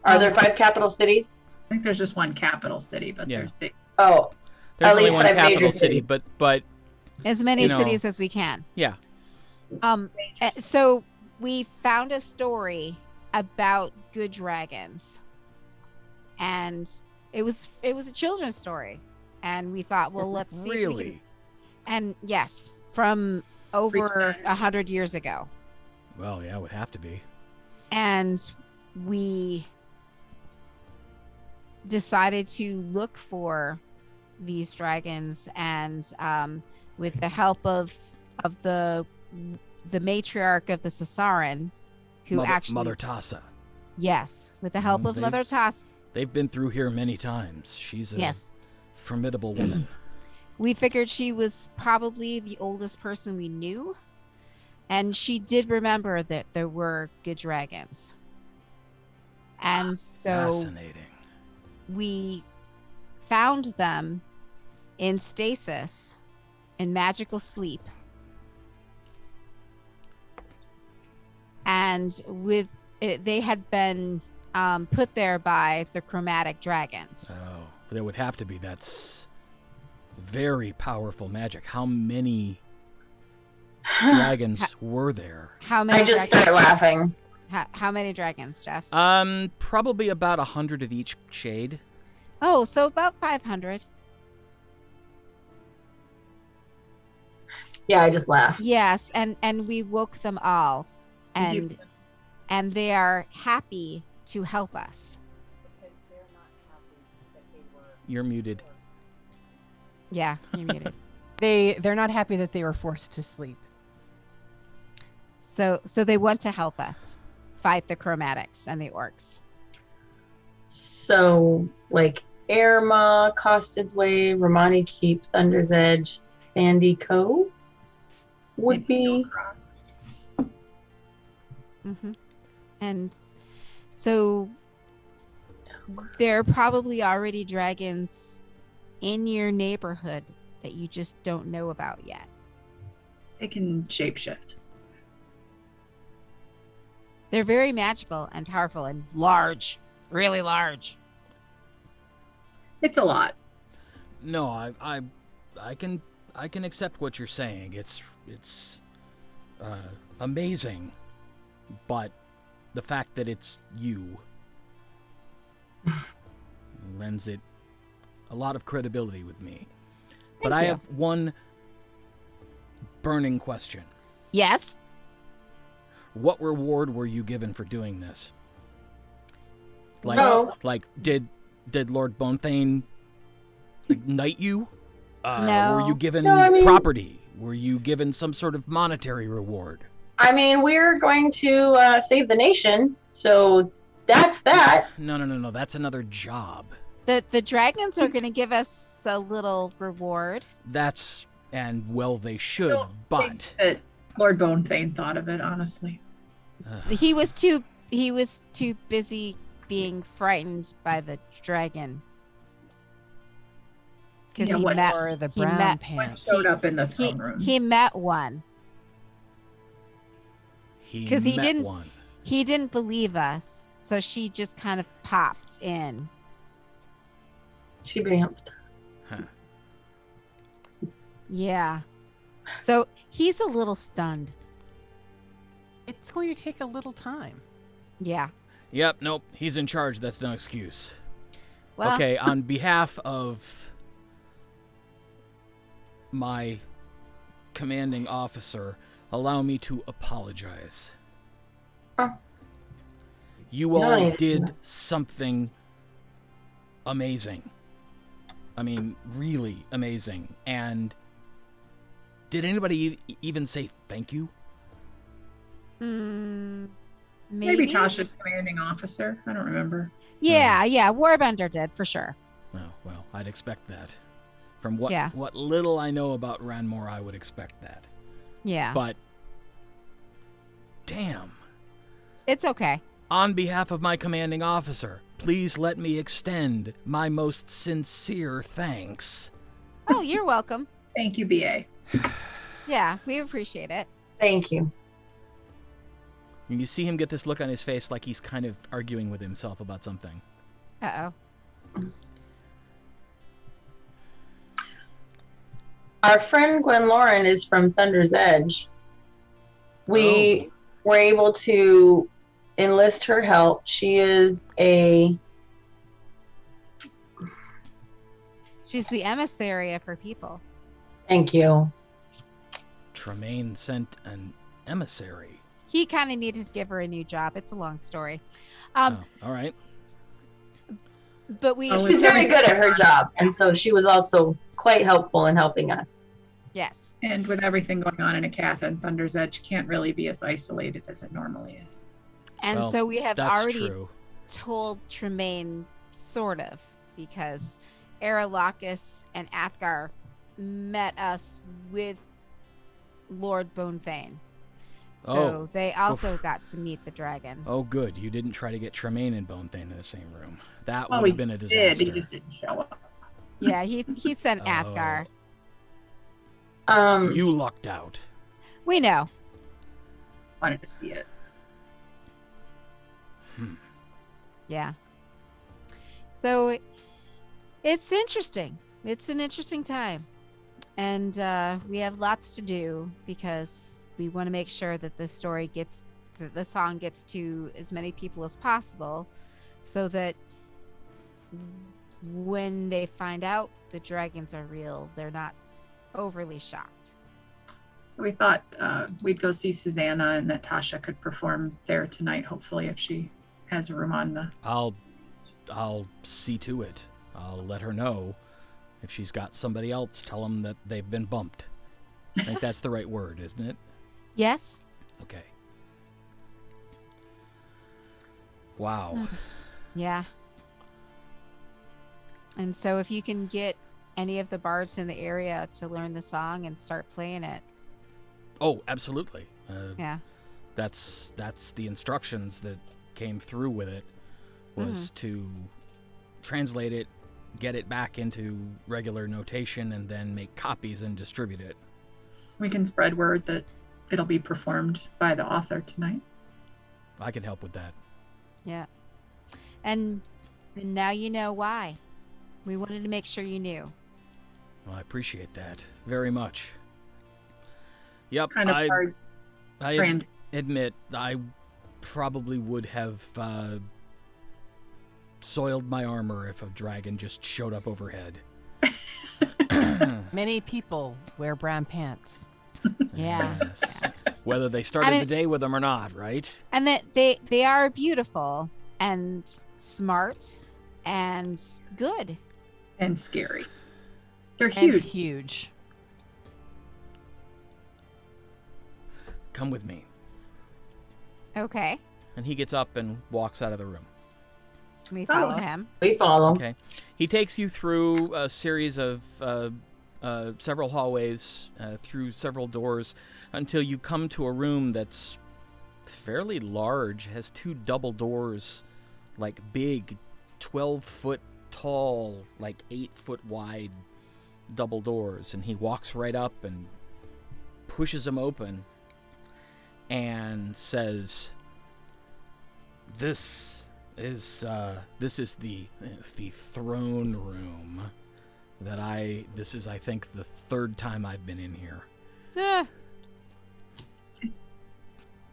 Are there 5 capital cities? I think there's just one capital city, but Yeah. there's big. Oh, There's At only least one 5 major capital city, cities. but As many you know, cities as we can. yeah. So we found a story about good dragons, and it was a children's story, and we thought, well, let's see. If we Really? can, and yes, from over 100 years ago, Well, yeah, it would have to be. and we decided to look for these dragons, and with the help of the matriarch of the Sasaran, who Mother Tasha. yes, with the help Well, of Mother Tasha, They've been through here many times. She's a yes, formidable woman. we figured she was probably the oldest person we knew, and she did remember that there were good dragons, and so Fascinating. we found them in stasis, in magical sleep. and with it, they had been put there by the chromatic dragons. Oh, there would have to be. That's very powerful magic. How many dragons were there? How many? I just started laughing. How many dragons, Jeff? Probably about 100 of each shade. Oh, so about 500. Yeah, I just laughed. Yes, and we woke them all, and they are happy to help us. You're muted. Yeah, you're muted. They're not happy that they were forced to sleep. So they want to help us fight the chromatics and the orcs. So, like, Irma, Costed's Way, Remane Keep, Thunder's Edge, Sandy Cove would be. Cross. Mm-hmm. And so there are probably already dragons in your neighborhood that you just don't know about yet. It can shapeshift. They're very magical and powerful and large, really large. It's a lot. No, I can accept what you're saying. It's amazing, but the fact that it's you lends it a lot of credibility with me. But I have one burning question. Yes? What reward were you given for doing this? Like, No. like did Lord Bonethane knight you? No. Were you given No, I mean- property? Were you given some sort of monetary reward? I mean, we're going to save the nation, so that's that. No. That's another job. The dragons are going to give us a little reward. And well, they should, don't but think that Lord Bonethane thought of it, honestly. He was too busy being frightened by the dragon. Because Yeah, he what- met Or the he brown met- pants. Showed up in the he, throne room. he met one. he 'Cause he met didn't- one. He didn't believe us, so she just kind of popped in. She bamfed. Huh. Yeah. So he's a little stunned. It's going to take a little time. Yeah. Yep, nope, he's in charge. That's no excuse. Well, Okay, on behalf of my commanding officer, allow me to apologize. Huh. You No all need to. did something amazing. I mean, really amazing. And did anybody even say thank you? Maybe Tasha's commanding officer. I don't remember. Yeah, Warbender did for sure. Well, I'd expect that. From what Yeah. what little I know about Ranmore, I would expect that. Yeah. But damn. It's okay. On behalf of my commanding officer, please let me extend my most sincere thanks. Oh, you're welcome. Thank you, BA. Yeah, we appreciate it. Thank you. And you see him get this look on his face like he's kind of arguing with himself about something. Uh-oh. Our friend Gwen Lauren is from Thunder's Edge. We were able to enlist her help. She is She's the emissary of her people. Thank you. Tremaine sent an emissary. He kind of needed to give her a new job. It's a long story. Oh, all right. But we... Oh, She's very good at her job, and so she was also quite helpful in helping us. Yes. And with everything going on in Aecathan, Thunder's Edge can't really be as isolated as it normally is. And Well, so we have That's already true. told Tremaine, sort of, because Aralakis and Athgar met us with Lord Bonethane. So Oh. they also got to meet the dragon. Oh, good. You didn't try to get Tremaine and Bonethane in the same room. That Well, would he have been a disaster. did. He just didn't show up. Yeah, he sent Oh. Athgar. You lucked out. We know. Wanted to see it. Yeah. So it's interesting. It's an interesting time. And we have lots to do because we want to make sure that the story gets, that the song gets to as many people as possible so that when they find out the dragons are real, they're not overly shocked. So we thought we'd go see Susanna and that Tasha could perform there tonight, hopefully, if she has room on the... I'll see to it. I'll let her know. If she's got somebody else, tell them that they've been bumped. I think that's the right word, isn't it? Yes. Okay. Wow. Yeah. And so if you can get any of the bards in the area to learn the song and start playing it. Oh, absolutely. Yeah. That's the instructions that came through with it, was to translate it, get it back into regular notation, and then make copies and distribute it. We can spread word that it'll be performed by the author tonight. I can help with that. Yeah. And now you know why. We wanted to make sure you knew. Well, I appreciate that very much. Yep, Kind of hard. I admit I probably would have soiled my armor if a dragon just showed up overhead. Many people wear brown pants. Yeah. Yes. Whether they started the day with them or not, right? And that they are beautiful and smart and good. And scary. They're And huge. huge. Come with me. Okay. And he gets up and walks out of the room. Can we follow him? We follow. Okay. He takes you through a series of several hallways, through several doors, until you come to a room that's fairly large, has two double doors, like big, 12-foot tall, like 8-foot wide double doors. And he walks right up and pushes them open and says, This is the throne room that this is, I think, the third time I've been in here.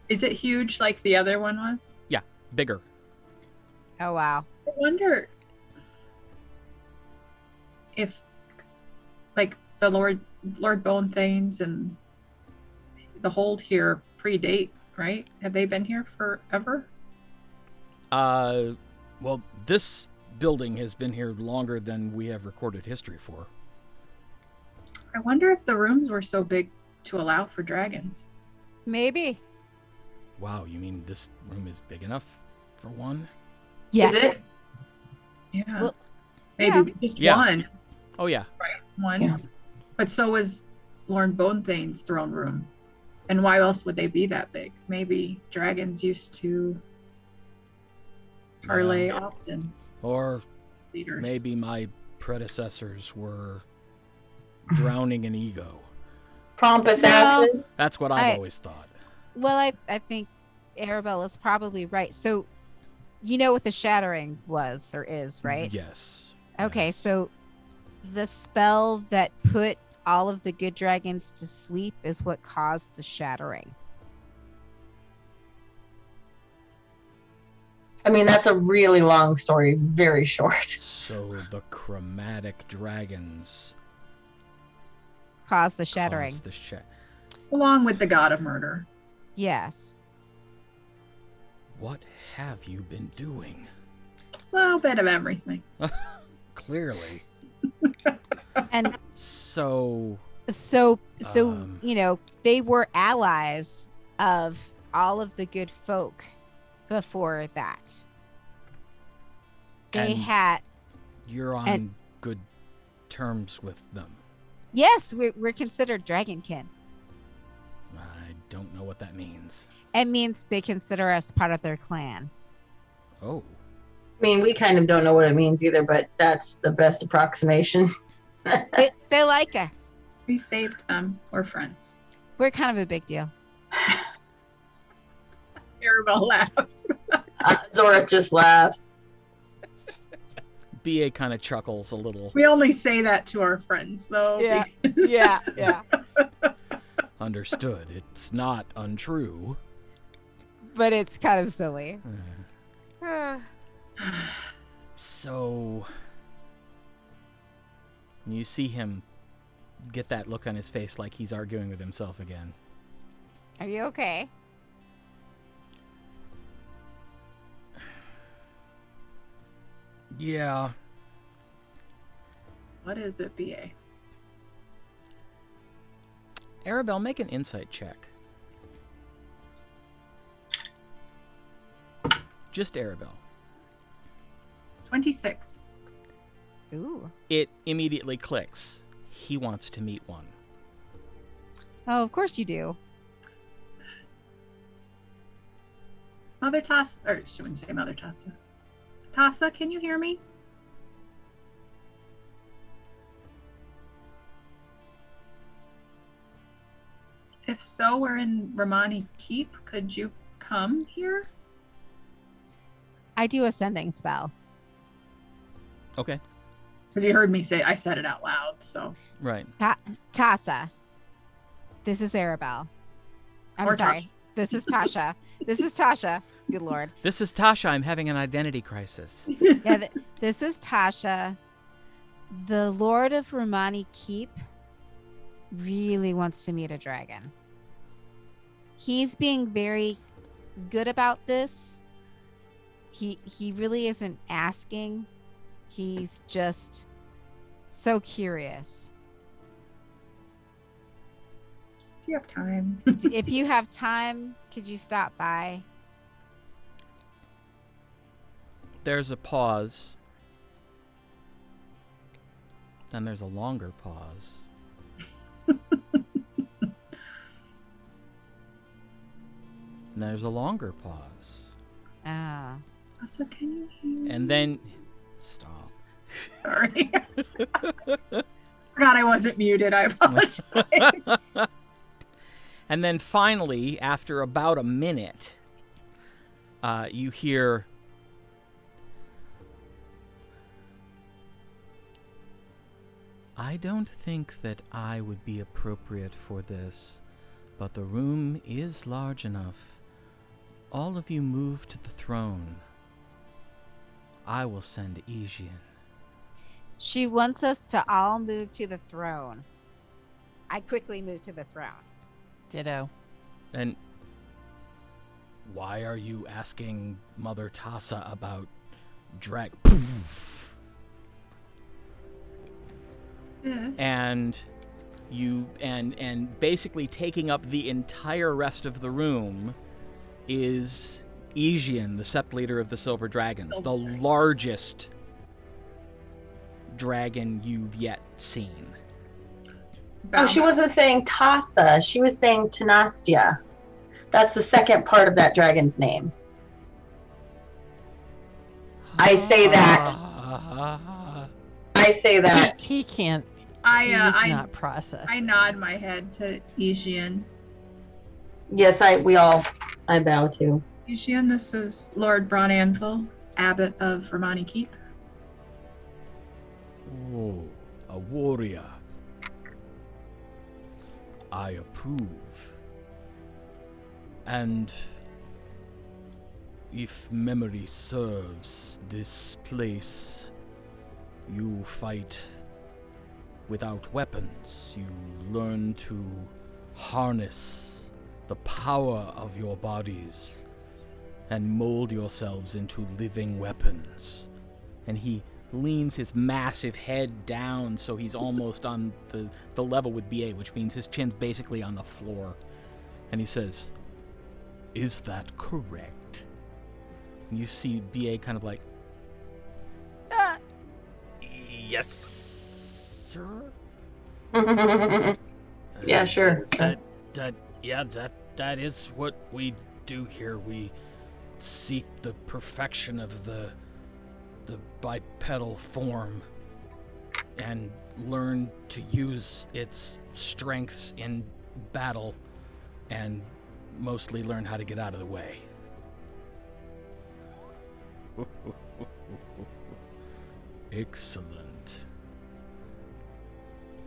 Is it huge like the other one was? Yeah, bigger. Oh, wow. I wonder if, like, the Lord Bonethane's and the hold here predate, right? Have they been here forever? Well, this building has been here longer than we have recorded history for. I wonder if the rooms were so big to allow for dragons. Maybe. Wow, you mean this room is big enough for one? Yes. Is it? Yeah. Well, maybe just Yeah. one. Oh, yeah. Right. One. Yeah. But so was Lord Bonethane's throne room. And why else would they be that big? Maybe dragons used to parlay often. Or Leaders. maybe my predecessors were drowning in ego. Pompous No. asses. That's what I've always thought. Well, I think Arabella's probably right. So, you know what the shattering was or is, right? Yes. Okay, Yes. so the spell that put all of the good dragons to sleep is what caused the shattering. I mean, that's a really long story, very short. So the chromatic dragons Caused the shattering. caused the Along with the god of murder. Yes. What have you been doing? A little bit of everything. Clearly. And So so Um, they were allies of all of the good folk before that. They And had you're on and- good terms with them. yes, we're considered dragonkin. I don't know what that means. It means they consider us part of their clan. Oh. I mean, we kind of don't know what it means either, but that's the best approximation. They like us. We saved them. We're friends. We're kind of a big deal. Arabelle laughs. Zora just laughs. BA kind of chuckles a little. We only say that to our friends, though. Yeah. because- Yeah. Understood. It's not untrue. But it's kind of silly. So you see him get that look on his face like he's arguing with himself again. Are you okay? Yeah. What is it, BA? Arabelle, make an insight check. Just Arabelle. 26. Ooh. It immediately clicks. He wants to meet one. Oh, of course you do. Mother Tasha, or she wouldn't say Mother Tasha. Tasha, can you hear me? If so, we're in Remane Keep. Could you come here? I do a sending spell. Okay. Because you heard me say, I said it out loud, so. Right. Tassa. This is Arabelle. I'm Or sorry. Tasha. This is Tasha. This is Tasha. Good Lord. This is Tasha. I'm having an identity crisis. Yeah, this is Tasha. The Lord of Remane Keep really wants to meet a dragon. He's being very good about this. He really isn't asking. He's just so curious. Do you have time? If you have time, could you stop by? There's a pause. Then there's a longer pause. And there's a longer pause. Ah. Tasha, can you hear me? And then... Stop. Sorry. Forgot I wasn't muted. I apologize. And then finally, after about a minute, you hear... I don't think that I would be appropriate for this, but the room is large enough. All of you move to the throne. I will send Eigein. She wants us to all move to the throne. I quickly move to the throne. Ditto. And why are you asking Mother Tasha about drag? Yes. And you and basically taking up the entire rest of the room is Eigein, the sept leader of the Silver Dragons, the largest dragon you've yet seen. Oh, she wasn't saying Tasha. She was saying Tenastia. That's the second part of that dragon's name. I say that. I say that. He can't. I He's not processing. I nod my head to Eigein. Yes, I bow to. Eigein, this is Lord Bonethane, Abbot of Remane Keep. Oh, a warrior. I approve. And if memory serves, this place, you fight without weapons. You learn to harness the power of your bodies and mold yourselves into living weapons. And he leans his massive head down so he's almost on the level with BA, which means his chin's basically on the floor. And he says, "Is that correct?" And you see BA kind of like, "Yes, sir." Yeah, sure. That is what we do here. We seek the perfection of the bipedal form and learn to use its strengths in battle and mostly learn how to get out of the way. Excellent.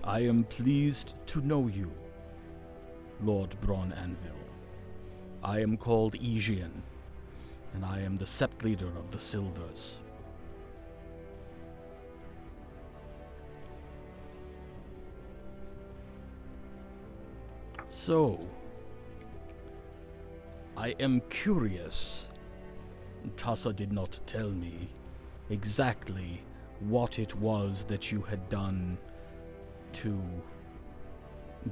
I am pleased to know you, Lord Brawnanvil. I am called Eigein, and I am the sept leader of the Silvers. So, I am curious. Tasha did not tell me exactly what it was that you had done to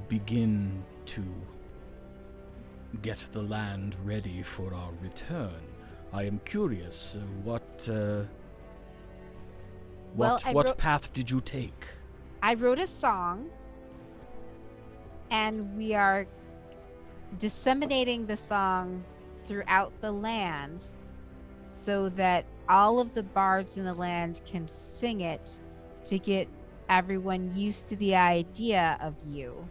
begin to get the land ready for our return. I am curious, what path did you take? I wrote a song, and we are disseminating the song throughout the land so that all of the bards in the land can sing it to get everyone used to the idea of you.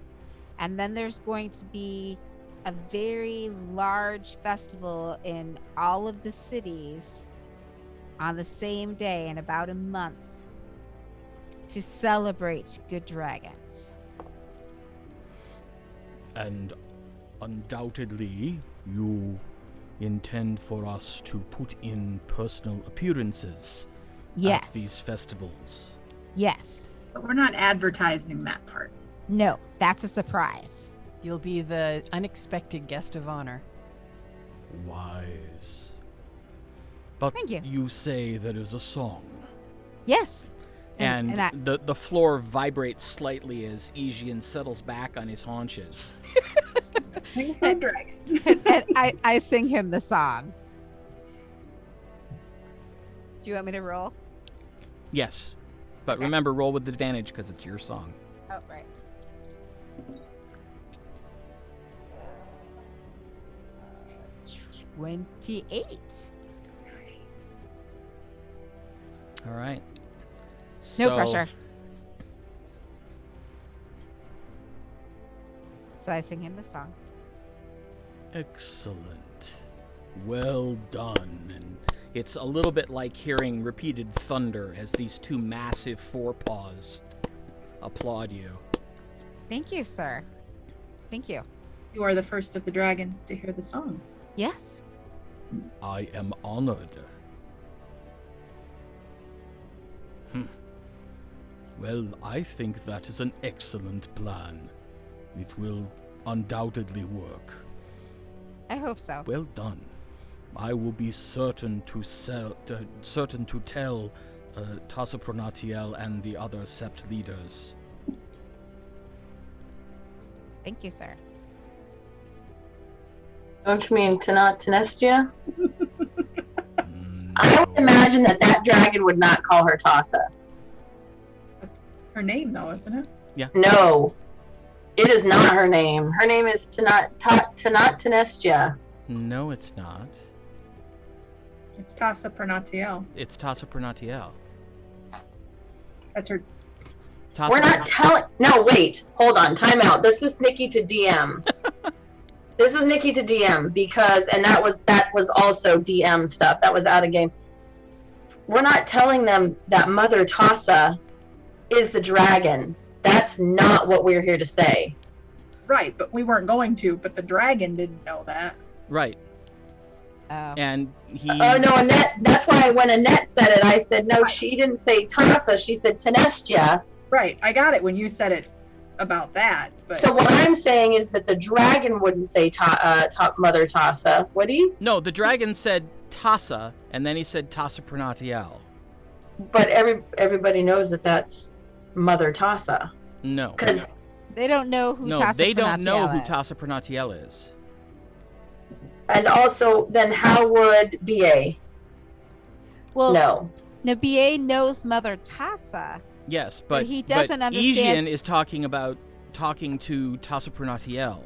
And then there's going to be a very large festival in all of the cities on the same day in about a month to celebrate good dragons. And undoubtedly, you intend for us to put in personal appearances Yes. at these festivals. Yes. But we're not advertising that part. No, that's a surprise. You'll be the unexpected guest of honor. Wise. But Thank you. you say there is a song. Yes. And I- the floor vibrates slightly as Eigein settles back on his haunches. Sing for a dragon. and I sing him the song. Do you want me to roll? Yes. But remember, roll with advantage because it's your song. Oh, right. $28. All right. No So- pressure. So I sing him the song. Excellent. Well done. And it's a little bit like hearing repeated thunder as these two massive forepaws applaud you. Thank you, sir. Thank you. You are the first of the dragons to hear the song. Yes. I am honored. Well, I think that is an excellent plan. It will undoubtedly work. I hope so. Well done. I will be certain to tell Tasha Pronatiel and the other sept leaders. Thank you, sir. Don't you mean Tanat Tanestia? Mm, I would no. imagine that dragon would not call her Tasha. That's her name, though, isn't it? No, it is not her name. Her name is Tanat Tanestia. No, it's not. It's Tasha Pernatiel. It's Tasha Pronatiel. That's her. We're not telling. No, wait. Hold on. Time out. This is Nikki to DM. This is Nikki to DM because, and that was also DM stuff. That was out of game. We're not telling them that Mother Tasha is the dragon. That's not what we're here to say. Right, but we weren't going to, but the dragon didn't know that. Right. Oh. And he... Oh no, Annette. That's why when Annette said it, I said no. She didn't say Tasha. She said Tanestia. Right, I got it when you said it about that. But So what I'm saying is that the dragon wouldn't say Mother Tasha, would he? No, the dragon said Tasha, and then he said Tasha Pronatiel. But everybody knows that that's Mother Tasha. No. Because They don't know who No, Tasha they don't know who Pronatiel is. Tasha Pronatiel is. and also then how would BA Well, know? no, BA knows Mother Tasha. Yes, but he doesn't but understand- Eigein is talking to Tasha Pronatiel.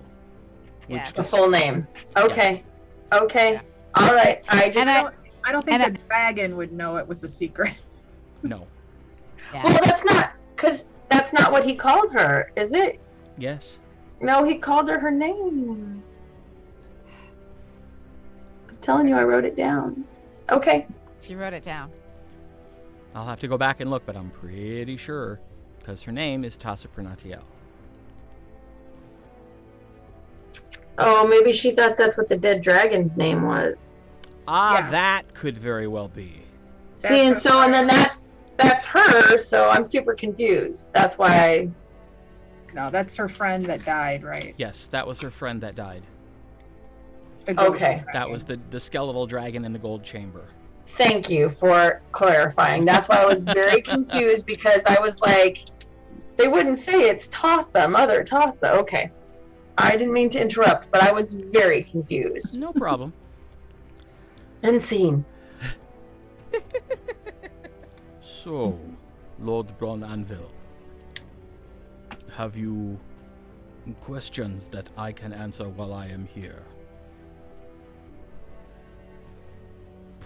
Which Yes. The full name. Okay. Okay. Yeah. All right. I just And I don't think and the dragon would know it was a secret. No. Yeah. Well, that's not what he called her, is it? Yes. No, he called her name. I'm telling you, I wrote it down. Okay. She wrote it down. I'll have to go back and look, but I'm pretty sure, because her name is Tasha Pernatiel. Oh, maybe she thought that's what the dead dragon's name was. Ah, that could very well be. See, and then that's her, so I'm super confused. That's why No, that's her friend that died, right? Yes, that was her friend that died. Okay. That was the skeletal dragon in the gold chamber. Thank you for clarifying. That's why I was very confused, because I was like, they wouldn't say it's Tasha, Mother Tasha. Okay. I didn't mean to interrupt, but I was very confused. No problem. Unseen. So, Lord Brawnanvil, have you questions that I can answer while I am here?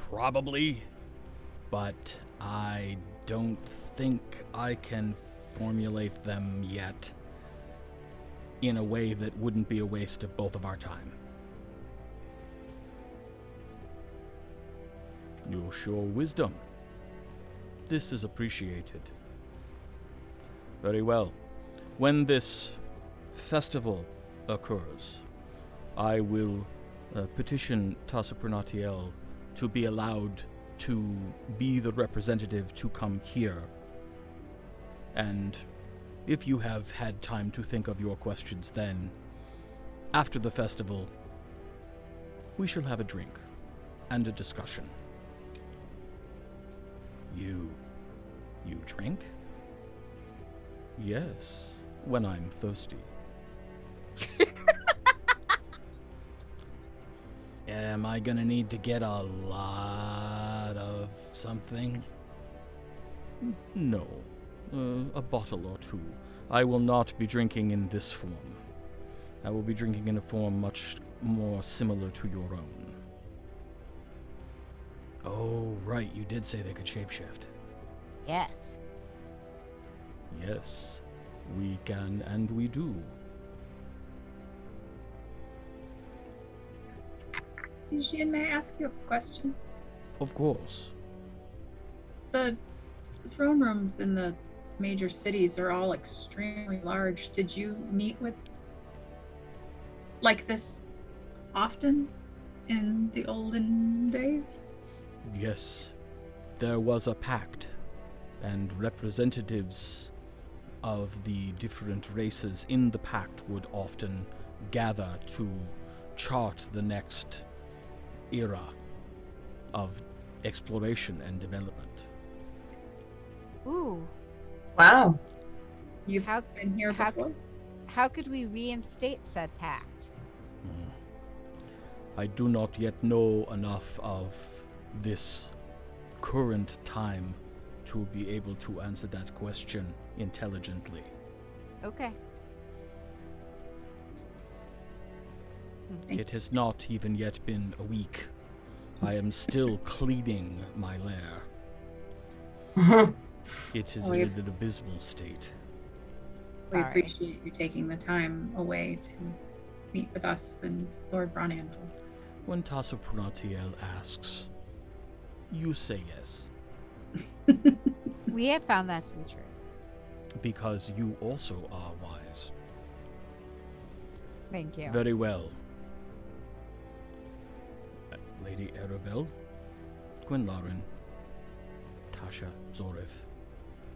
Probably, but I don't think I can formulate them yet in a way that wouldn't be a waste of both of our time. You show wisdom. This is appreciated. Very well. When this festival occurs, I will petition Tasha Pernatiel to be allowed to be the representative to come here. And if you have had time to think of your questions then, after the festival, we shall have a drink and a discussion. You drink? Yes, when I'm thirsty. Am I gonna need to get a lot of something? No, a bottle or two. I will not be drinking in this form. I will be drinking in a form much more similar to your own. Oh, right, you did say they could shapeshift. Yes. Yes, we can and we do. Eugene, may I ask you a question? Of course. The throne rooms in the major cities are all extremely large. Did you meet with like this often in the olden days? Yes, there was a pact, and representatives of the different races in the pact would often gather to chart the next era of exploration and development. Ooh. Wow. You've How- been here how- before? How could we reinstate said pact? I do not yet know enough of this current time to be able to answer that question intelligently. Okay. It has not even yet been a week. I am still cleaning my lair. It is in an abysmal state. We Sorry. appreciate you taking the time away to meet with us and Lord Brawnanvil. When Tasha Pernatiel asks, you say yes, We have found that to be true. because you also are wise. Thank you. Very well. Lady Arabelle, Gwen Lauren, Tasha Zoreth,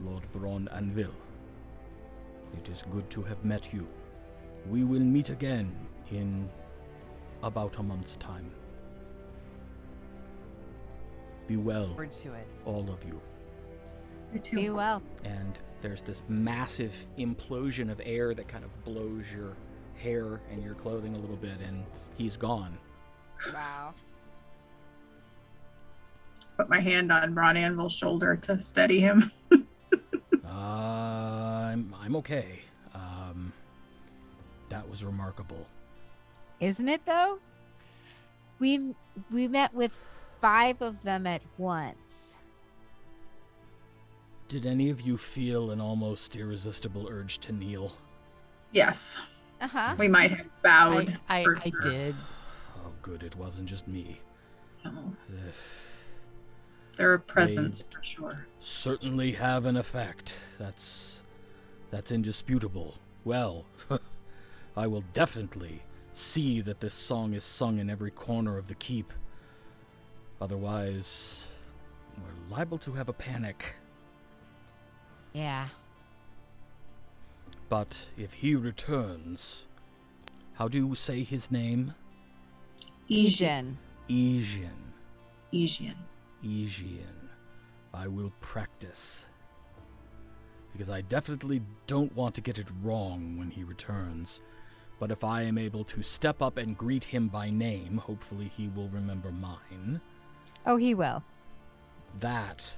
Lord Brawnanvil. It is good to have met you. We will meet again in about a month's time. Be well, Forward to it. all of you. You too. Be well. And there's this massive implosion of air that kind of blows your hair and your clothing a little bit, and he's gone. Wow. Put my hand on Brawnanvil's shoulder to steady him. I'm okay. That was remarkable. Isn't it though? We met with 5 of them at once. Did any of you feel an almost irresistible urge to kneel? Yes, Uh-huh. we might have bowed. I for sure. did. Oh, good, it wasn't just me. No. Ugh. They're a presence for sure. Certainly have an effect. That's indisputable. Well, I will definitely see that this song is sung in every corner of the keep. Otherwise, we're liable to have a panic. Yeah. But if he returns, how do you say his name? Eigein. Eigein. I will practice. Because I definitely don't want to get it wrong when he returns. But if I am able to step up and greet him by name, hopefully he will remember mine. Oh, he will. That,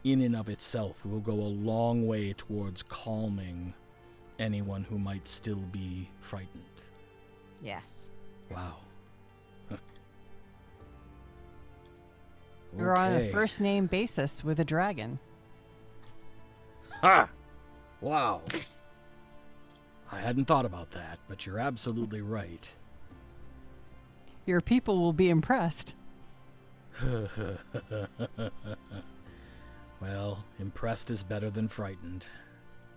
in and of itself, will go a long way towards calming anyone who might still be frightened. Yes. Wow. Huh. We're on a Okay. first name basis with a dragon. Ha! Wow. I hadn't thought about that, but you're absolutely right. Your people will be impressed. Well, impressed is better than frightened.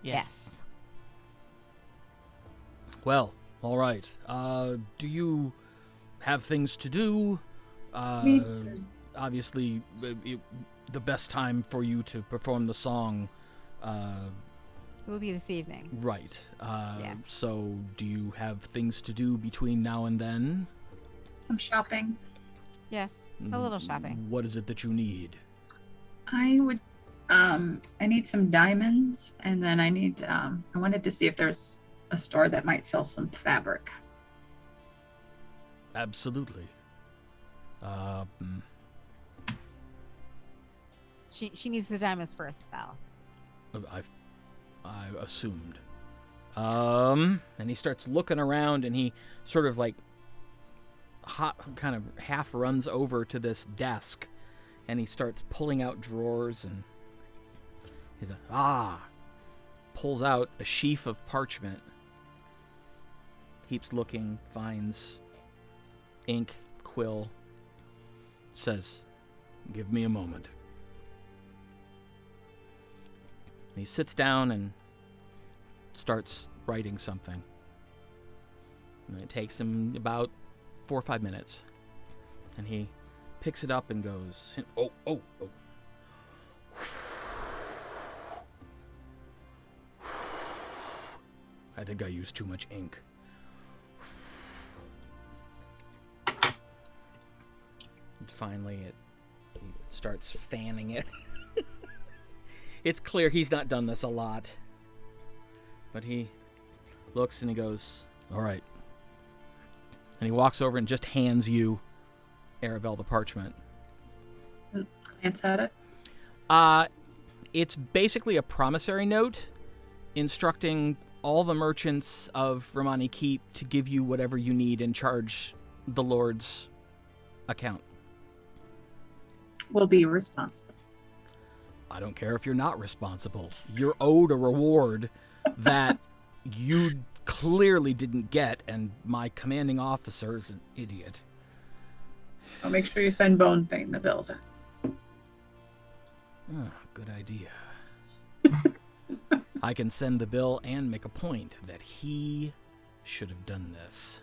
Yes. Well, all right. Do you have things to do? Obviously, the best time for you to perform the song. It will be this evening. Right. Yes. So, do you have things to do between now and then? I'm shopping. Yes. A little shopping. What is it that you need? I need some diamonds, and then I wanted to see if there's a store that might sell some fabric. Absolutely. She needs the diamonds for a spell. I assumed. And he starts looking around, and he sort of like kind of half runs over to this desk, and he starts pulling out drawers, and he's like, pulls out a sheaf of parchment, keeps looking, finds ink, quill, says, "Give me a moment." He sits down and starts writing something. And it takes him about 4 or 5 minutes. And he picks it up and goes, oh. I think I used too much ink. And finally, he starts fanning it. It's clear he's not done this a lot. But he looks and he goes, "All right." And he walks over and just hands you, Arabelle, the parchment. Glance at it. It's basically a promissory note instructing all the merchants of Remane Keep to give you whatever you need and charge the Lord's account. We'll be responsible. I don't care if you're not responsible. You're owed a reward that you clearly didn't get, and my commanding officer is an idiot. I'll make sure you send Bonethane the bill then. Good idea. I can send the bill and make a point that he should have done this.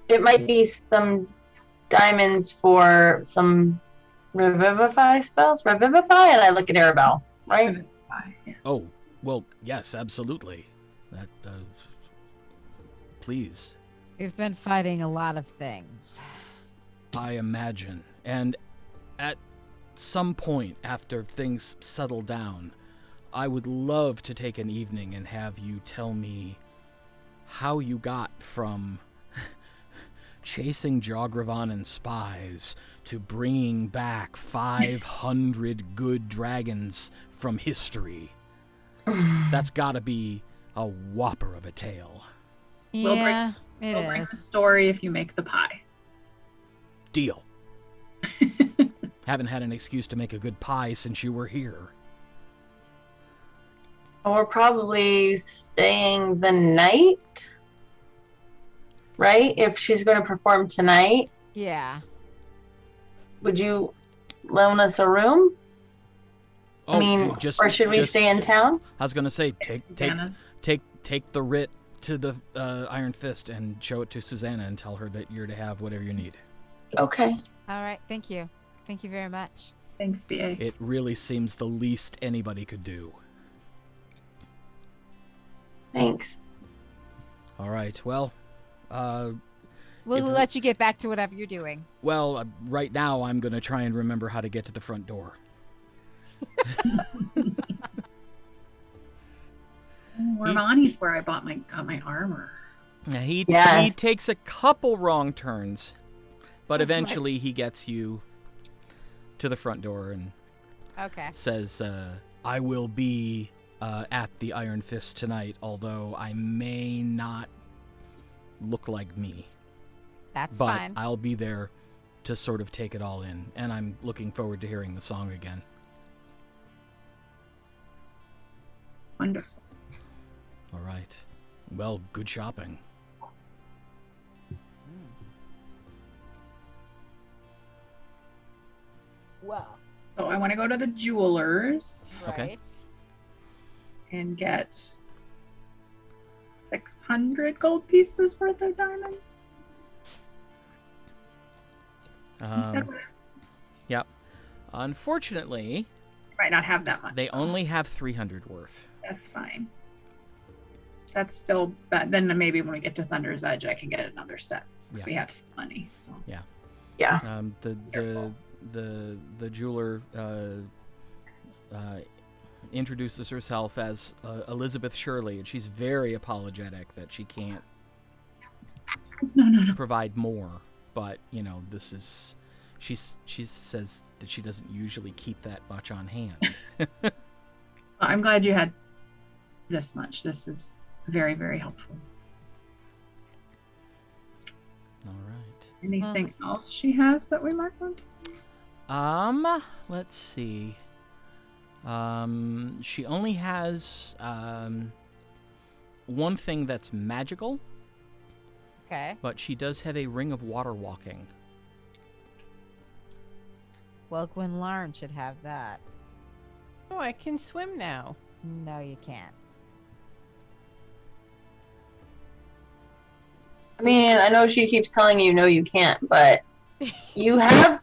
It might be some diamonds for some revivify spells. Revivify, and I look at Arabelle, right? Yeah. Oh, well, yes, absolutely. That, please. We've been fighting a lot of things. I imagine. And at some point after things settle down, I would love to take an evening and have you tell me how you got from chasing Jogravan and spies to bringing back 500 good dragons from history. That's gotta be a whopper of a tale. We'll Yeah, We'll bring the is. story if you make the pie. Deal. Haven't had an excuse to make a good pie since you were here. We're probably staying the night, right? If she's going to perform tonight, Yeah. would you loan us a room? Oh, I mean, just, or should we just- stay in town? I was gonna say take Susanna's. the writ to the Iron Fist and show it to Susanna and tell her that you're to have whatever you need. Okay. All right. Thank you. Thank you very much. Thanks, BA. It really seems the least anybody could do. Thanks. All right. Well, We'll If- let you get back to whatever you're doing. right now I'm gonna try and remember how to get to the front door. Remani's where I got my armor. Now, he Yes. takes a couple wrong turns, but Oh, eventually he gets you to the front door and Okay. says, I will be at the Iron Fist tonight, although I may not look like me. That's But fine. I'll be there to sort of take it all in, and I'm looking forward to hearing the song again. Wonderful. All right. Well, good shopping. Well, So I want to go to the jewelers Okay. right. and get 600 gold pieces worth of diamonds. You said Yep. Unfortunately, might not have that much. they though. only have 300 worth. That's fine. That's still bad. Then maybe when we get to Thunder's Edge, I can get another set because Yeah. we have some money. So Yeah. The jeweler introduces herself as Elizabeth Shirley, and she's very apologetic that she can't no. provide more. But this is she says that she doesn't usually keep that much on hand. I'm glad you had this much. This is very, very helpful. All right. Anything else she has that we marked on? Let's see. She only has one thing that's magical, Okay. but she does have a ring of water walking. Well, Gwen Lauren should have that. Oh, I can swim now. No, you can't. I mean, I know she keeps telling you no, you can't, but you have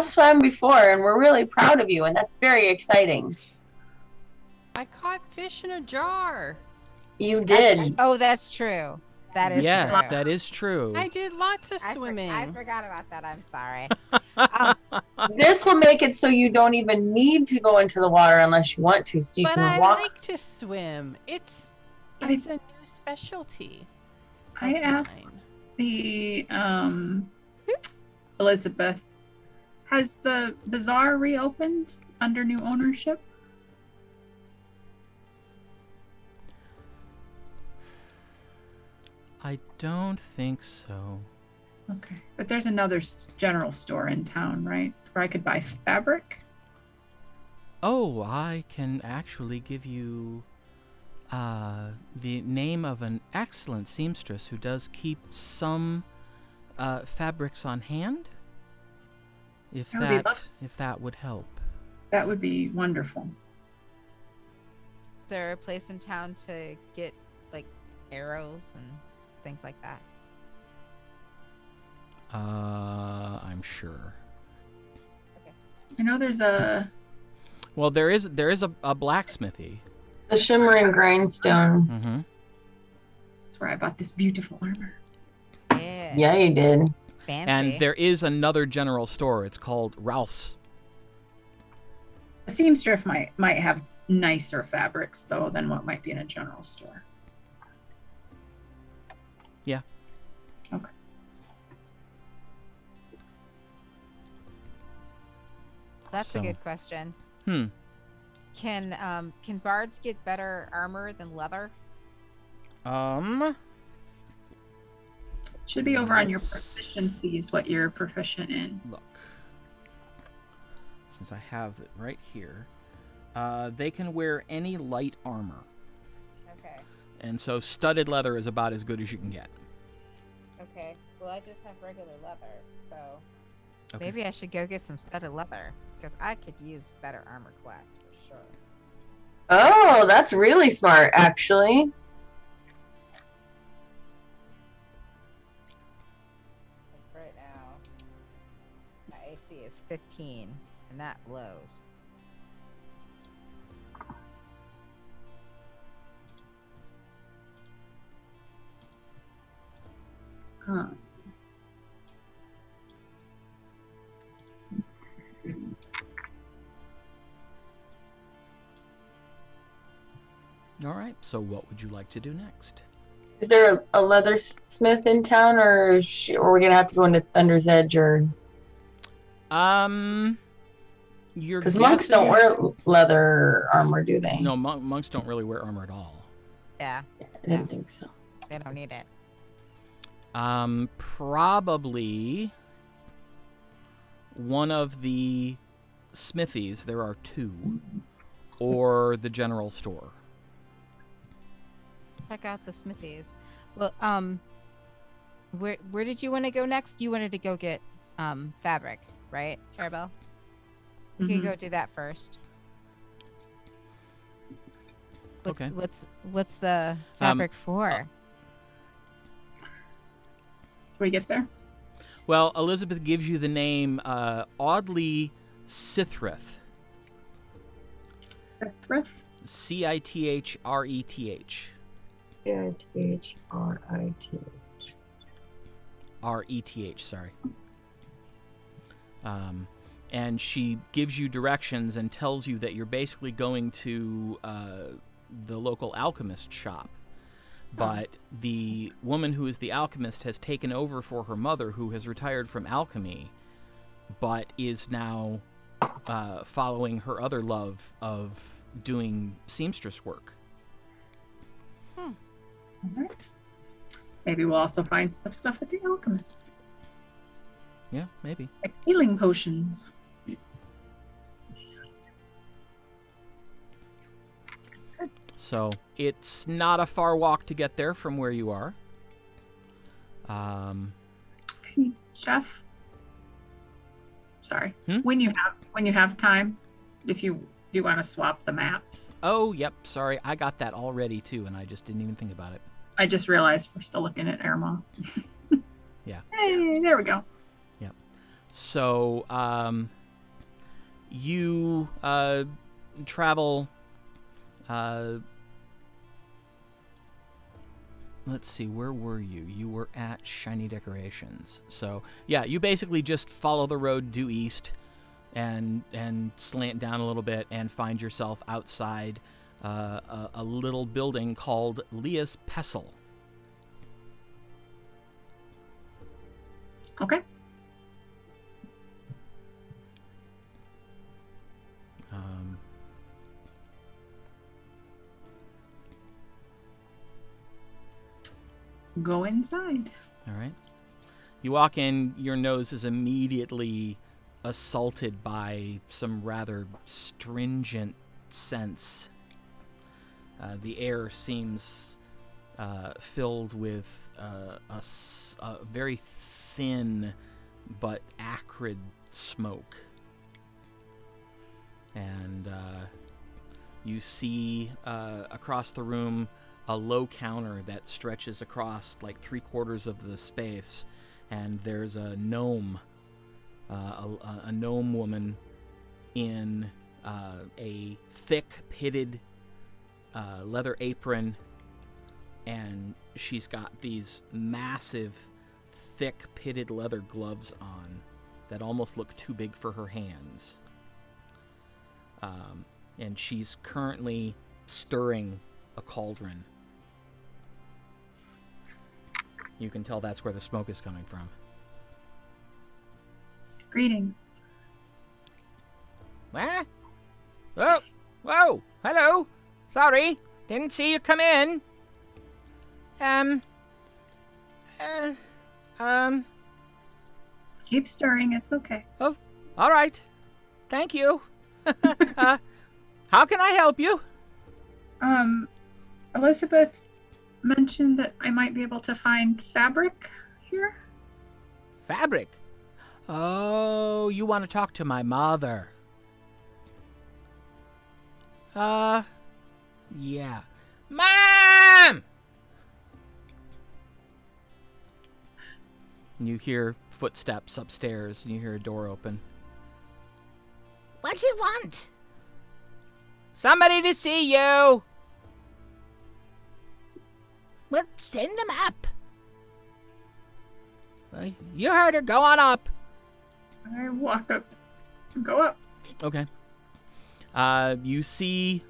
swam before, and we're really proud of you, and that's very exciting. I caught fish in a jar. You did. That's true. That is Yes, true. that is true. I did lots of I swimming. forgot about that. I'm sorry. This will make it so you don't even need to go into the water unless you want to, so you But can I walk. like to swim. It's I- a new specialty. I of asked mine. the Elizabeth, has the bazaar reopened under new ownership? I don't think so. Okay, but there's another general store in town, right, where I could buy fabric? Oh, I can actually give you the name of an excellent seamstress who does keep some fabrics on hand. If That would be if that would help. That would be wonderful. Is there a place in town to get like arrows and things like that? I'm sure. I know there's a Well, there is a blacksmithy. The shimmering grindstone. Mm-hmm. that's where I bought this beautiful armor. Yeah. Yeah, you did. Fancy. And there is another general store. It's called Ralph's. A seamstress might have nicer fabrics though than what might be in a general store. Yeah. Okay. That's So- a good question. Hmm. Can bards get better armor than leather? Should be over on your Let's- proficiencies, what you're proficient in. Look. Since I have it right here, they can wear any light armor, Okay. and so studded leather is about as good as you can get. Okay. Well, I just have regular leather, so. Okay. Maybe I should go get some studded leather because I could use better armor class for sure. Oh, that's really smart, actually. Because right now, my AC is 15, and that blows. Huh. All right. So what would you like to do next? Is there a leathersmith in town, or or we're gonna have to go into Thunder's Edge, or You're because monks don't guessing- wear leather armor, do they? No, monks don't really wear armor at all. Yeah, I didn't think so. they don't need it. Probably one of the smithies. There are 2, or the general store. Check out the smithies. Well, where did you want to go next? You wanted to go get fabric, right, Carabelle? You can Mhm. go do that first. Okay. What's the fabric for? So we get there. Well, Elizabeth gives you the name Audley Sithreth. Sithreth. Cithreth. Cithrith. Reth, sorry. And she gives you directions and tells you that you're basically going to the local alchemist shop. But the woman who is the alchemist has taken over for her mother, who has retired from alchemy, but is now following her other love of doing seamstress work. All right. Maybe we'll also find some stuff at the alchemist, Yeah, maybe. like healing potions. So it's not a far walk to get there from where you are. Hey, Chef. Sorry. Hmm? When you have time, if you do want to swap the maps. Oh, yep. Sorry, I got that already too, and I just didn't even think about it. I just realized we're still looking at Airmaw. Yeah. Hey, there we go. So, you travel. Let's see, where were you? You were at Shiny Decorations. So, yeah, you basically just follow the road due east and slant down a little bit and find yourself outside a little building called Leah's Pestle. Okay. Go inside. All right. You walk in, your nose is immediately assaulted by some rather stringent scents. The air seems filled with a very thin but acrid smoke. And you see across the room a low counter that stretches across like 3/4 of the space, and there's a gnome, a gnome woman in a thick pitted leather apron, and she's got these massive thick pitted leather gloves on that almost look too big for her hands. And she's currently stirring a cauldron. You can tell that's where the smoke is coming from. Greetings. What? Whoa! Whoa! Hello! Sorry, didn't see you come in. Keep stirring. It's okay. Oh, all right. Thank you. How can I help you? Elizabeth mentioned that I might be able to find fabric here. Fabric. Oh, So you want to talk to my mother? Yeah. Mom! And you hear footsteps upstairs, and you hear a door open. What's it want? Somebody to see you! Well, send them up. You heard her. Go on up. I walk up. Go up. Okay. You see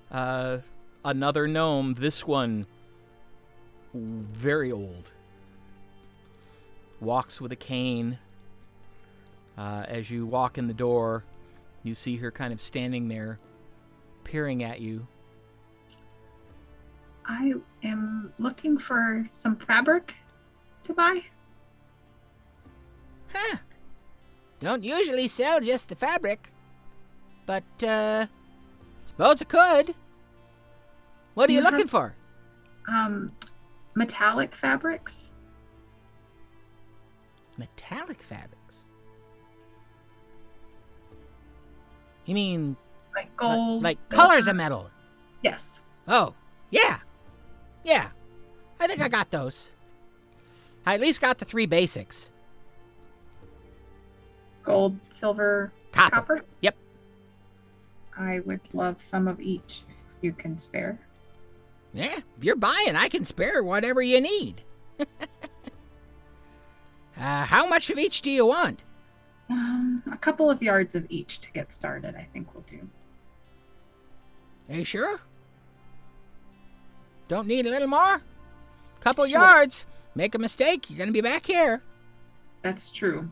another gnome. This one, very old. Walks with a cane. As you walk in the door, you see her kind of standing there, peering at you. I am looking for some fabric to buy. Huh. Don't usually sell just the fabric. But, suppose I could. What are you looking for? Metallic fabrics. Metallic fabrics? You mean... Like gold. Like colors of metal? Yes. Oh, yeah. Yeah. I think I got those. I at least got the 3 basics. Gold, silver, copper? Yep. I would love some of each if you can spare. Yeah, if you're buying, I can spare whatever you need. How much of each do you want? A couple of yards of each to get started, I think will do. Are you sure? Don't need a little more? Couple Sure. yards. Make a mistake, you're going to be back here. That's true.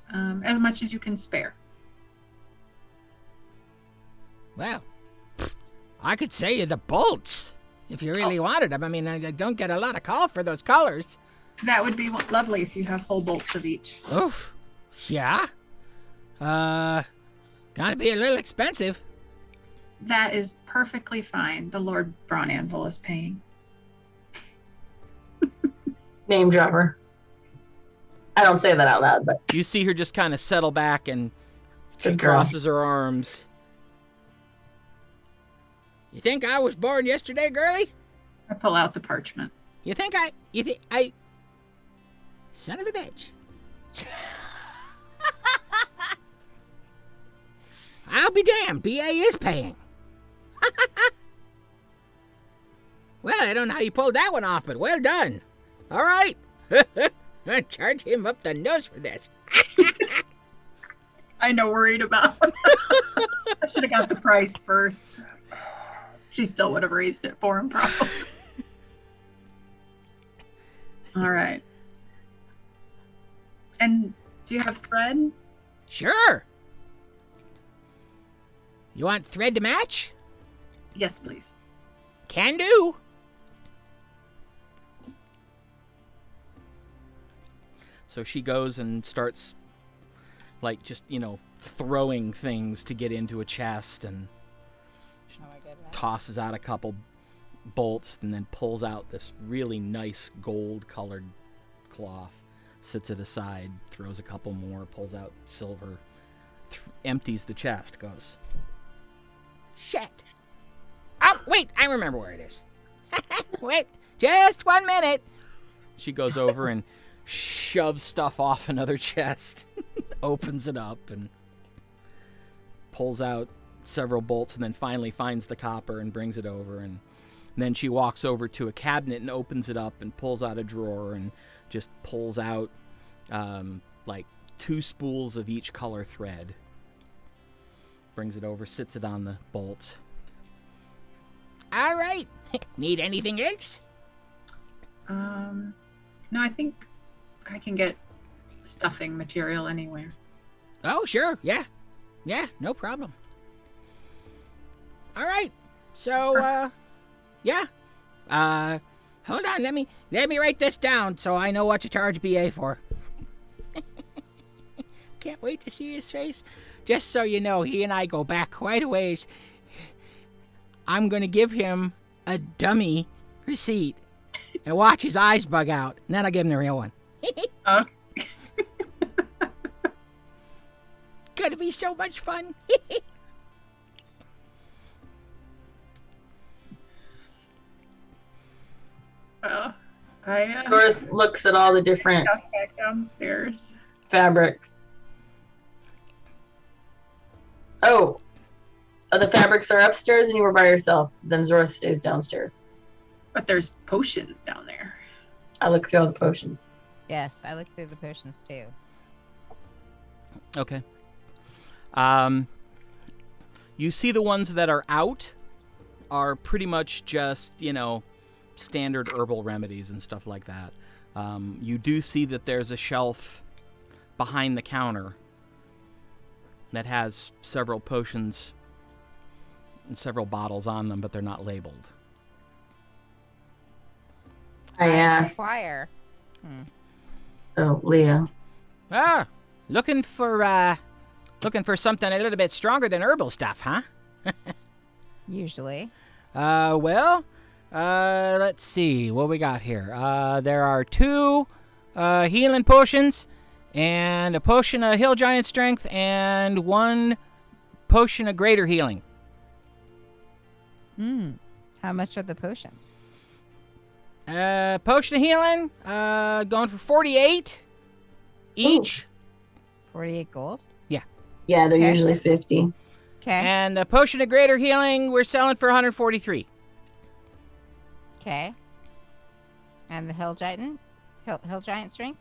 As much as you can spare. Well, I could sell you the bolts if you really wanted them. I mean, I don't get a lot of call for those colors. That would be lovely if you have whole bolts of each. Oof. Yeah? Gonna be a little expensive. That is perfectly fine. The Lord Bonethane is paying. Name dropper. I don't say that out loud, but You see her just kind of settle back and she Good girl. crosses her arms. You think I was born yesterday, girlie? I pull out the parchment. You think son of a bitch. I'll be damned. BA is paying. Well, I don't know how you pulled that one off, but well done. All right. I'll charge him up the nose for this. I know worried about. I should have got the price first. She still would have raised it for him, probably. All right. And do you have thread? Sure. You want thread to match? Yes, please. Can do. So she goes and starts, like, just, throwing things to get into a chest, and tosses out a couple bolts and then pulls out this really nice gold-colored cloth, sits it aside, throws a couple more, pulls out silver, empties the chest, goes, shit. Oh, wait, I remember where it is. Wait, just 1 minute. She goes over and shoves stuff off another chest, opens it up, and pulls out several bolts, and then finally finds the copper and brings it over. And then she walks over to a cabinet and opens it up and pulls out a drawer and just pulls out like 2 spools of each color thread. Brings it over, sits it on the bolts. All right. Need anything else? No, I think I can get stuffing material anywhere. Oh, sure. Yeah. Yeah, no problem. All right. So, yeah. Hold on. Let me write this down so I know what to charge BA for. Can't wait to see his face. Just so you know, he and I go back quite a ways. I'm going to give him a dummy receipt and watch his eyes bug out. And then I'll give him the real one. gonna be so much fun. Dorth looks at all the different Stuff back downstairs. fabrics. Oh, the fabrics are upstairs and you were by yourself. Then Zorth stays downstairs. But there's potions down there. I look through all the potions. Yes, I looked through the potions too. Okay. You see the ones that are out are pretty much just, standard herbal remedies and stuff like that. You do see that there's a shelf behind the counter that has several potions and several bottles on them, but they're not labeled. I asked. Inquire. Oh, Leah. Looking for something a little bit stronger than herbal stuff, huh? Usually. Let's see what we got here. There are 2 healing potions, and a potion of hill giant strength, and 1 potion of greater healing. How much are the potions? Potion of healing, going for 48 each. 48 gold? Yeah, they're Okay. usually 50. Okay. And the potion of greater healing, we're selling for 143. Okay. And the hill giant? Hill giant strength?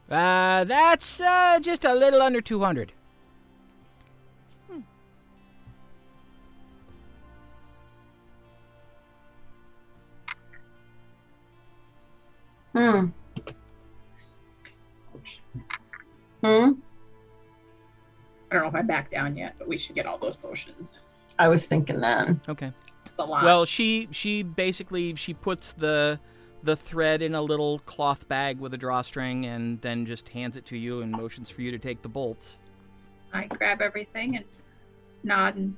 That's just a little under 200. Hmm. I don't know if I back down yet, but we should get all those potions. I was thinking that. Okay. A lot. Well, she basically puts the thread in a little cloth bag with a drawstring and then just hands it to you and motions for you to take the bolts. I grab everything and nod and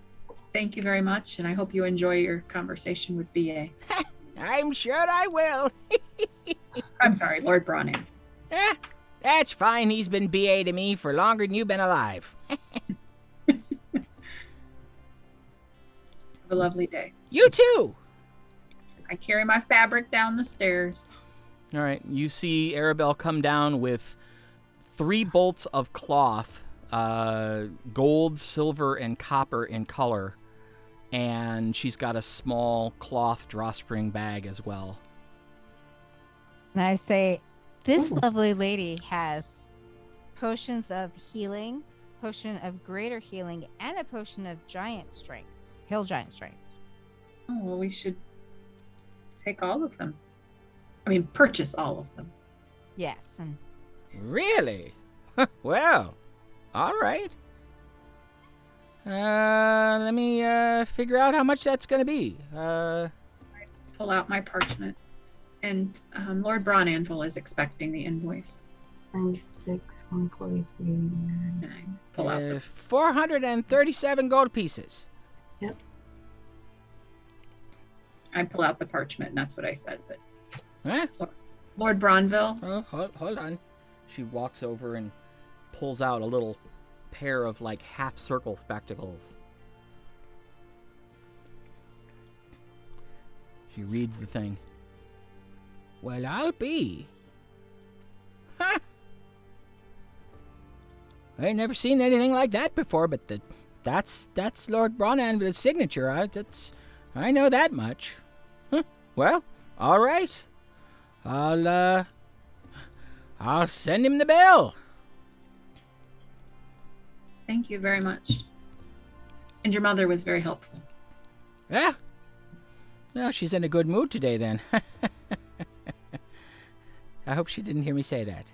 thank you very much, and I hope you enjoy your conversation with BA. I'm sure I will. I'm sorry, Lord Bonethane. That's fine. He's been BA to me for longer than you've been alive. Have a lovely day. You too. I carry my fabric down the stairs. All right. You see Arabelle come down with 3 bolts of cloth, gold, silver, and copper in color. And she's got a small cloth drawstring bag as well. And I say, this Ooh. lovely lady has potions of healing, potion of greater healing, and a potion of giant strength, hill giant strength. Oh, well, we should take all of them. I mean, purchase all of them. Yes, and Really? Well, all right. Let me figure out how much that's going to be. Pull out my parchment. And Lord Brawnanvil is expecting the invoice. 96, 143. And I pull out the 437 gold pieces. Yep. I pull out the parchment, and that's what I said. But Huh? Lord Brawnvil, Oh, hold on. She walks over and pulls out a little pair of like half circle spectacles. She reads the thing. Well, I'll be. Huh. I ain't never seen anything like that before, but that's Lord Brawnanvil's signature. I know that much. Huh. Well, all right. I'll send him the bill. thank you very much. And your mother was very helpful. Yeah. Well, she's in a good mood today then. I hope she didn't hear me say that.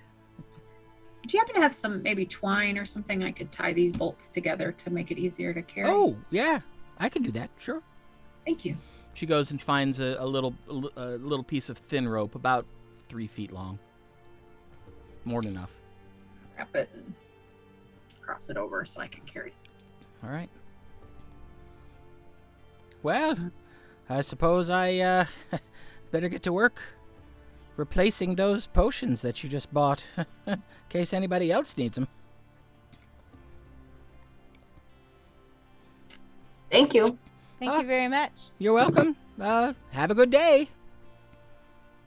Do you happen to have some maybe twine or something I could tie these bolts together to make it easier to carry? Oh, yeah. I can do that, sure. Thank you. She goes and finds a little piece of thin rope, about 3 feet long. More than enough. Wrap it and cross it over so I can carry it. All right. Well, I suppose I better get to work replacing those potions that you just bought, in case anybody else needs them. Thank you. Thank you very much. You're welcome. Have a good day.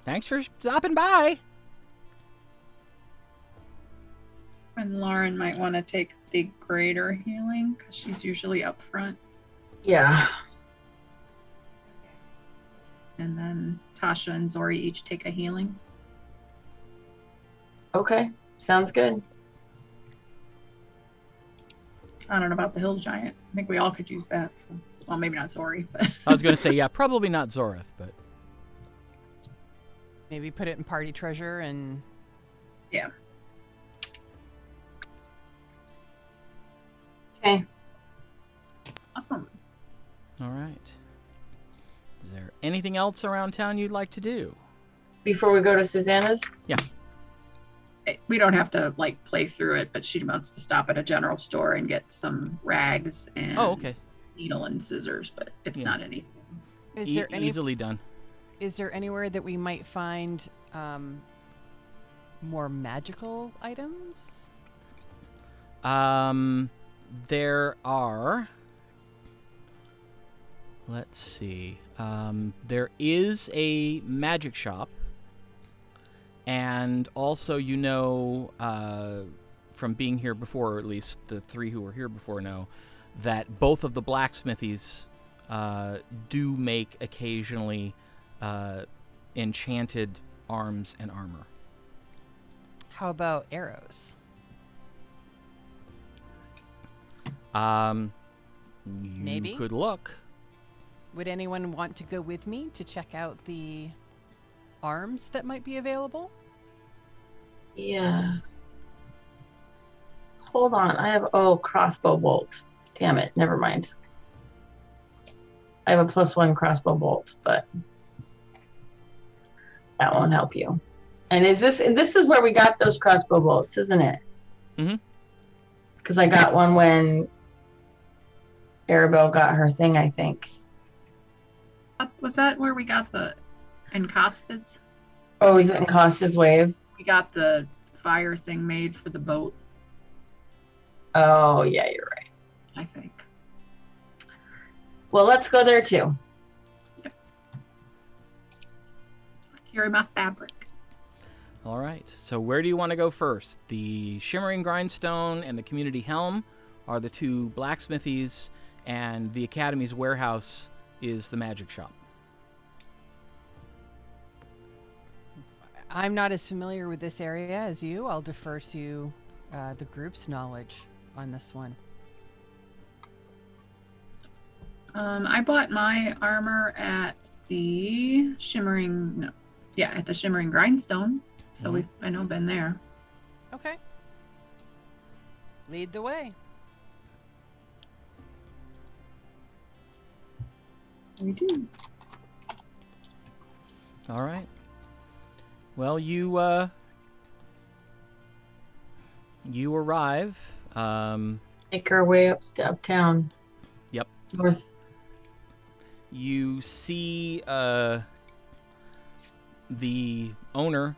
Thanks for stopping by. And Lauren might want to take the greater healing because she's usually up front. Yeah. And then Tasha and Zori each take a healing. Okay. Sounds good. I don't know about the hill giant. I think we all could use that. So. Well, maybe not Zori, but I was going to say, yeah, probably not Zorith, but Maybe put it in party treasure and yeah. Okay. Awesome. all right. Is there anything else around town you'd like to do? Before we go to Susanna's? We don't have to like play through it, but she wants to stop at a general store and get some rags and needle and scissors, but it's not anything. is there Easily done. is there anywhere that we might find more magical items? There are. Let's see. There is a magic shop. And also, from being here before, or at least the three who were here before know, that both of the blacksmithies do make occasionally enchanted arms and armor. How about arrows? Maybe? You could look. Would anyone want to go with me to check out the arms that might be available? Yes. Hold on. I have, crossbow bolt. Damn it. Never mind. I have a +1 crossbow bolt, but that won't help you. And this is where we got those crossbow bolts, isn't it? Mm-hmm. Because I got one when Arabelle got her thing, I think. Was that where we got the encosteds? Oh, is it in Costed's Wave? We got the fire thing made for the boat, Oh, yeah, you're right. I think. Well, let's go there too. Carry my fabric. All right. So where do you want to go first? The Shimmering Grindstone and the Community Helm are the two blacksmithies, and the Academy's warehouse is the magic shop. I'm not as familiar with this area as you. I'll defer to the group's knowledge on this one. I bought my armor at the Shimmering Grindstone. So I know been there. Okay. Lead the way. We do. All right. Well, you arrive. Make our way uptown. Yep. North. You see the owner,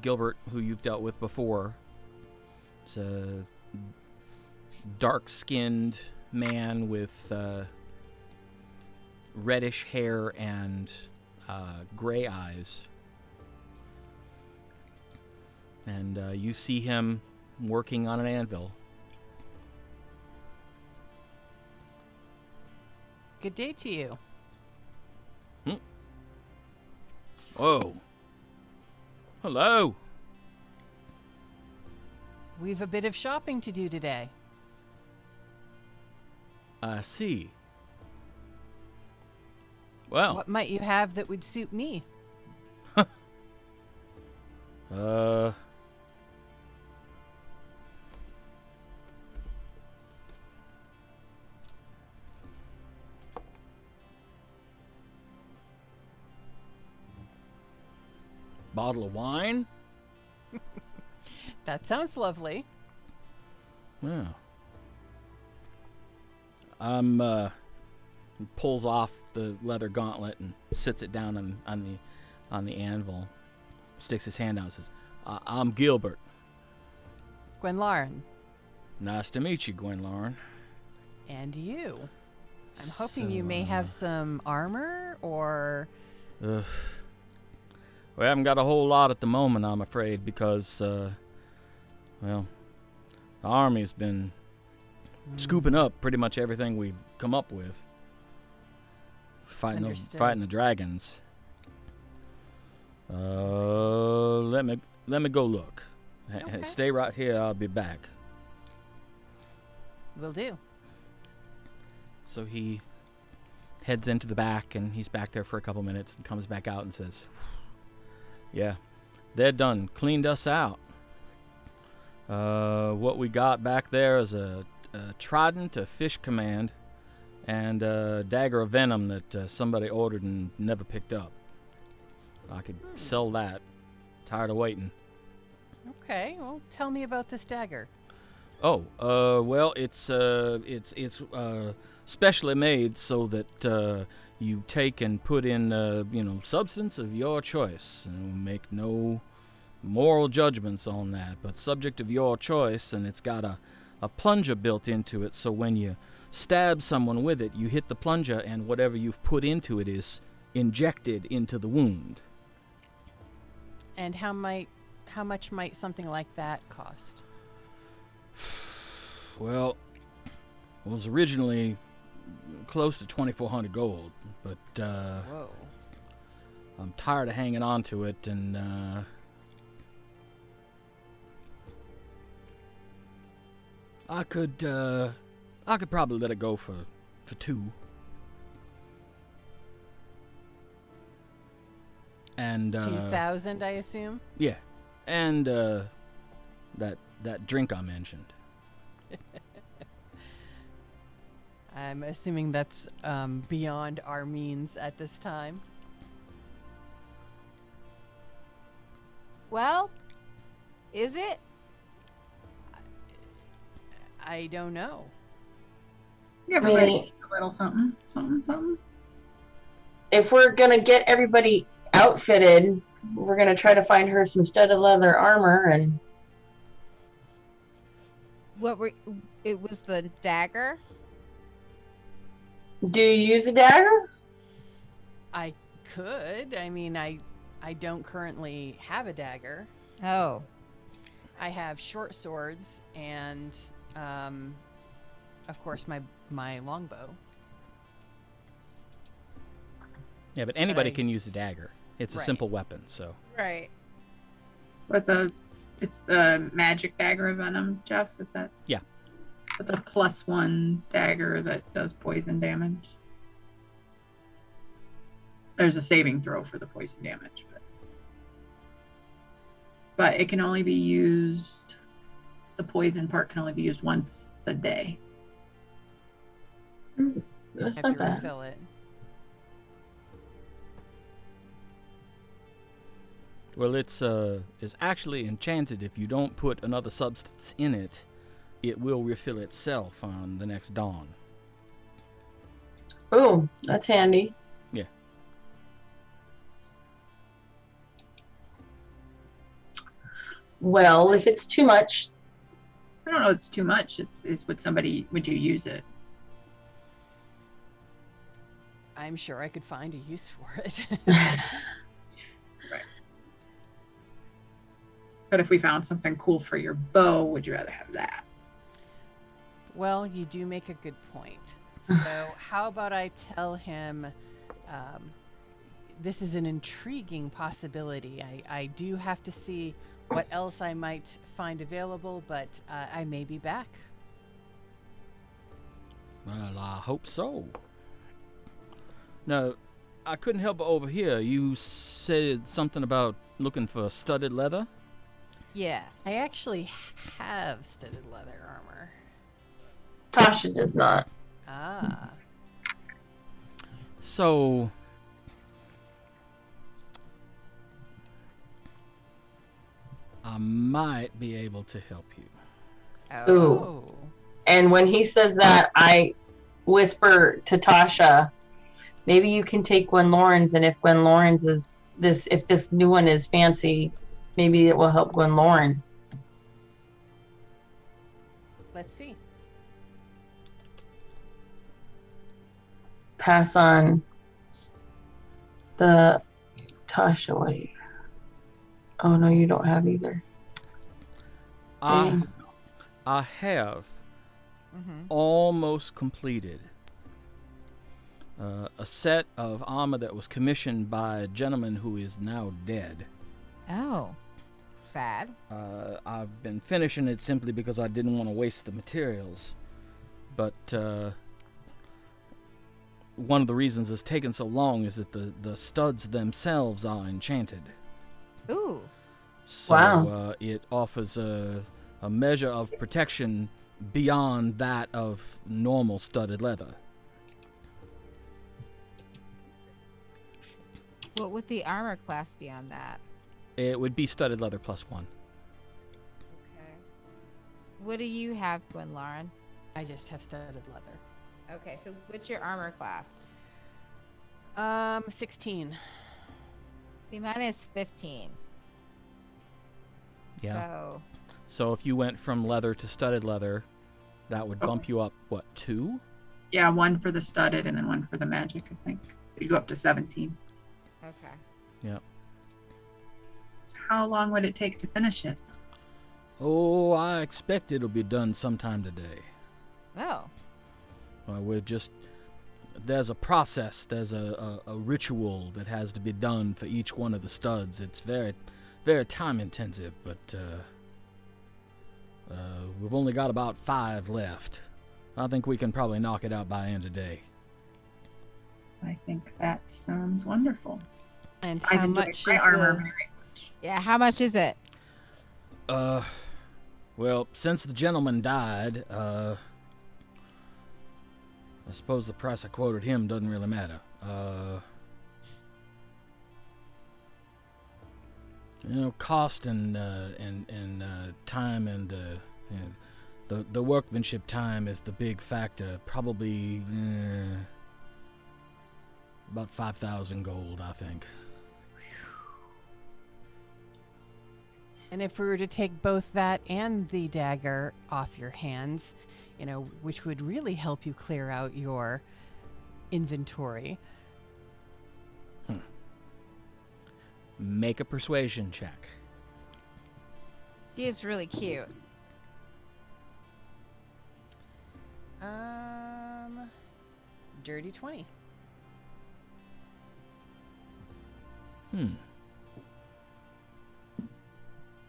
Gilbert, who you've dealt with before. It's a dark-skinned man with reddish hair and gray eyes. And you see him working on an anvil. Good day to you. Whoa. Hello. We've a bit of shopping to do today. I see. Well. What might you have that would suit me? Bottle of wine? That sounds lovely. Yeah. Pulls off the leather gauntlet and sits it down on the anvil. Sticks his hand out and says, I'm Gilbert. Gwen Lauren. Nice to meet you, Gwen Lauren. And you. I'm hoping you may have some armor or... We haven't got a whole lot at the moment, I'm afraid, because, well, the army's been scooping up pretty much everything we've come up with. Fighting the dragons. Let me go look. Okay. Stay right here, I'll be back. Will do. So he heads into the back, and he's back there for a couple minutes and comes back out and says, yeah, they're done. Cleaned us out. What we got back there is a trident, a fish command, and a dagger of venom that somebody ordered and never picked up. I could sell that. Tired of waiting. Okay, well, tell me about this dagger. Oh, well, it's specially made so that you take and put in, substance of your choice. And make no moral judgments on that, but subject of your choice, and it's got a plunger built into it, so when you stab someone with it, you hit the plunger, and whatever you've put into it is injected into the wound. And how much might something like that cost? Well, it was originally close to 2,400 gold, but Whoa. I'm tired of hanging on to it, and I could probably let it go for 2. And 2,000, I assume? Yeah, and that drink I mentioned. I'm assuming that's beyond our means at this time. Well, is it? I don't know. Everybody a little something. If we're gonna get everybody outfitted, we're gonna try to find her some studded leather armor and. It was the dagger? Do you use a dagger? I could. I mean, I don't currently have a dagger. Oh. I have short swords and, of course, my longbow. Yeah, but anybody can use a dagger. It's a Right. simple weapon, so. Right. It's the magic dagger of venom, Jeff, is that? Yeah. It's a +1 dagger that does poison damage. There's a saving throw for the poison damage, but it can only be used, the poison part can only be used once a day. That's Have not to bad. refill it. Well, it's actually enchanted. If you don't put another substance in it, it will refill itself on the next dawn. Ooh, that's handy. Yeah. Well, if it's too much, I don't know, it's too much. Would you use it? I'm sure I could find a use for it. Right. But if we found something cool for your bow, would you rather have that? Well, you do make a good point. So how about I tell him this is an intriguing possibility. I do have to see what else I might find available, but I may be back. Well, I hope so. No, I couldn't help but overhear. You said something about looking for studded leather? Yes. I actually have studded leather armor. Tasha does not. Ah. So, I might be able to help you. Ooh. And when he says that, I whisper to Tasha, maybe you can take Gwen Lauren's, and if Gwen Lauren's is this, if this new one is fancy, maybe it will help Gwen Lauren. Let's see. pass on the Tasha way. Oh no, you don't have either. I have almost completed a set of armor that was commissioned by a gentleman who is now dead. Oh, sad. I've been finishing it simply because I didn't want to waste the materials. But one of the reasons it's taken so long is that the studs themselves are enchanted. Ooh. So Wow. it offers a measure of protection beyond that of normal studded leather. What would the armor class be on that? It would be studded leather +1. Okay. What do you have, Gwen Lauren? I just have studded leather. Okay, so what's your armor class? 16. See, mine is 15. Yeah. So if you went from leather to studded leather, that would bump you up, what, 2? Yeah, 1 for the studded and then 1 for the magic, I think. So you go up to 17. Okay. Yep. How long would it take to finish it? Oh, I expect it'll be done sometime today. Oh. There's a process, there's a ritual that has to be done for each one of the studs. It's very, very time intensive, but we've only got about 5 left. I think we can probably knock it out by end of day. I think that sounds wonderful. And I've how enjoyed much my is armor the... very much. Yeah, how much is it? Well, since the gentleman died, I suppose the price I quoted him doesn't really matter. Cost and time and the workmanship time is the big factor. Probably about 5,000 gold, I think. And if we were to take both that and the dagger off your hands, which would really help you clear out your inventory. Make a persuasion check. She is really cute. Dirty 20.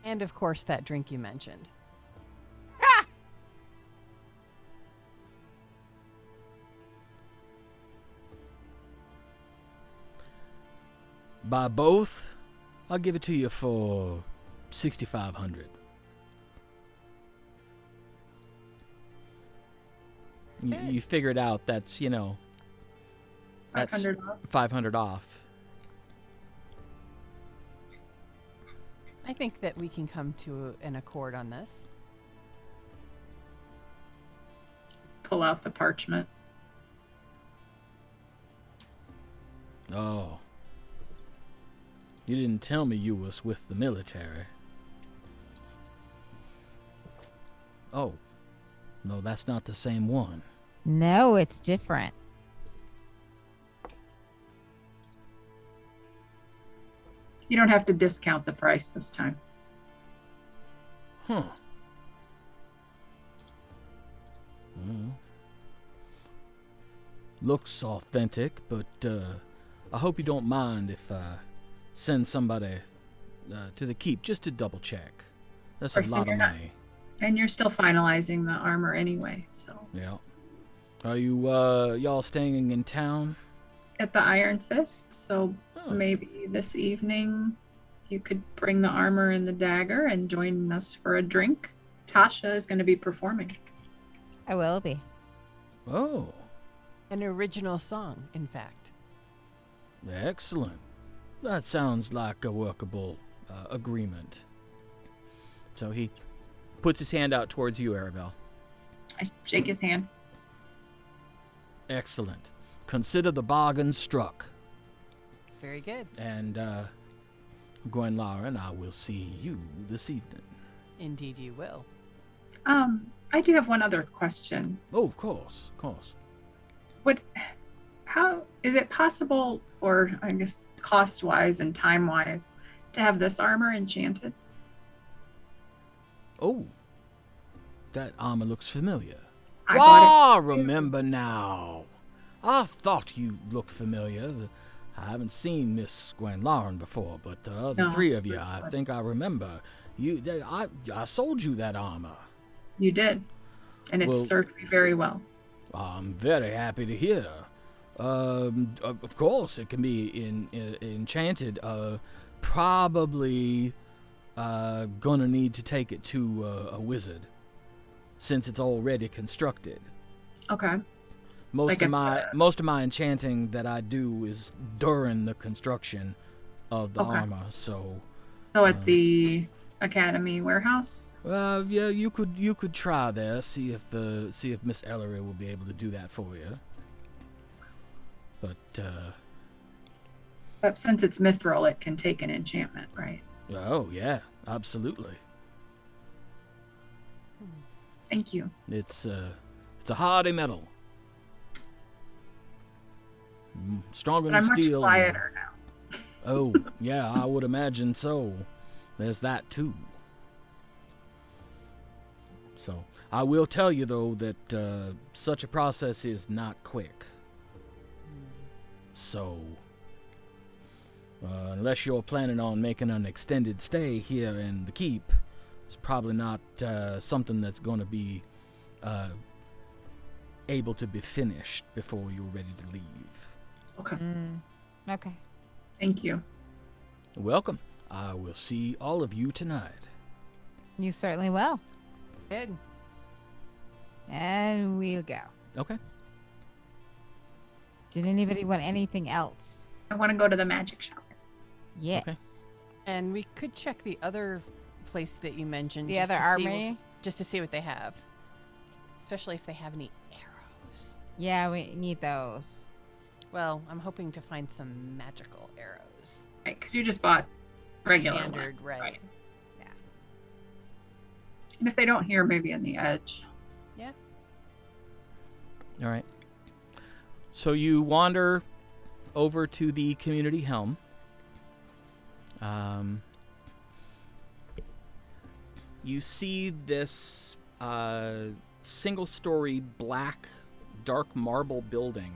And of course, that drink you mentioned. By both, I'll give it to you for 6,500. You figured out that's, that's 500 off. 500 off. I think that we can come to an accord on this. Pull out the parchment. Oh. You didn't tell me you was with the military. Oh. No, that's not the same one. No, it's different. You don't have to discount the price this time. Huh. Well, looks authentic, but I hope you don't mind if I send somebody to the keep just to double check. That's a lot of money. And you're still finalizing the armor anyway, so. Yeah. Are you y'all staying in town? At the Iron Fist, so maybe this evening you could bring the armor and the dagger and join us for a drink. Tasha is going to be performing. I will be. Oh. An original song, in fact. Excellent. That sounds like a workable agreement. So he puts his hand out towards you, Arabelle. I shake his hand. Excellent. Consider the bargain struck. Very good. And, Gwen Lauren, I will see you this evening. Indeed you will. I do have one other question. Oh, of course. how is it possible, or I guess cost-wise and time-wise, to have this armor enchanted? Oh, that armor looks familiar. I got it. Remember now. I thought you looked familiar. I haven't seen Miss Gwen Lauren before, but the No, three of you, that's I fine. think I remember. I sold you that armor. You did, and it Well- served me very well. I'm very happy to hear. Of course, it can be enchanted. Probably gonna need to take it to a wizard, since it's already constructed. Okay. Most Like of my enchanting that I do is during the construction of the Okay. armor. So, So at the Academy warehouse? yeah, you could try there. See if Miss Ellery will be able to do that for you. But since it's mithril, it can take an enchantment, right? Oh yeah, absolutely. Thank you. It's a hardy metal. Stronger But I'm than much steel. quieter now. Oh, yeah, I would imagine so. There's that too. So, I will tell you though that such a process is not quick. So, unless you're planning on making an extended stay here in the keep, it's probably not something that's going to be able to be finished before you're ready to leave. Okay. Okay. Thank you. Welcome. I will see all of you tonight. You certainly will. Good. And we'll go. Okay. Did anybody want anything else? I want to go to the magic shop. Yes. Okay. And we could check the other place that you mentioned. The just other to see armory? just to see what they have. Especially if they have any arrows. Yeah, we need those. Well, I'm hoping to find some magical arrows. Right, because you just bought regular Standard, ones, right. And if they don't hear, maybe on the edge. All right. So you wander over to the community helm. You see this single-story black, dark marble building.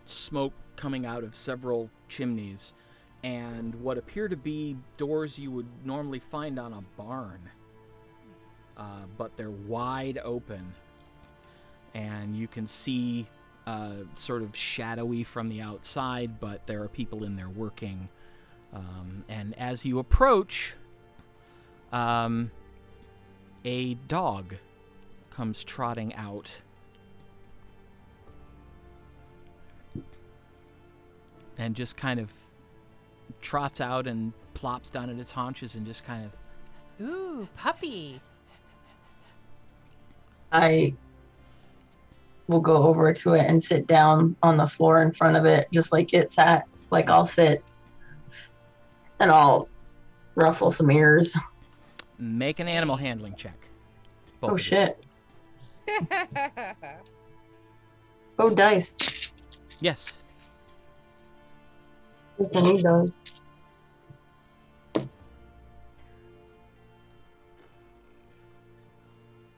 Smoke coming out of several chimneys, and what appear to be doors you would normally find on a barn. But they're wide open, and you can see sort of shadowy from the outside, but there are people in there working. And as you approach, a dog comes trotting out. And just kind of trots out and plops down at its haunches and just kind of... Ooh, puppy. I will go over to it and sit down on the floor in front of it, just like it sat. Like I'll sit and I'll ruffle some ears. Make an animal handling check. Both Oh of you. shit. Oh, dice. Yes. Just I need those.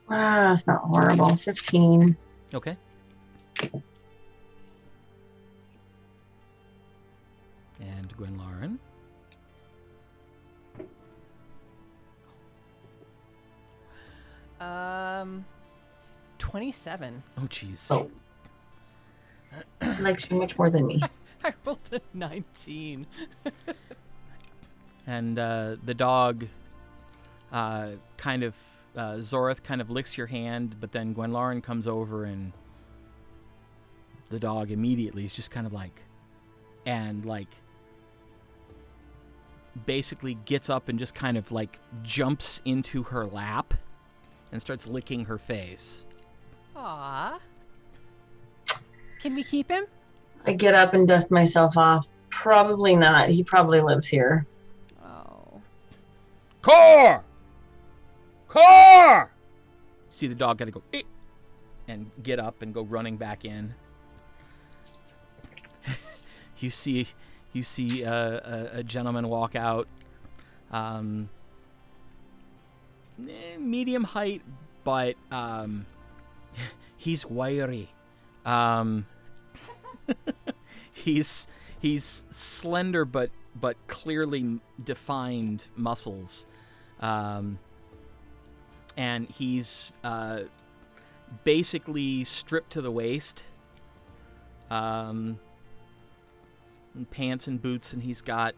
Ah, it's not horrible. 15. Okay. And Gwen Lauren. Um, 27. Oh, jeez. Oh. She likes you much more than me. I rolled a 19. And the dog kind of... Zorith kind of licks your hand, but then Gwen Lauren comes over and the dog immediately is just kind of like... And, like... basically gets up and just kind of, like, jumps into her lap and starts licking her face. Aw. Can we keep him? I get up and dust myself off. Probably not. He probably lives here. Oh. Core! See the dog gotta go, "Eh," and get up and go running back in. you see a gentleman walk out, medium height, but he's wiry. He's slender but clearly defined muscles, and he's basically stripped to the waist, and pants and boots, and he's got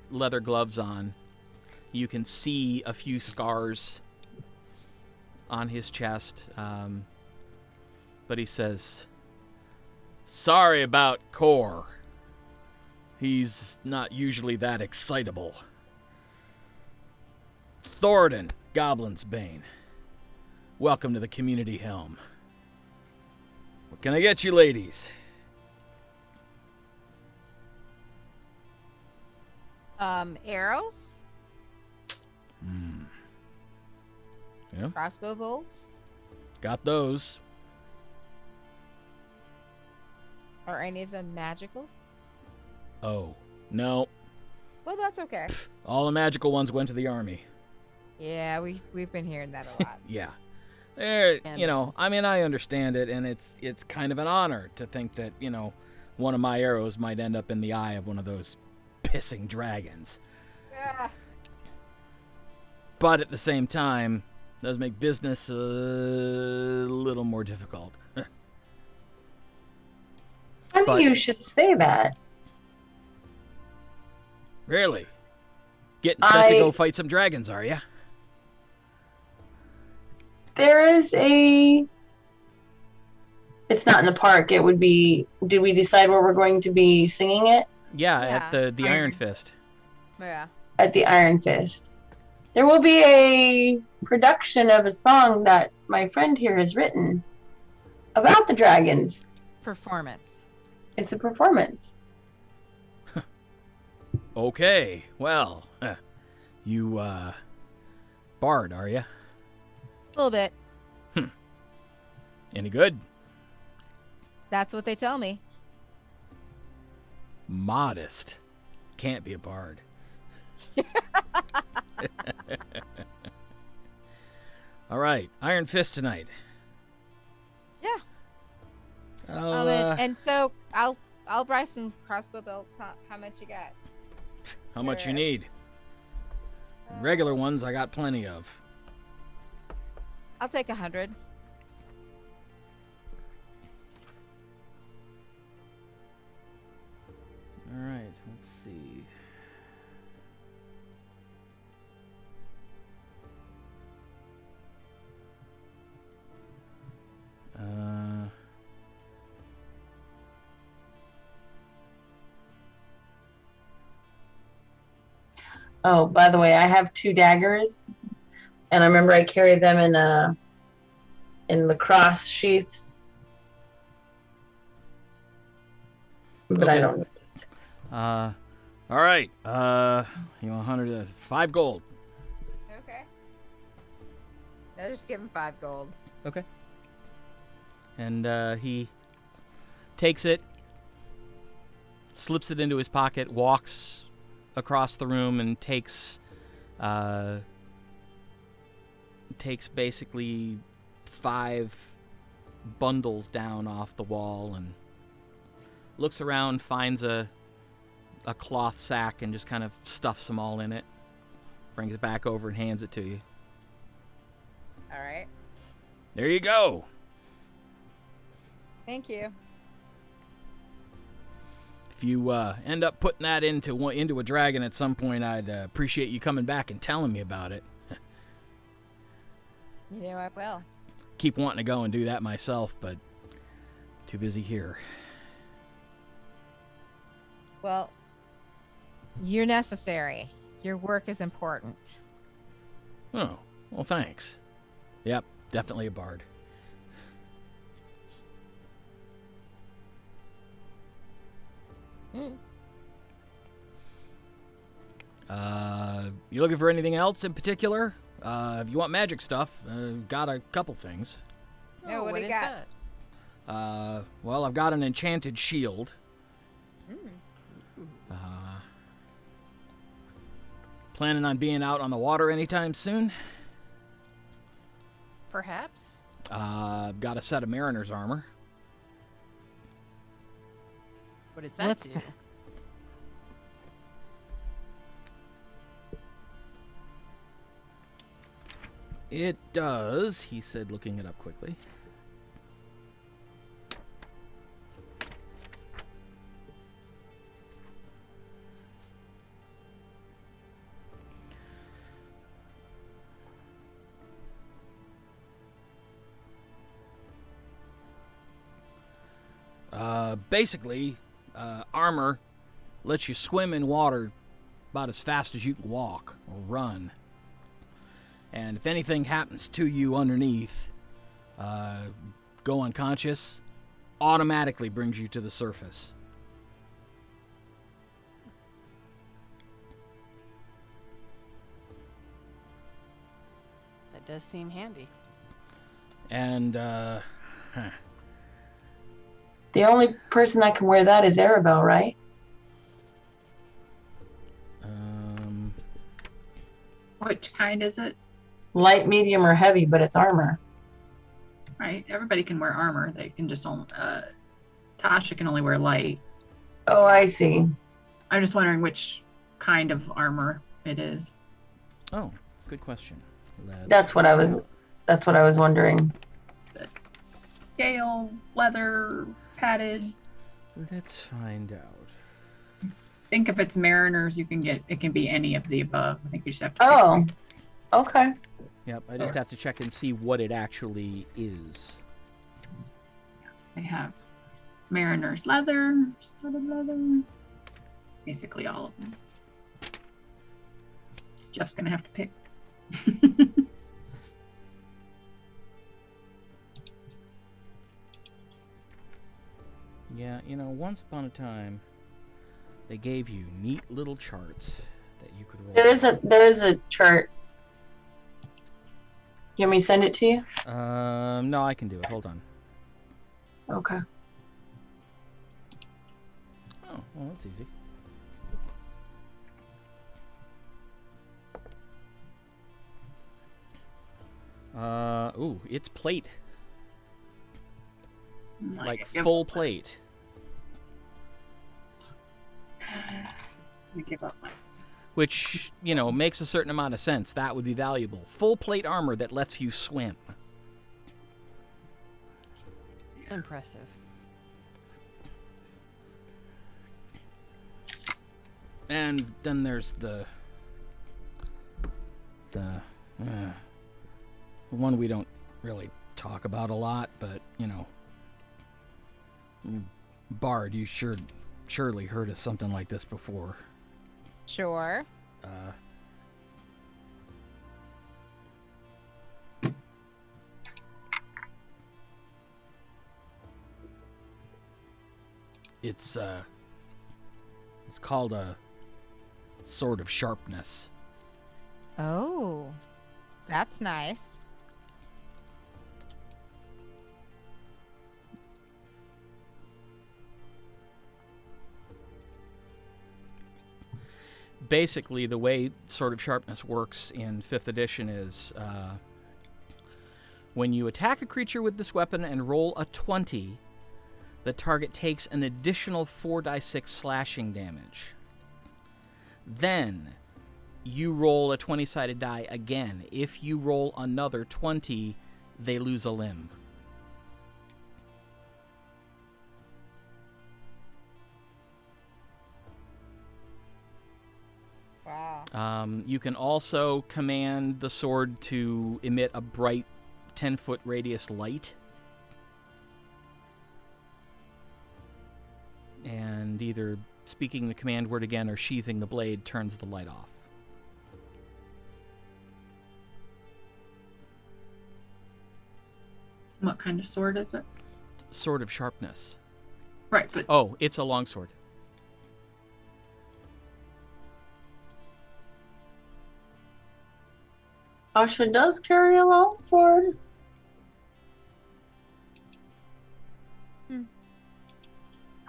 leather gloves on. You can see a few scars on his chest, but he says, "Sorry about Core. He's not usually that excitable. Thornton, Goblin's Bane. Welcome to the community helm. What can I get you, ladies?" Arrows? Yeah, Crossbow bolts? got those. Are any of them magical? Oh, no. Well, that's okay. All the magical ones went to the army. Yeah, we've been hearing that a lot. Yeah. I mean, I understand it, and it's kind of an honor to think that, one of my arrows might end up in the eye of one of those pissing dragons. Yeah. But at the same time, it does make business a little more difficult. Funny you should say that. Really? Getting set to go fight some dragons, are you? There is a... It's not in the park. It would be... Did we decide where we're going to be singing it? Yeah, Yeah. at the Iron Fist. Yeah. At the Iron Fist. There will be a production of a song that my friend here has written about the dragons. Performance. It's a performance. Okay, well, you, Bard, are you? A little bit. Any good? That's what they tell me. Modest. Can't be a bard. All right, Iron Fist tonight. Yeah. I'll, And so I'll buy some crossbow bolts. How much you got? how much you need? Regular ones I got plenty of. I'll take 100. All right, let's see. Oh, by the way, I have 2 daggers, and I remember I carried them in lacrosse sheaths. But I Okay. don't know. All right. You want 100? 5 gold. Okay. I'll just give him 5 gold. Okay. And he takes it, slips it into his pocket, walks across the room, and takes basically 5 bundles down off the wall, and looks around, finds a cloth sack, and just kind of stuffs them all in it. Brings it back over and hands it to you. All right. There you go. Thank you. If you end up putting that into a dragon at some point, I'd appreciate you coming back and telling me about it. You know I will. Keep wanting to go and do that myself, but too busy here. Well, you're necessary. Your work is important. Oh, well, thanks. Yep, definitely a bard. You looking for anything else in particular? If you want magic stuff, got a couple things. No, what what do you is got? that? Well, I've got an enchanted shield. Planning on being out on the water anytime soon? Perhaps. I've got a set of mariner's armor. What does that What's do? that? It does, he said, looking it up quickly. Basically, armor lets you swim in water about as fast as you can walk or run. And if anything happens to you underneath, go unconscious, automatically brings you to the surface. That does seem handy. And, The only person that can wear that is Arabelle, right? Which kind is it? Light, medium, or heavy, but it's armor. Right. Everybody can wear armor. They can just only. Tasha can only wear light. Oh, I see. I'm just wondering which kind of armor it is. oh, good question. That's what I was wondering. Scale, leather, padded. Let's find out. I think if it's mariners, you can get it can be any of the above. I think you just have to. Oh, okay. Yep, I just have to check and see what it actually is. They have mariners leather, studded leather, basically all of them. Jeff's gonna have to pick. Yeah, once upon a time, they gave you neat little charts that you could roll. There is a chart. You want me to send it to you? No, I can do it. Hold on. Okay. Oh, well, that's easy. Ooh, it's plate. Like full plate. We give up. Which, makes a certain amount of sense. That would be valuable. Full plate armor that lets you swim. Impressive. And then there's the one we don't really talk about a lot, but, Bard, you surely heard of something like this before. Sure. It's called a sword of sharpness. Oh, that's nice. Basically, the way Sword of Sharpness works in 5th edition is when you attack a creature with this weapon and roll a 20, the target takes an additional 4d6 slashing damage. Then, you roll a 20-sided die again. If you roll another 20, they lose a limb. Wow. You can also command the sword to emit a bright 10-foot radius light. And either speaking the command word again or sheathing the blade turns the light off. What kind of sword is it? Sword of Sharpness. Right, but Oh, it's a longsword. Tasha does carry a long sword.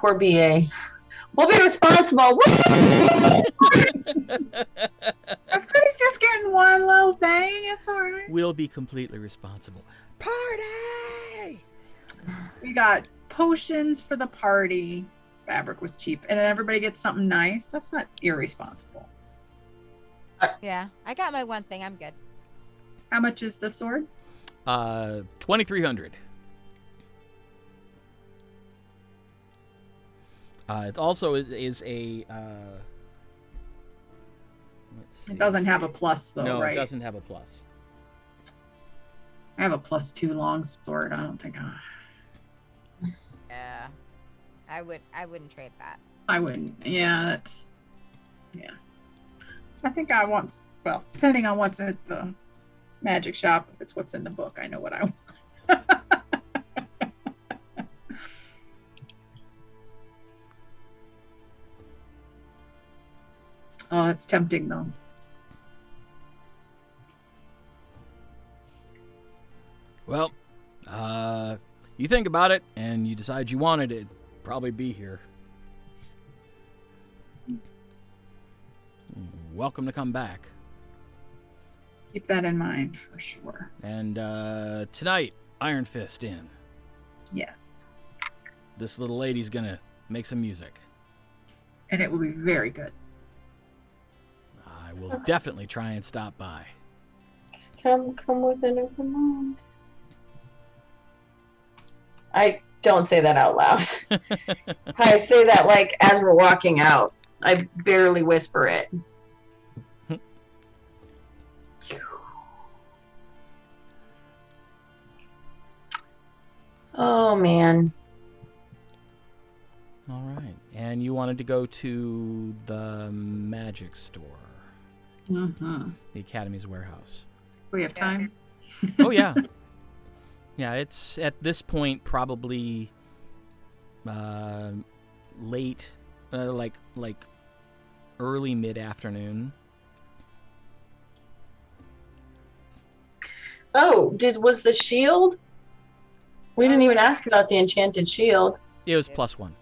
Poor BA. We'll be responsible. Everybody's just getting one little thing. It's all right. We'll be completely responsible. Party! We got potions for the party. Fabric was cheap. And then everybody gets something nice. That's not irresponsible. Yeah, I got my one thing. I'm good. How much is the sword? 2,300. It also is a. Let's see. It doesn't have a plus, though, No, right? it doesn't have a plus. I have a +2 long sword. I don't think Yeah, I wouldn't trade that. I wouldn't. Yeah, that's. Yeah. I think I want. Well, depending on what's at the magic shop, if it's what's in the book, I know what I want. Oh, it's tempting though. Well, you think about it, and you decide you wanted it, it'd probably be here. Welcome to come back. Keep that in mind for sure. And tonight, Iron Fist in. Yes. This little lady's gonna make some music. And it will be very good. I will definitely try and stop by. Come within a command. I don't say that out loud. I say that like as we're walking out. I barely whisper it. Oh man. All right. And you wanted to go to the magic store, Mm-hmm. the Academy's warehouse. We have time. Oh, yeah. Yeah, it's at this point probably late, like early mid-afternoon. Oh, was the shield? We didn't even ask about the enchanted shield. It was +1.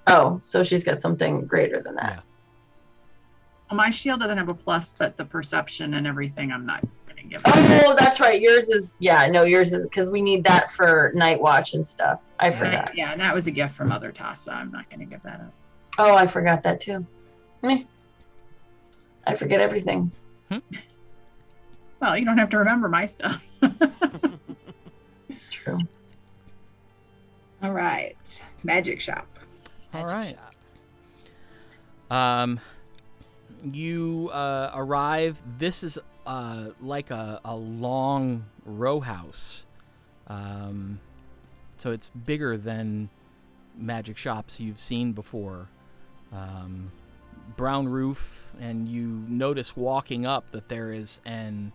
Oh, so she's got something greater than that. Yeah. Well, my shield doesn't have a plus, but the perception and everything I'm not going to give. Oh, that's right. Yours is, yours is, because we need that for night watch and stuff. I forgot. Yeah, and that was a gift from Mother Tasha. I'm not going to give that up. Oh, I forgot that too. Meh. I forget everything. Well, you don't have to remember my stuff. True. All right. Magic shop. All Magic right. shop. You arrive. This is like a long row house. So it's bigger than magic shops you've seen before. Brown roof, and you notice walking up that there is an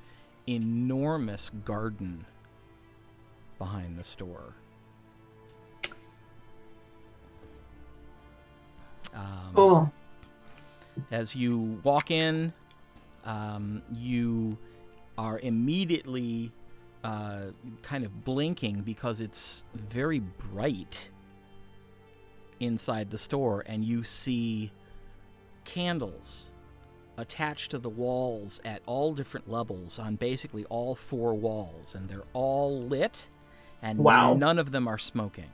enormous garden behind the store. Cool. As you walk in, you are immediately kind of blinking because it's very bright inside the store, and you see candles attached to the walls at all different levels on basically all 4 walls, and they're all lit, and Wow. none of them are smoking.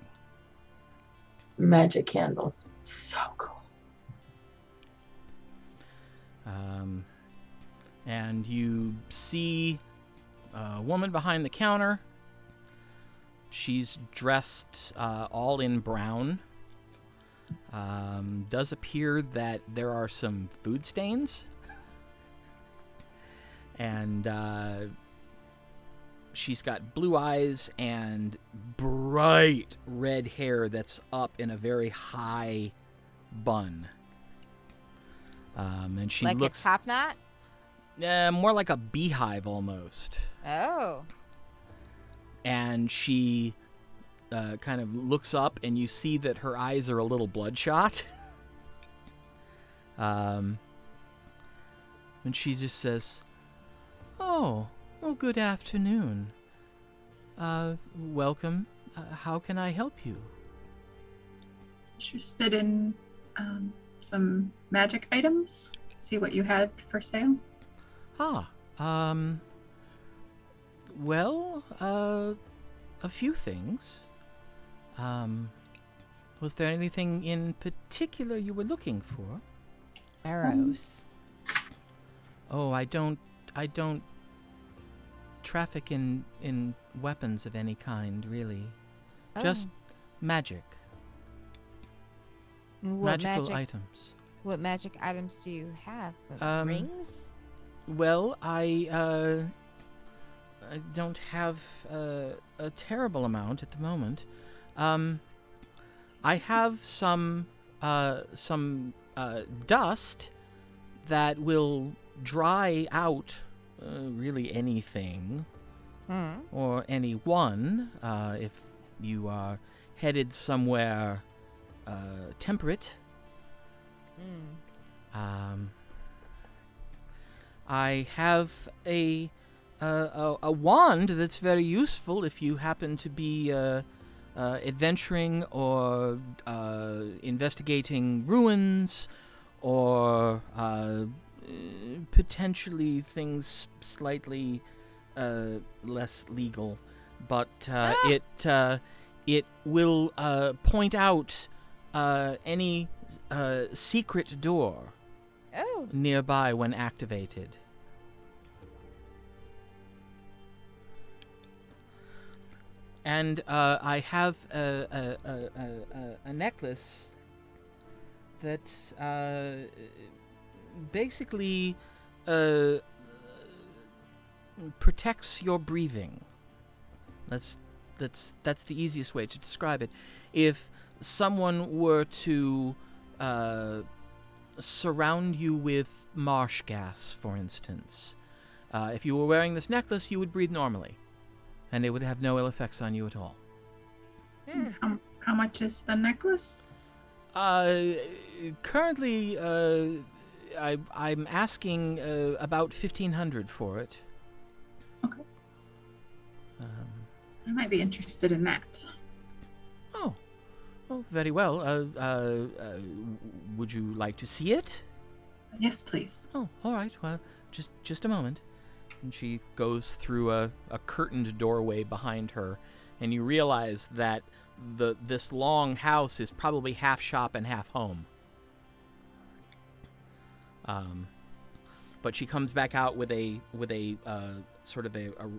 Magic candles. So cool. And you see a woman behind the counter. She's dressed all in brown. Does appear that there are some food stains. And she's got blue eyes and bright red hair that's up in a very high bun. And she Like looks a top knot? more like a beehive almost. Oh. And she kind of looks up, and you see that her eyes are a little bloodshot. And she just says, "Oh, good afternoon. Welcome. How can I help you?" interested in some magic items? See what you had for sale? Well, a few things. Was there anything in particular you were looking for? Arrows. Oh, I don't traffic in weapons of any kind, really. Just magic. Magical items. What magic items do you have? Rings? Well, I don't have a terrible amount at the moment. I have some dust that will dry out really anything or anyone if you are headed somewhere temperate. I have a wand that's very useful if you happen to be adventuring or investigating ruins or potentially things slightly less legal, but it will point out any secret door nearby when activated. And I have a necklace that basically protects your breathing. That's the easiest way to describe it. If someone were to surround you with marsh gas, for instance, if you were wearing this necklace, you would breathe normally, and it would have no ill effects on you at all. How much is the necklace? Currently, I'm asking about 1,500 for it. Okay. I might be interested in that. Oh, very well. Would you like to see it? Yes, please. Oh, all right. Well, just a moment. And she goes through a curtained doorway behind her, and you realize that this long house is probably half shop and half home. But she comes back out with a sort of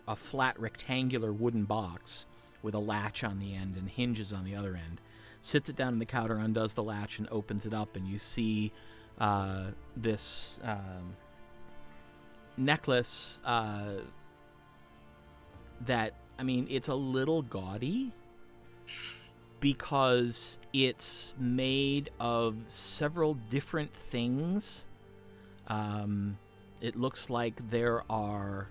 a flat rectangular wooden box with a latch on the end and hinges on the other end. Sits it down on the counter, undoes the latch, and opens it up, and you see this necklace that, I mean, it's a little gaudy because it's made of several different things. It looks like there are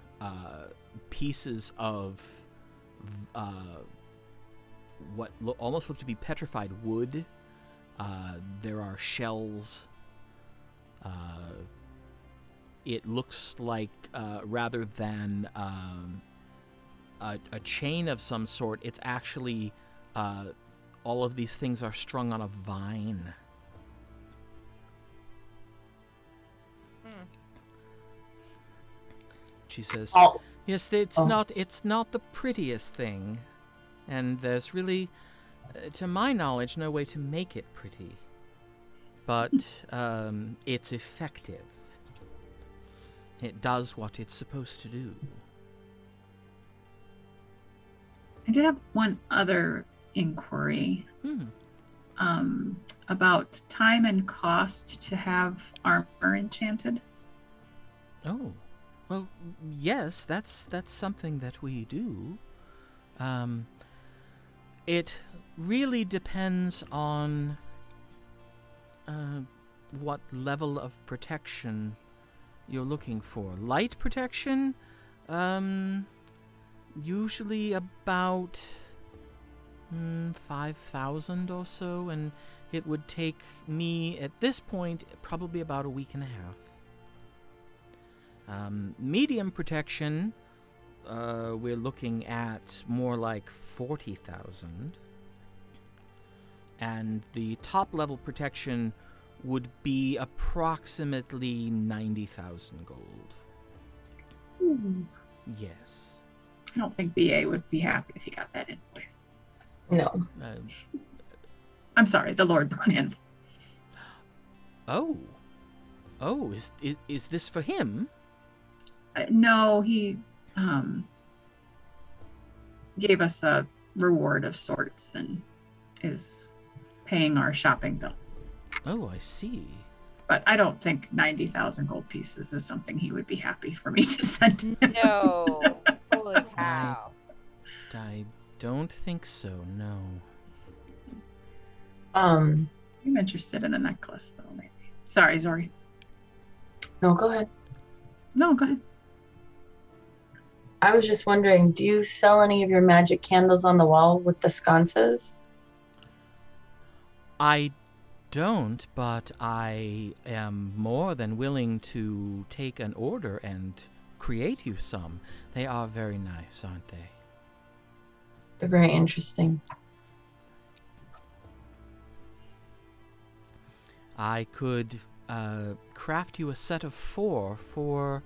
pieces of what almost look to be petrified wood. There are shells. It looks like rather than a chain of some sort, it's actually all of these things are strung on a vine. She says, "Yes, it's not the prettiest thing, and there's really, to my knowledge, no way to make it pretty. But it's effective. It does what it's supposed to do." I did have one other inquiry about time and cost to have armor enchanted. Oh, well, yes, that's something that we do. It really depends on what level of protection you're looking for. Light protection, usually about 5,000 or so, and it would take me at this point probably about a week and a half. Medium protection, we're looking at more like 40,000. and the top level protection would be approximately 90,000 gold. Ooh. Yes. I don't think BA would be happy if he got that invoice. No. I'm sorry, the Lord Bonethane. Oh, is this for him? No, he gave us a reward of sorts and is paying our shopping bill. Oh, I see. But I don't think 90,000 gold pieces is something he would be happy for me to send to him. No. Holy cow. I don't think so, no. I'm interested in the necklace, though, maybe. Sorry, Zori. No, go ahead. No, go ahead. I was just wondering, do you sell any of your magic candles on the wall with the sconces? I don't, but I am more than willing to take an order and create you some. They are very nice, aren't they? They're very interesting. I could craft you a set of 4 for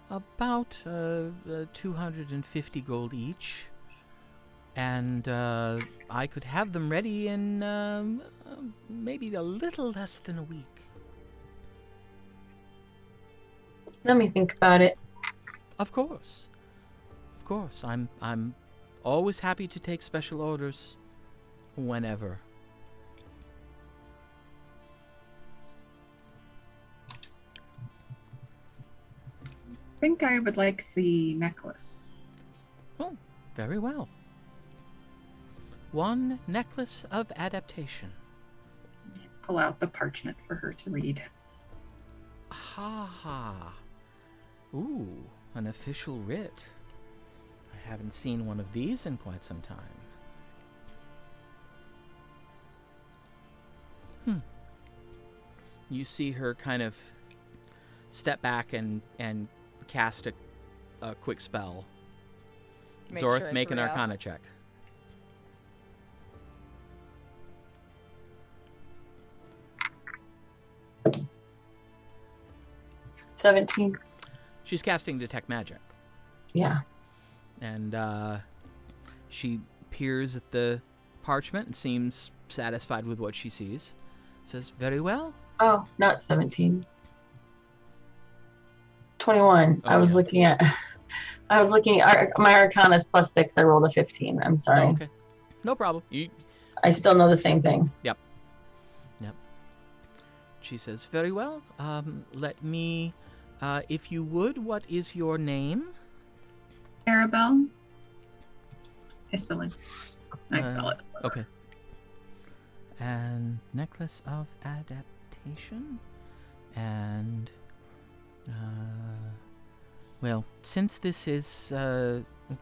about 250 gold each. And I could have them ready in maybe a little less than a week. Let me think about it. Of course. Of course. I'm always happy to take special orders whenever. I think I would like the necklace. Oh, very well. 1 necklace of adaptation. Pull out the parchment for her to read. Ha ha. Ooh, an official writ. I haven't seen one of these in quite some time. You see her kind of step back and cast a quick spell. Zorth, make an Arcana check. $17. She's casting Detect Magic. Yeah. And she peers at the parchment and seems satisfied with what she sees. Says, very well. Oh, not 17. 21. Oh, I was yeah. looking at my Arcana is +6. I rolled a 15. I'm sorry. Oh, okay. No problem. I still know the same thing. Yep. She says, very well. Let me, if you would, what is your name? Arabelle? Histolin. I spell it. Okay. And necklace of adaptation. And, well, since this is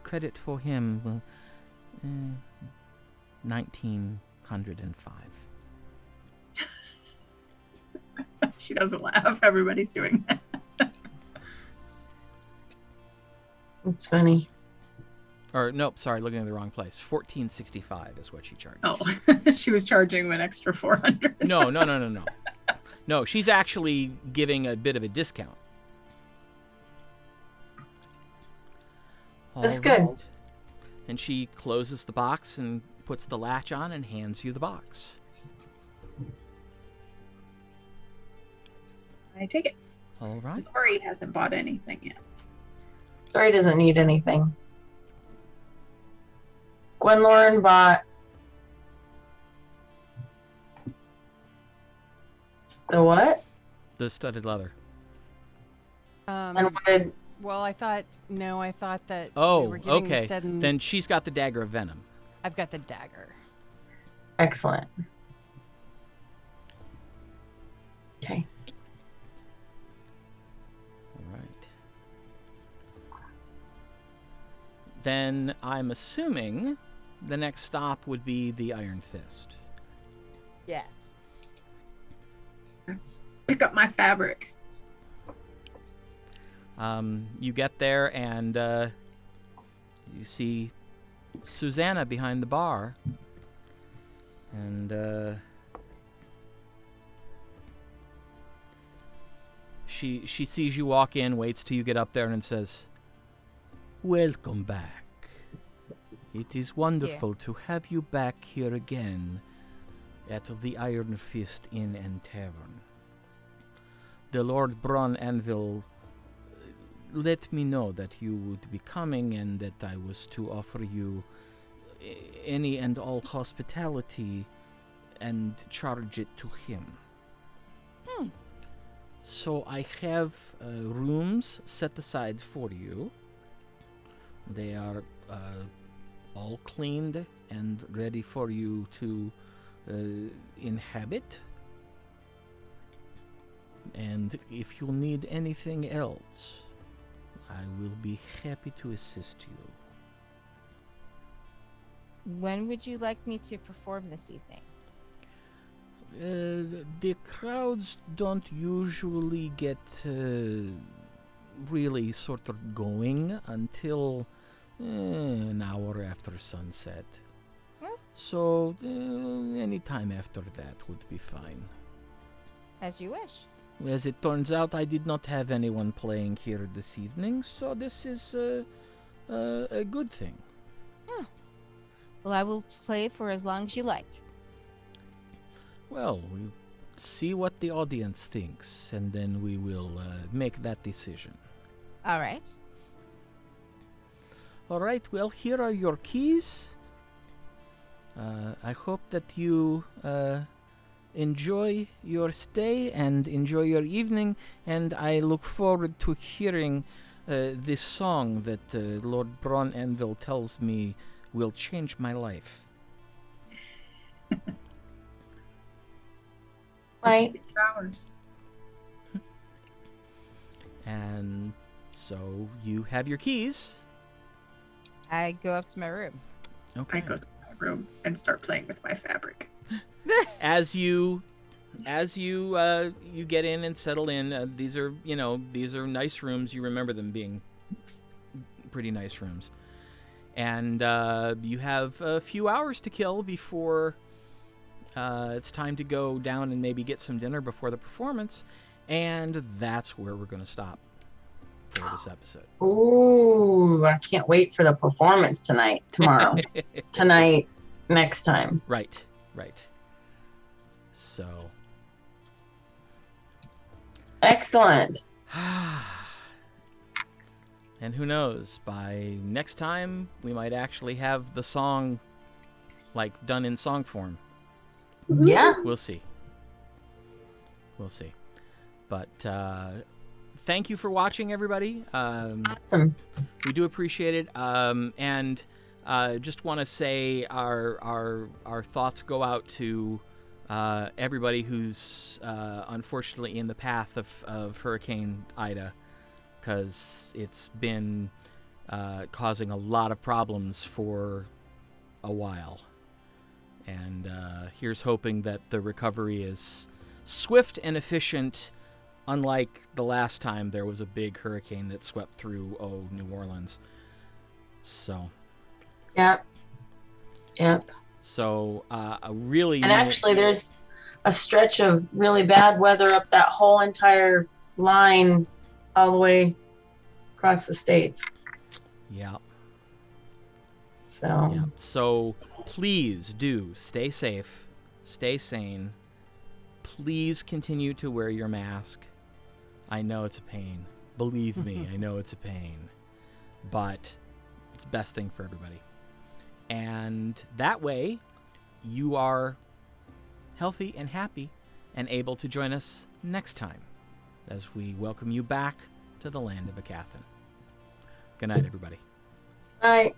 credit for him, well, 1905. She doesn't laugh. Everybody's doing that. It's funny. Or, nope, sorry, looking at the wrong place. 1465 is what she charged. Oh, she was charging him an extra 400. No. No, she's actually giving a bit of a discount. That's All good. right. And she closes the box and puts the latch on and hands you the box. I take it. All right. Zori hasn't bought anything yet. Zori doesn't need anything. Gwen Lauren bought the what? The studded leather. And what did Well, I thought that Oh, we were getting okay. instead and Then she's got the dagger of venom. I've got the dagger. excellent. Okay. All right. Then I'm assuming the next stop would be the Iron Fist. Yes. Pick up my fabric. You get there and you see Susanna behind the bar. And she sees you walk in, waits till you get up there, and says, "Welcome back. It is wonderful to have you back here again at the Iron Fist Inn and Tavern. The Lord Bonethane let me know that you would be coming and that I was to offer you any and all hospitality and charge it to him. So I have rooms set aside for you. They are all cleaned and ready for you to inhabit. And if you need anything else, I will be happy to assist you." When would you like me to perform this evening? The crowds don't usually get really sort of going until an hour after sunset. So any time after that would be fine. As you wish. As it turns out, I did not have anyone playing here this evening, so this is a good thing. Well, I will play for as long as you like. Well, we'll see what the audience thinks, and then we will make that decision. All right. All right, well, here are your keys. I hope that you enjoy your stay and enjoy your evening, and I look forward to hearing this song that Lord Bonethane tells me will change my life. Right. Hours. And so you have your keys. I go up to my room. Okay. I go to my room and start playing with my fabric. As you get in and settle in, these are nice rooms. You remember them being pretty nice rooms, and you have a few hours to kill before it's time to go down and maybe get some dinner before the performance, and that's where we're going to stop for this episode. Ooh, I can't wait for the performance tomorrow, tonight, next time. Right. So. Excellent. And who knows, by next time we might actually have the song done in song form. Yeah. We'll see. But thank you for watching, everybody. Awesome. We do appreciate it. And just want to say our thoughts go out to everybody who's unfortunately in the path of Hurricane Ida, because it's been causing a lot of problems for a while. And here's hoping that the recovery is swift and efficient, unlike the last time there was a big hurricane that swept through New Orleans. So. Yep. So a really. And actually, there's a stretch of really bad weather up that whole entire line, all the way across the states. Yeah. So. Yeah. So please do stay safe, stay sane. Please continue to wear your mask. I know it's a pain. Believe me, I know it's a pain. But it's the best thing for everybody. And that way, you are healthy and happy and able to join us next time as we welcome you back to the land of Aecathan. Good night, everybody. Bye.